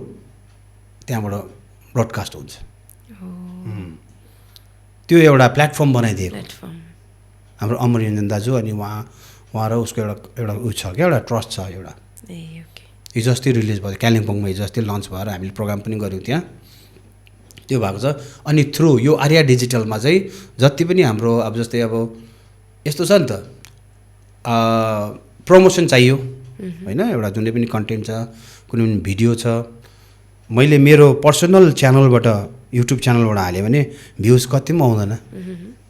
त्यहाँबाट ब्रोडकास्ट हुन्छ। त्यो एउटा प्लेटफर्म बनाइदिएको हाम्रो अमर योन्जन दाजु, अनि उहाँ र उसको एउटा उयो छ क्या, एउटा ट्रस्ट छ एउटा, हिजो अस्ति रिलिज भयो कालिम्पोङमा, हिजो अस्ति लन्च भएर हामीले प्रोग्राम पनि गऱ्यौँ त्यहाँ, त्यो भएको छ। अनि थ्रु यो आर्या डिजिटलमा चाहिँ जति पनि हाम्रो अब जस्तै अब यस्तो छ नि त, प्रमोसन चाहियो होइन, एउटा जुनै पनि कन्टेन्ट छ, कुनै पनि भिडियो छ, मैले मेरो पर्सनल च्यानलबाट युट्युब च्यानलबाट हाल्यो भने भ्युज कति पनि आउँदैन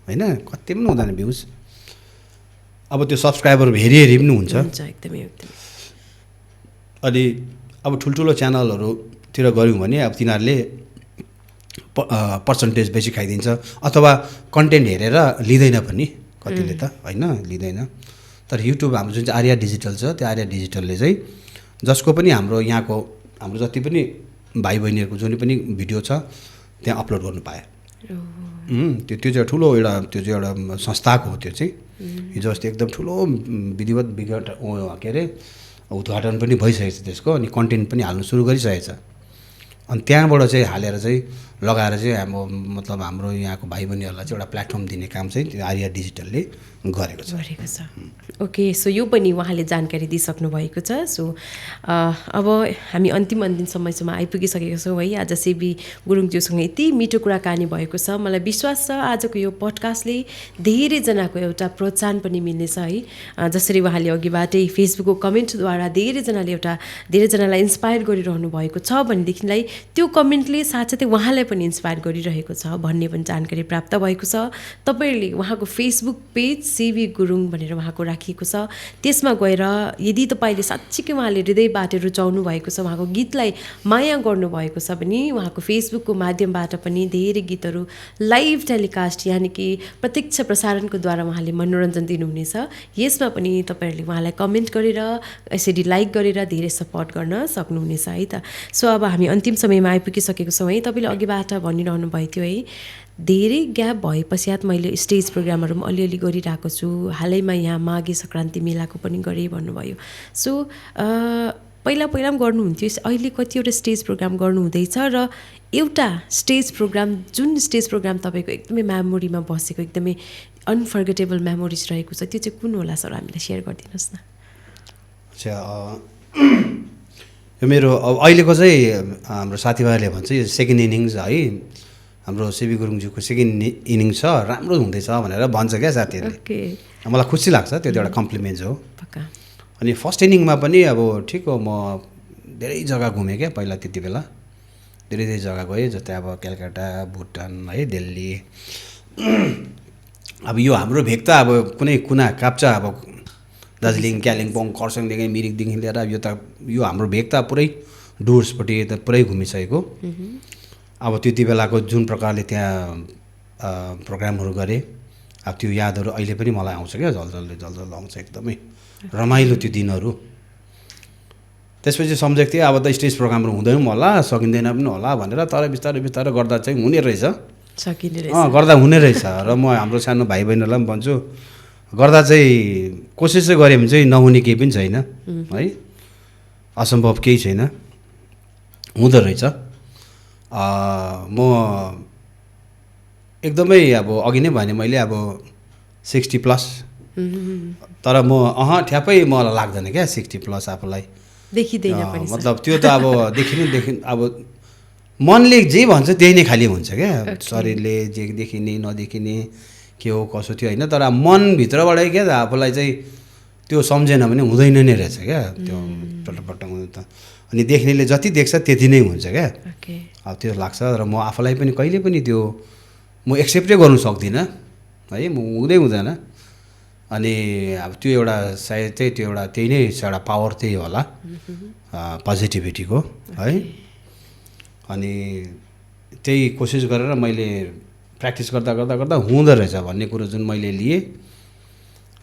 होइन, कति पनि हुँदैन भ्युज। अब त्यो सब्सक्राइबर हेरी हेरी पनि हुन्छ। एकदमै एकदमै। अनि अब ठुल्ठुलो च्यानलहरूतिर गऱ्यौँ भने अब तिनीहरूले पर्सन्टेज बेसी खाइदिन्छ अथवा कन्टेन्ट हेरेर लिँदैन पनि कतिले त होइन, लिँदैन। तर युट्युब हाम्रो जुन चाहिँ आर्या डिजिटल छ, त्यो आर्या डिजिटलले चाहिँ जसको पनि हाम्रो यहाँको हाम्रो जति पनि भाइ बहिनीहरूको जुन पनि भिडियो छ त्यहाँ अपलोड गर्नु पायो। त्यो चाहिँ ठुलो एउटा त्यो चाहिँ एउटा संस्थाको हो। त्यो चाहिँ हिजो अस्ति एकदम ठुलो विधिवत के अरे उद्घाटन पनि भइसकेको छ त्यसको, अनि कन्टेन्ट पनि हाल्नु सुरु गरिसकेको छ। अनि त्यहाँबाट चाहिँ हालेर चाहिँ लगाएर चाहिँ मतलब हाम्रो यहाँको भाइ बहिनीहरूलाई चाहिँ एउटा प्लेटफर्म दिने काम चाहिँ त्यो आर्या डिजिटलले गरेको छ। ओके, सो यो पनि उहाँले जानकारी दिइसक्नु भएको छ। सो अब हामी अन्तिम समयसम्म आइपुगिसकेका छौँ है। आज सेबी गुरुङज्यूसँग यति मिठो कुराकानी भएको छ, मलाई विश्वास छ आजको यो पडकास्टले धेरैजनाको एउटा प्रोत्साहन पनि मिल्नेछ है। जसरी उहाँले अघिबाटै फेसबुकको कमेन्टद्वारा धेरैजनालाई इन्सपायर गरिरहनु भएको छ भनेदेखिलाई त्यो कमेन्टले साथसाथै उहाँलाई पनि इन्सपायर गरिरहेको छ भन्ने पनि जानकारी प्राप्त भएको छ। तपाईँहरूले उहाँको फेसबुक पेज सेबी गुरुङ भनेर उहाँको राखिएको छ, त्यसमा गएर यदि तपाईँले साँच्चीकै उहाँले हृदयबाट रुचाउनु भएको छ, उहाँको गीतलाई माया गर्नुभएको छ भने उहाँको फेसबुकको माध्यमबाट पनि धेरै गीतहरू लाइभ टेलिकास्ट यानि कि प्रत्यक्ष प्रसारणको द्वारा उहाँले मनोरञ्जन दिनुहुनेछ। यसमा पनि तपाईँहरूले उहाँलाई कमेन्ट गरेर यसरी लाइक गरेर धेरै सपोर्ट गर्न सक्नुहुनेछ है त। सो अब हामी अन्तिम समयमा आइपुगिसकेको छौँ है। तपाईँले अघिबाट भनिरहनु भएको थियो है, धेरै ग्याप भए पश्चात मैले स्टेज प्रोग्रामहरू पनि अलिअलि गरिरहेको छु, हालैमा यहाँ माघे सङ्क्रान्ति मेलाको पनि गरेँ भन्नुभयो। सो पहिला पनि गर्नुहुन्थ्यो, अहिले कतिवटा स्टेज प्रोग्राम गर्नुहुँदैछ र एउटा स्टेज प्रोग्राम जुन स्टेज प्रोग्राम तपाईँको एकदमै मेमोरीमा बसेको एकदमै अनफर्गेटेबल मेमोरिज रहेको छ त्यो चाहिँ कुन होला सर, हामीलाई सेयर गरिदिनुहोस् न। अच्छा, यो मेरो अब अहिलेको चाहिँ हाम्रो साथीभाइहरूले भन्छ यो सेकेन्ड इनिङ्स है, हाम्रो सेबी गुरुङज्यूको सेकेन्ड इनिङ्स छ, राम्रो हुँदैछ भनेर भन्छ क्या साथीहरूले। मलाई खुसी लाग्छ, त्यो एउटा कम्प्लिमेन्ट हो। अनि फर्स्ट इनिङमा पनि अब ठिक हो, म धेरै जग्गा घुमेँ क्या पहिला, त्यति बेला धेरै जग्गा गएँ, जस्तै अब कलकत्ता, भुटान है, दिल्ली। अब यो हाम्रो भेग त अब कुनै कुना काप्चा, अब दार्जिलिङ, कालिम्पोङ, खरसाङदेखि मिरिकदेखि लिएर यो हाम्रो भेग त पुरै डुवर्सपट्टि त पुरै घुमिसकेको। अब त्यति बेलाको जुन प्रकारले त्यहाँ प्रोग्रामहरू गरेँ, अब त्यो यादहरू अहिले पनि मलाई आउँछ क्या, जल आउँछ, एकदमै रमाइलो त्यो दिनहरू। त्यसपछि सम्झेको थिएँ अब त स्टेज प्रोग्रामहरू हुँदैन होला, सकिँदैन पनि होला भनेर, तर बिस्तारै गर्दा चाहिँ हुने रहेछ, गर्दा हुने रहेछ। र म हाम्रो सानो भाइ बहिनीहरूलाई पनि भन्छु, गर्दा चाहिँ कोसिस चाहिँ गऱ्यो भने चाहिँ नहुने केही पनि छैन है, असम्भव केही छैन, हुँदो रहेछ। म एकदमै अब अघि नै भने मैले अब 60+ तर म ठ्याप्पै मलाई लाग्दैन क्या 60+ आफूलाई देखिँदैन पनि, मतलब त्यो त अब देखिनु अब मनले जे भन्छ त्यही नै खालि हुन्छ क्या, शरीरले जे देखिने नदेखिने के हो कसो थियो होइन, तर मनभित्रबाटै क्या त आफूलाई चाहिँ त्यो सम्झेन भने हुँदैन नै रहेछ क्या त्यो टटपट त। अनि देख्नेले जति देख्छ त्यति नै हुन्छ क्या, अब त्यो लाग्छ। र म आफूलाई पनि कहिले पनि त्यो म एक्सेप्टै गर्नु सक्दिनँ है, म हुँदैन। अनि अब त्यो एउटा सायद चाहिँ त्यो एउटा त्यही नै एउटा पावर त्यही होला पोजिटिभिटीको है। अनि त्यही कोसिस गरेर मैले प्र्याक्टिस गर्दा हुँदो रहेछ भन्ने कुरो जुन मैले लिएँ,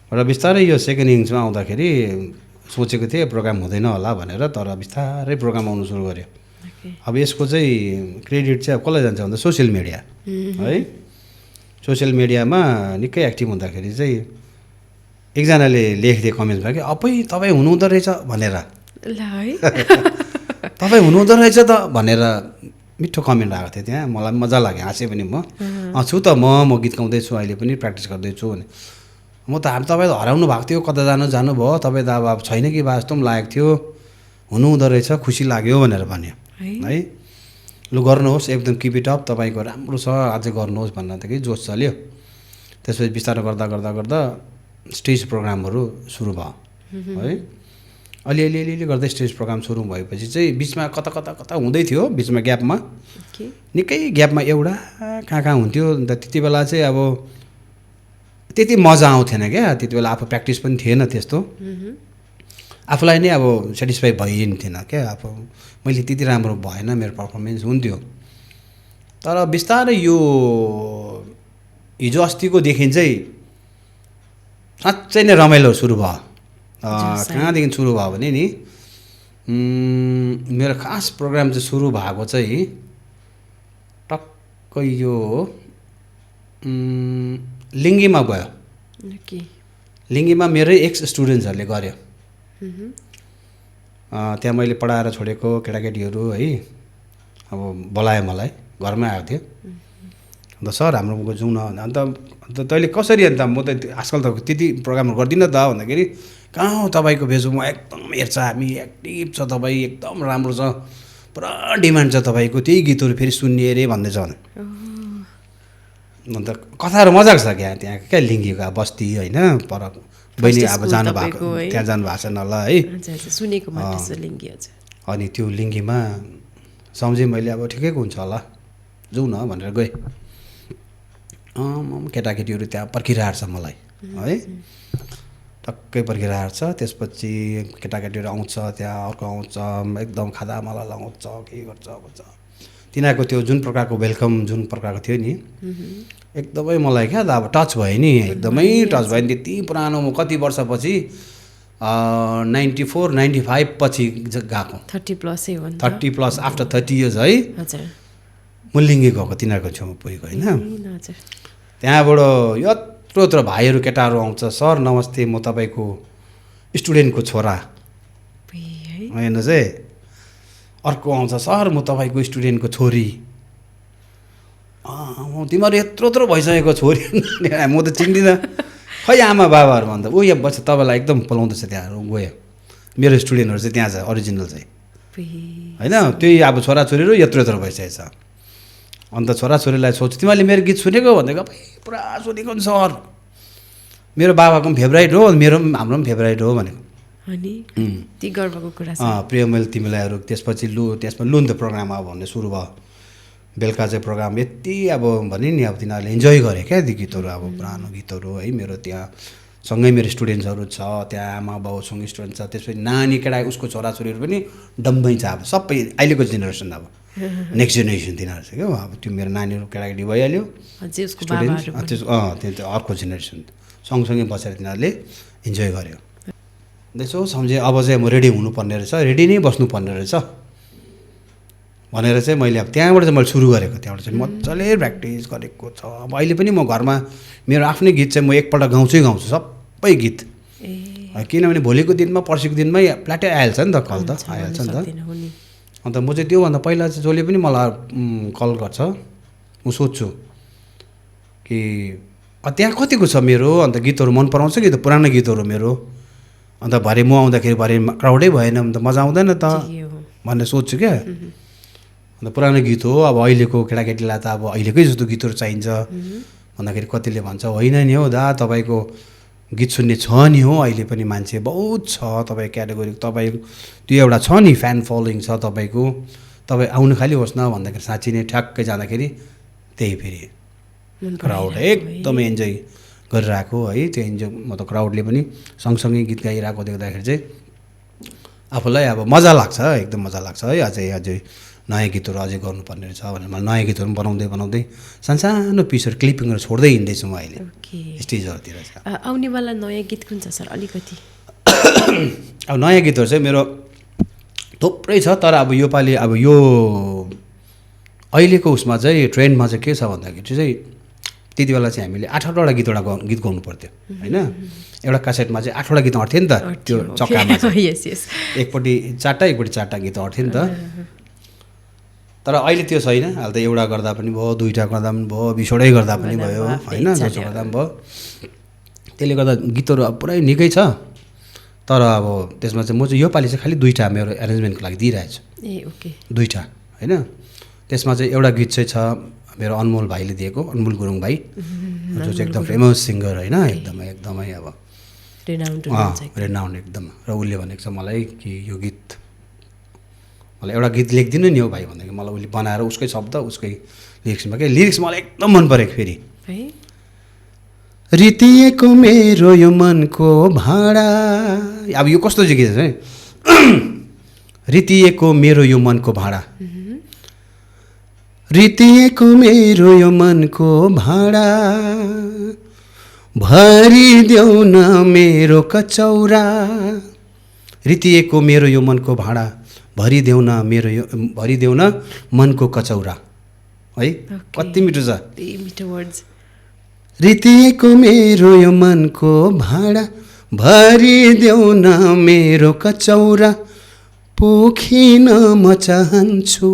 र बिस्तारै यो सेकेन्ड इनिङ्समा आउँदाखेरि सोचेको थिएँ प्रोग्राम हुँदैन होला भनेर, तर बिस्तारै प्रोग्राम आउनु सुरु गर्यो। अब यसको चाहिँ क्रेडिट चाहिँ अब कसलाई जान्छ भन्दा सोसियल मिडिया है। सोसियल मिडियामा निकै एक्टिभ हुँदाखेरि चाहिँ एकजनाले लेखिदिए कमेन्टमा कि तपाईँ हुनुहुँदो रहेछ भनेर, तपाईँ हुनुहुँदो रहेछ त भनेर मिठो कमेन्ट आएको थियो त्यहाँ, मलाई मजा लाग्यो, हाँसेँ पनि म छु त, म गीत गाउँदैछु अहिले पनि प्र्याक्टिस गर्दैछु भने। म त तपाईँ हराउनु भएको थियो, कता जानुभयो, तपाईँ त अब छैन कि बा जस्तो पनि लागेको थियो, हुनुहुँदो रहेछ, खुसी लाग्यो भनेर भन्यो है। लु गर्नुहोस्, एकदम किप इट अप, तपाईँको राम्रो छ, अझै गर्नुहोस् भन्नदेखि जोस चल्यो। त्यसपछि बिस्तारै गर्दा स्टेज प्रोग्रामहरू सुरु भयो है। अलिअलि गर्दै स्टेज प्रोग्राम सुरु भएपछि चाहिँ बिचमा कता कता कता हुँदै थियो बिचमा ग्यापमा निकै ग्यापमा एउटा कहाँ हुन्थ्यो अन्त त्यति बेला चाहिँ अब त्यति मजा आउँथेन क्या त्यति बेला आफू प्र्याक्टिस पनि थिएन त्यस्तो आफूलाई नै अब सेटिस्फाई भइन्थेन क्या अब मैले त्यति राम्रो भएन मेरो पर्फर्मेन्स हुन्थ्यो तर बिस्तारै यो हिजो अस्तिकोदेखि चाहिँ साँच्चै नै रमाइलो सुरु भयो कहाँदेखि सुरु भयो भने नि मेरो खास प्रोग्राम चाहिँ सुरु भएको चाहिँ टक्कै यो लिङ्गीमा भयो लिङ्गीमा मेरै एक्स स्टुडेन्ट्सहरूले गर्यो त्यहाँ मैले पढाएर छोडेको केटाकेटीहरू है अब बोलायो मलाई घरमै आएको थियो अन्त सर हाम्रोमा जाउँ न अन्त तैँले कसरी अन्त म त आजकल त त्यति प्रोग्रामहरू गर्दिनँ त भन्दाखेरि कहाँ हो तपाईँको भेजुमा एकदम हेर्छ हामी एक्टिभ छ तपाईँ एकदम राम्रो छ पुरा डिमान्ड छ तपाईँको त्यही गीतहरू फेरि सुन्ने अरे भन्दैछ भने अन्त कथाहरू मजाको छ क्या त्यहाँ क्या लिङ्गीको बस्ती होइन पर बहिनी अब जानुभएको त्यहाँ जानुभएको छ न ल है सुनेको अनि त्यो लिङ्गीमा सम्झेँ मैले अब ठिकैको हुन्छ होला जाउँ न भनेर गएँ केटाकेटीहरू त्यहाँ पर्खिरहेको छ मलाई है टक्कै पर्खिरहेको छ त्यसपछि केटाकेटीहरू आउँछ त्यहाँ अर्को आउँछ एकदम खादा मला लगाउँछ के गर्छ तिनीहरूको त्यो जुन प्रकारको वेलकम जुन प्रकारको थियो नि एकदमै मलाई क्या त अब टच भयो नि एकदमै टच भयो नि त्यति पुरानो म कति वर्षपछि 94 95 पछि गएको 30+ आफ्टर 30 इयर्स है म लिङ्गी गएको तिनीहरूको छेउमा पुगेको होइन त्यहाँबाट यत्रो भाइहरू केटाहरू आउँछ सर नमस्ते म तपाईँको स्टुडेन्टको छोरा हेर्नुहोस् है अर्को आउँछ सर म तपाईँको स्टुडेन्टको छोरी तिमीहरू यत्रो भइसकेको छोरी म त चिन्दिनँ खै आमा बाबाहरू भन्दा ऊ यहाँ बच्चा तपाईँलाई एकदम बोलाउँदैछ त्यहाँ गयो मेरो स्टुडेन्टहरू चाहिँ त्यहाँ छ ओरिजिनल चाहिँ होइन त्यही अब छोराछोरीहरू यत्रो भइसकेको छ अन्त छोराछोरीलाई सोध्छु तिमीहरूले मेरो गीत सुनेको भनेको पुरा सुनेको नि सर मेरो बाबाको पनि फेभराइट हो मेरो पनि हाम्रो पनि फेभराइट हो भनेको प्रिय मैले तिमीलाईहरू त्यसपछि त्यसमा लु नि त प्रोग्राम अब भन्ने सुरु भयो बेलुका चाहिँ प्रोग्राम यति अब भने नि अब तिनीहरूले इन्जोय गरे क्या ती गीतहरू अब पुरानो गीतहरू है मेरो त्यहाँ सँगै मेरो स्टुडेन्ट्सहरू छ त्यहाँ आमा बाउसँग स्टुडेन्ट छ त्यसपछि नानी केटा उसको छोराछोरीहरू पनि डम्बै छ अब सबै अहिलेको जेनेरेसन अब नेक्स्ट जेनेरेसन तिनीहरू छ क्या अब त्यो मेरो नानीहरू केटाकेटी भइहाल्यो त्यो अर्को जेनेरेसन सँगसँगै बसेर तिनीहरूले इन्जोय गर्यो त्यसो सम्झेँ अब चाहिँ म रेडी हुनुपर्ने रहेछ रेडी नै बस्नुपर्ने रहेछ भनेर चाहिँ मैले अब त्यहाँबाट चाहिँ मैले सुरु गरेको त्यहाँबाट चाहिँ मजाले प्र्याक्टिस गरेको छ अब अहिले पनि म घरमा मेरो आफ्नै गीत चाहिँ म एकपल्ट गाउँछु सबै गीत किनभने भोलिको दिनमा पर्सिको दिनमै प्लाटै आइहाल्छ नि त कल त आइहाल्छ नि त अन्त म चाहिँ त्योभन्दा पहिला चाहिँ जसले पनि मलाई कल गर्छ म सोध्छु कि त्यहाँ कतिको छ मेरो अन्त गीतहरू मन पराउँछ कि त पुरानो गीतहरू मेरो अन्त भरे म आउँदाखेरि भरे क्राउडै भएन भने त मजा आउँदैन त भनेर सोध्छु क्या अन्त पुरानो गीत हो अब अहिलेको केटाकेटीलाई त अब अहिलेकै जस्तो गीतहरू चाहिन्छ भन्दाखेरि कतिले भन्छ होइन नि हौ दा तपाईँको गीत सुन्ने छ नि हो अहिले पनि मान्छे बहुत छ तपाईँ क्याटेगोरी तपाईँ त्यो एउटा छ नि फ्यान फलोइङ छ तपाईँको तपाईँ आउनु खालि होस् न भन्दाखेरि साँच्ची नै ठ्याक्कै जाँदाखेरि त्यही फेरि क्राउड एकदमै इन्जोय गरिरहेको है त्यो इन्जोय मतलब क्राउडले पनि सँगसँगै गीत गाइरहेको देख्दाखेरि चाहिँ आफूलाई अब मजा लाग्छ एकदम मजा लाग्छ है अझै नयाँ गीतहरू अझै गर्नुपर्ने रहेछ भनेर मैले नयाँ गीतहरू बनाउँदै सानो पिसहरू क्लिपिङहरू छोड्दै हिँड्दैछु म अहिले स्टेजहरूतिर चाहिँ आउनेवाला नयाँ गीत कुन छ सर अलिकति अब नयाँ गीतहरू चाहिँ मेरो थुप्रै छ तर अब योपालि अब यो अहिलेको उसमा चाहिँ ट्रेन्डमा चाहिँ के छ भन्दाखेरि चाहिँ त्यति बेला चाहिँ हामीले 8-8वटा गीत गाउनु पर्थ्यो होइन एउटा क्यासेटमा चाहिँ 8वटा गीत अँट्थ्यो नि त त्यो चक्कामा एकपट्टि 4टा गीत अँट्थ्यो नि त तर अहिले त्यो छैन अहिले त एउटा गर्दा पनि भयो 2टा गर्दा पनि भयो 20वटै गर्दा पनि भयो होइन जसो गर्दा पनि भयो त्यसले गर्दा गीतहरू अब पुरै निकै छ तर अब त्यसमा चाहिँ म चाहिँ योपालि चाहिँ खालि 2टा मेरो एरेन्जमेन्टको लागि दिइरहेको छु 2टा होइन त्यसमा चाहिँ एउटा गीत चाहिँ छ मेरो अनमोल भाइले दिएको अनमोल गुरुङ भाइ जो चाहिँ एकदम फेमस सिङ्गर होइन एकदमै अब रेनाउन्ड एकदम। र उसले भनेको छ मलाई कि यो गीत मलाई एउटा गीत लेखिदिनु नि हो भाइ भनेको, मलाई उसले बनाएर उसकै शब्द उसकै लिरिक्समा के लिरिक्स मलाई एकदम मन परेको फेरि। रितिएको मेरो यो मनको भाडा, अब यो कस्तो चाहिँ गीत है, रितिएको मेरो यो मनको भाडा, रितिएको मेरो यो मनको भाडा, भरिदेऊ न मेरो कचौरा, रितिएको मेरो यो मनको भाडा, भरिदेऊ न मनको कचौरा। है कति मिठो छ, रितिएको मेरो यो मनको भाडा, भरिदेऊ न मेरो कचौरा, पोखिन म चाहन्छु,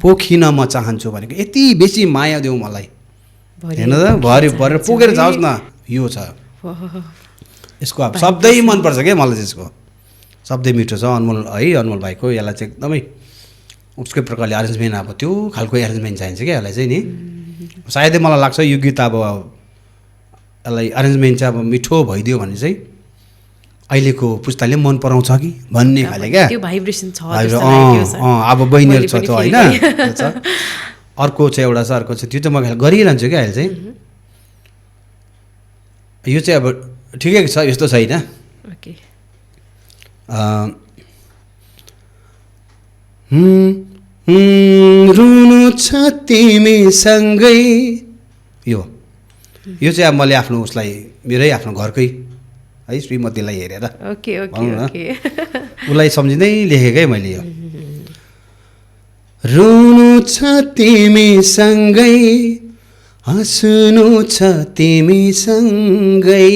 पोखिन म चाहन्छु भनेको यति बेसी माया देऊ मलाई, हेर्नु त भरेर पुगेर जाओस् न। यो छ यसको अब शब्दै मनपर्छ क्या मलाई, त्यसको शब्दै मिठो छ। अनमोल है, अनमोल भाइको यसलाई चाहिँ एकदमै उसकै प्रकारले एरेन्जमेन्ट, अब त्यो खालको एरेन्जमेन्ट चाहिन्छ क्या यसलाई चाहिँ नि। सायदै मलाई लाग्छ यो गीत अब यसलाई एरेन्जमेन्ट चाहिँ अब मिठो भइदियो भने चाहिँ अहिलेको पुस्ताले मन पराउँछ कि भन्ने खाले क्या, त्यो भाइब्रेसन छ। अब बहिनीहरू छ त्यो होइन। अर्को चाहिँ एउटा छ, अर्को चाहिँ त्यो चाहिँ म गरिरहन्छु क्या अहिले चाहिँ। यो चाहिँ अब ठिकै छ, यस्तो छैन। रुनु छ तिमीसँगै, यो चाहिँ अब मैले आफ्नो उसलाई मेरै आफ्नो घरकै है श्रीमतीलाई हेरेर भनौँ न, उसलाई सम्झिँदै लेखेकै मैले यो। रुनु छ तिमीसँगै, हाँस्नु छ तिमीसँगै,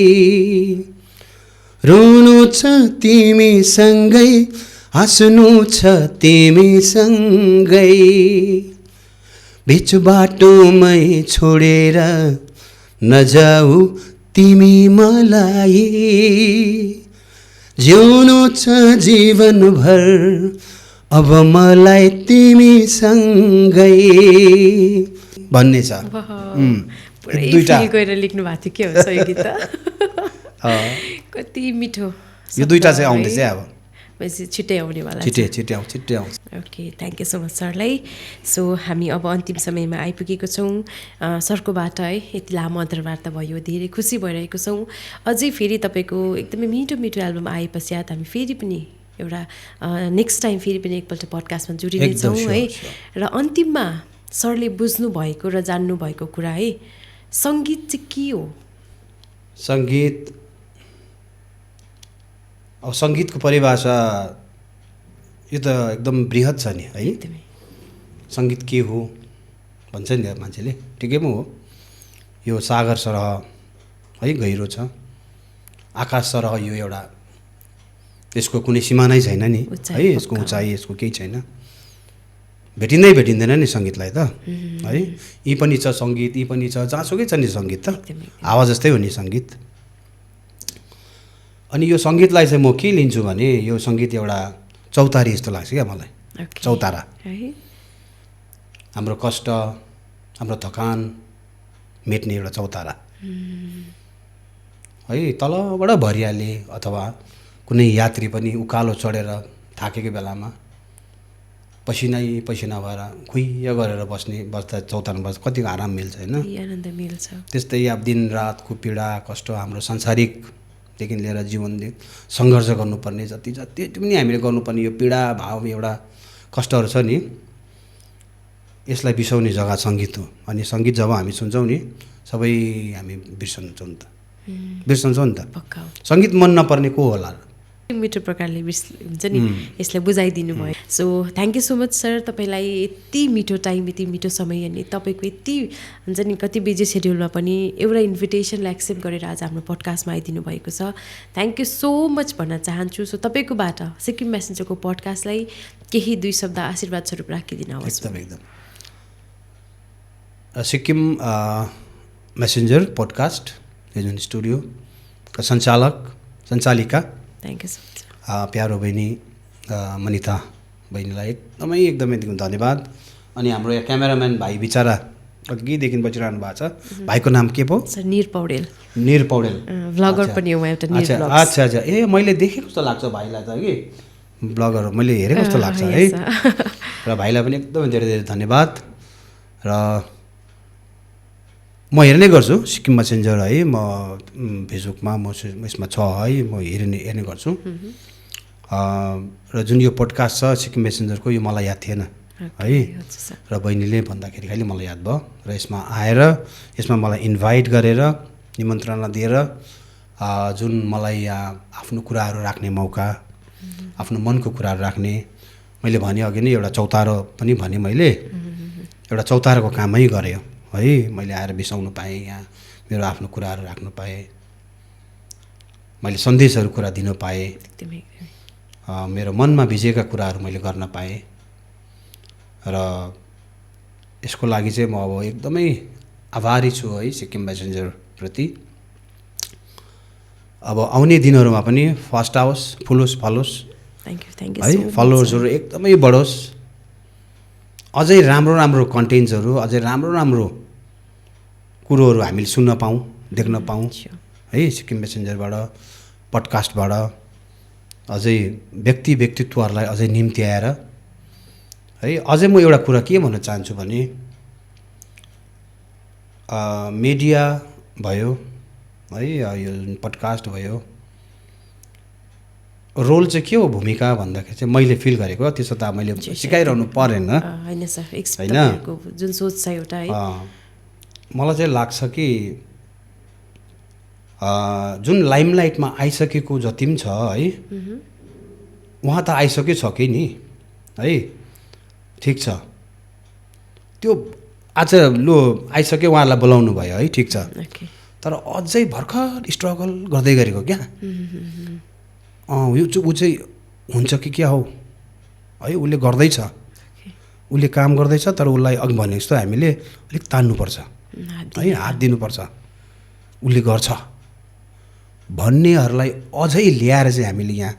रुनु छ तिमीसँगै, हाँस्नु छ तिमीसँगै, बिच बाटोमै छोडेर नजाऊ तिमी मलाई, जिउनु छ जीवनभर अब मलाई तिमीसँगै भन्ने छ। दुईटा गएर लेख्नु भएको थियो के हो यो गीत, कति मिठो। यो दुईटा चाहिँ आउँदैछ अब छिट्टै आउनेवाला, छिट्टै आउँछ। Okay, thank you so much सरलाई। सो हामी अब अन्तिम समयमा आइपुगेको छौँ। सरकोबाट है यति लामो अन्तर्वार्ता भयो, धेरै खुसी भइरहेको छौँ। अझै फेरि तपाईँको एकदमै मिठो मिठो एल्बम आए पश्चात हामी फेरि पनि एउटा नेक्स्ट टाइम फेरि पनि एकपल्ट पडकास्टमा जोडिनेछौँ है। र अन्तिममा सरले बुझ्नु भएको र जान्नु भएको कुरा है, सङ्गीत चाहिँ के हो? सङ्गीत, अब सङ्गीतको परिभाषा यो त एकदम बृहत छ नि है। सङ्गीत के हो भन्छ नि मान्छेले, ठिकै पनि हो। यो सागर सरह है गहिरो छ, आकाश सरह यो एउटा, यसको कुनै सीमा नै छैन नि है, यसको उचाइ यसको केही छैन, भेटिँदैन नि सङ्गीतलाई त है। यी पनि छ सङ्गीत, यी पनि छ, जहाँसुकै छ नि सङ्गीत त, हावा जस्तै हो नि सङ्गीत। अनि यो सङ्गीतलाई चाहिँ म के लिन्छु भने यो सङ्गीत एउटा चौतारी जस्तो लाग्छ क्या मलाई। चौतारा, हाम्रो कष्ट हाम्रो थकान मेट्ने एउटा चौतारा है। तलबाट भरियाले अथवा कुनै यात्री पनि उकालो चढेर थाकेको बेलामा पसिना भएर खुइया गरेर बस्दा चौतारामा बस्दा कतिको आराम मिल्छ होइन, आनन्द मिल्छ। त्यस्तै अब दिन रातको पीडा कष्ट हाम्रो संसारिकदेखि लिएर जीवनले सङ्घर्ष गर्नुपर्ने जति पनि हामीले गर्नुपर्ने यो पीडा भाव एउटा कष्टहरू छ नि, यसलाई बिसाउने जग्गा सङ्गीत हो। अनि सङ्गीत जब हामी सुन्छौँ नि सबै हामी बिर्सन्छौँ नि त। सङ्गीत मन नपर्ने को होला? मिठो प्रकारले हुन्छ नि यसलाई बुझाइदिनु भयो। So thank you so much sir, तपाईँलाई यति मिठो टाइम यति मिठो समय अनि तपाईँको यति हुन्छ नि कति बिजी सेड्युलमा पनि एउटा इन्भिटेसनलाई एक्सेप्ट गरेर आज हाम्रो पडकास्टमा आइदिनु भएको छ। थ्याङ्क यू सो मच भन्न चाहन्छु। सो तपाईँकोबाट सिक्किम मेसेन्जरको पडकास्टलाई केही दुई शब्द आशीर्वाद स्वरूप राखिदिनु होस्। एकदम सिक्किम मेसेन्जर पडकास्ट जुन स्टुडियोका सञ्चालिका थ्याङ्क यू सो मच प्यारो बहिनी मनिता बहिनीलाई एकदमै धन्यवाद। अनि हाम्रो यहाँ क्यामेराम्यान भाइ बिचरा अघिदेखि बजिरहनु भएको छ। भाइको नाम के पो? सर निर पौडेल, निर पौडेल, भ्लगर पनि हो एउटा निर अच्छा भ्लग्स। अच्छा अच्छा। ए मैले देखेको जस्तो लाग्छ भाइलाई त कि ब्लगर मैले हेरेको जस्तो लाग्छ है। र भाइलाई पनि एकदमै धेरै धेरै धन्यवाद। र म हेर्ने गर्छु सिक्किम मेसेन्जर है, म फेसबुकमा म यसमा छ है, म हेर्ने गर्छु। र जुन यो पोडकास्ट छ सिक्किम मेसेन्जरको, यो मलाई याद थिएन है, र बहिनीले भन्दाखेरि खालि मलाई याद भयो। र यसमा आएर यसमा मलाई इन्भाइट गरेर निमन्त्रणा दिएर जुन मलाई यहाँ आफ्नो कुराहरू राख्ने मौका, आफ्नो मनको कुराहरू राख्ने, मैले भने अघि नै एउटा चौतारो पनि भने, मैले एउटा चौतारोको कामै गरेँ है। मैले आएर बिसाउनु पाएँ, यहाँ मेरो आफ्नो कुराहरू राख्नु पाएँ, मैले सन्देशहरू कुरा दिन पाएँ, मेरो मनमा भिजेका कुराहरू मैले गर्न पाएँ। र यसको लागि चाहिँ म अब एकदमै आभारी छु है सिक्किम मेसेन्जरप्रति। अब आउने दिनहरूमा पनि फर्स्ट आओस्, फुलोस् फलोस् है, फलोवर्सहरू एकदमै बढोस्, अझै राम्रो राम्रो कन्टेन्ट्सहरू, अझै राम्रो राम्रो कुरोहरू हामीले सुन्न पाऊँ, देख्न पाऊँ है सिक्किम मेसेन्जरबाट, पडकास्टबाट। अझै व्यक्तित्वहरूलाई अझै निम्ति आएर है। अझै म एउटा कुरा के भन्न चाहन्छु भने, मिडिया भयो है, यो पडकास्ट भयो, रोल चाहिँ के हो, भूमिका भन्दाखेरि चाहिँ मैले फिल गरेको, त्यसो त मैले सिकाइरहनु परेन होइन सर, होइन जुन सोच छ एउटा है, मलाई चाहिँ लाग्छ कि जुन लाइमलाइटमा आइसकेको जति पनि छ है, उहाँ त आइसकै छ कि नि है, ठिक छ, त्यो आज लो आइसक्यो, उहाँलाई बोलाउनु भयो है, ठिक छ, तर अझै भर्खर स्ट्रगल गर्दै गरेको क्या, ऊ चाहिँ हुन्छ कि क्या हो है, उसले गर्दैछ, उसले काम गर्दैछ, तर उसलाई अघि भनेको जस्तो हामीले अलिक तान्नुपर्छ है, हात दिनुपर्छ, उसले गर्छ भन्नेहरूलाई अझै ल्याएर चाहिँ हामीले यहाँ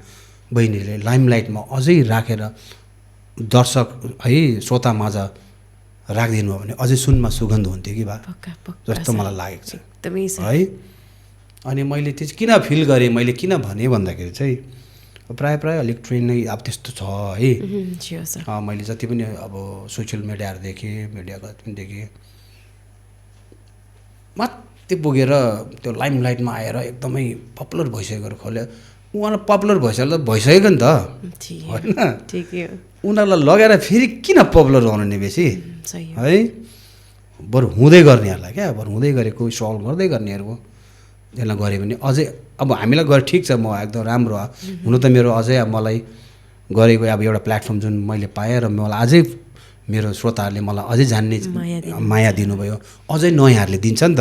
बहिनीले लाइमलाइटमा अझै राखेर दर्शक है श्रोतामाझ राखिदिनु हो भने अझै सुनमा सुगन्ध हुन्थ्यो कि बा जस्तो मलाई लागेको छ है। अनि मैले त्यो किन फिल गरेँ, मैले किन भने भन्दाखेरि चाहिँ प्रायः अलिक ट्रेन नै अब त्यस्तो छ है। मैले जति पनि अब सोसियल मिडियाहरू देखेँ, मिडियाको पनि देखेँ, मात्रै पुगेर त्यो लाइमलाइटमा आएर एकदमै पपुलर भइसकेको खोल्यो, उहाँलाई पपुलर भइसक्यो नि त होइन, उनीहरूलाई लगेर फेरि किन पपुलर हुनु नि बेसी है, बरु हुँदै गर्नेहरूलाई क्या, बरु हुँदै गरेको स्ट्रगल गर्दै गर्नेहरूको त्यसलाई गऱ्यो भने अझै अब हामीलाई गरे ठिक छ, म एकदम राम्रो हुनु त मेरो अझै अब मलाई गरेको अब एउटा प्लेटफर्म जुन मैले पाएँ र मलाई अझै मेरो श्रोताहरूले मलाई अझै जान्ने माया दिनुभयो, अझै नयाँहरूले दिन्छ नि त,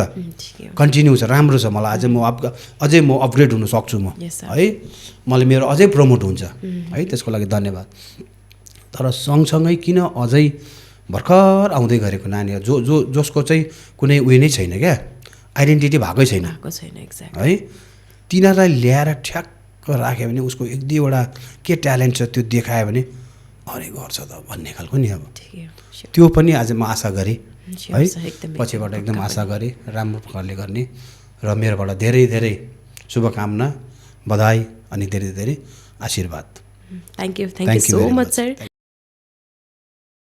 कन्टिन्यू छ, राम्रो छ, मलाई अझै म अपग्रेड हुन सक्छु म है, मलाई मेरो अझै प्रमोट हुन्छ है, त्यसको लागि धन्यवाद। तर सँगसँगै किन अझै भर्खर आउँदै गरेको नानीहरू जसको चाहिँ कुनै उयो नै छैन क्या, आइडेन्टिटी भएकै छैन है, तिनीहरूलाई ल्याएर ठ्याक्क राख्यो भने उसको एक दुईवटा के ट्यालेन्ट छ त्यो देखायो भने अरे गर्छ त भन्ने खालको नि, अब त्यो पनि आज म आशा गरेँ है, पछिबाट एकदम आशा गरेँ राम्रो प्रकारले गर्ने, र मेरोबाट धेरै धेरै शुभकामना, बधाई अनि धेरै धेरै आशीर्वाद। Thank you so much sir.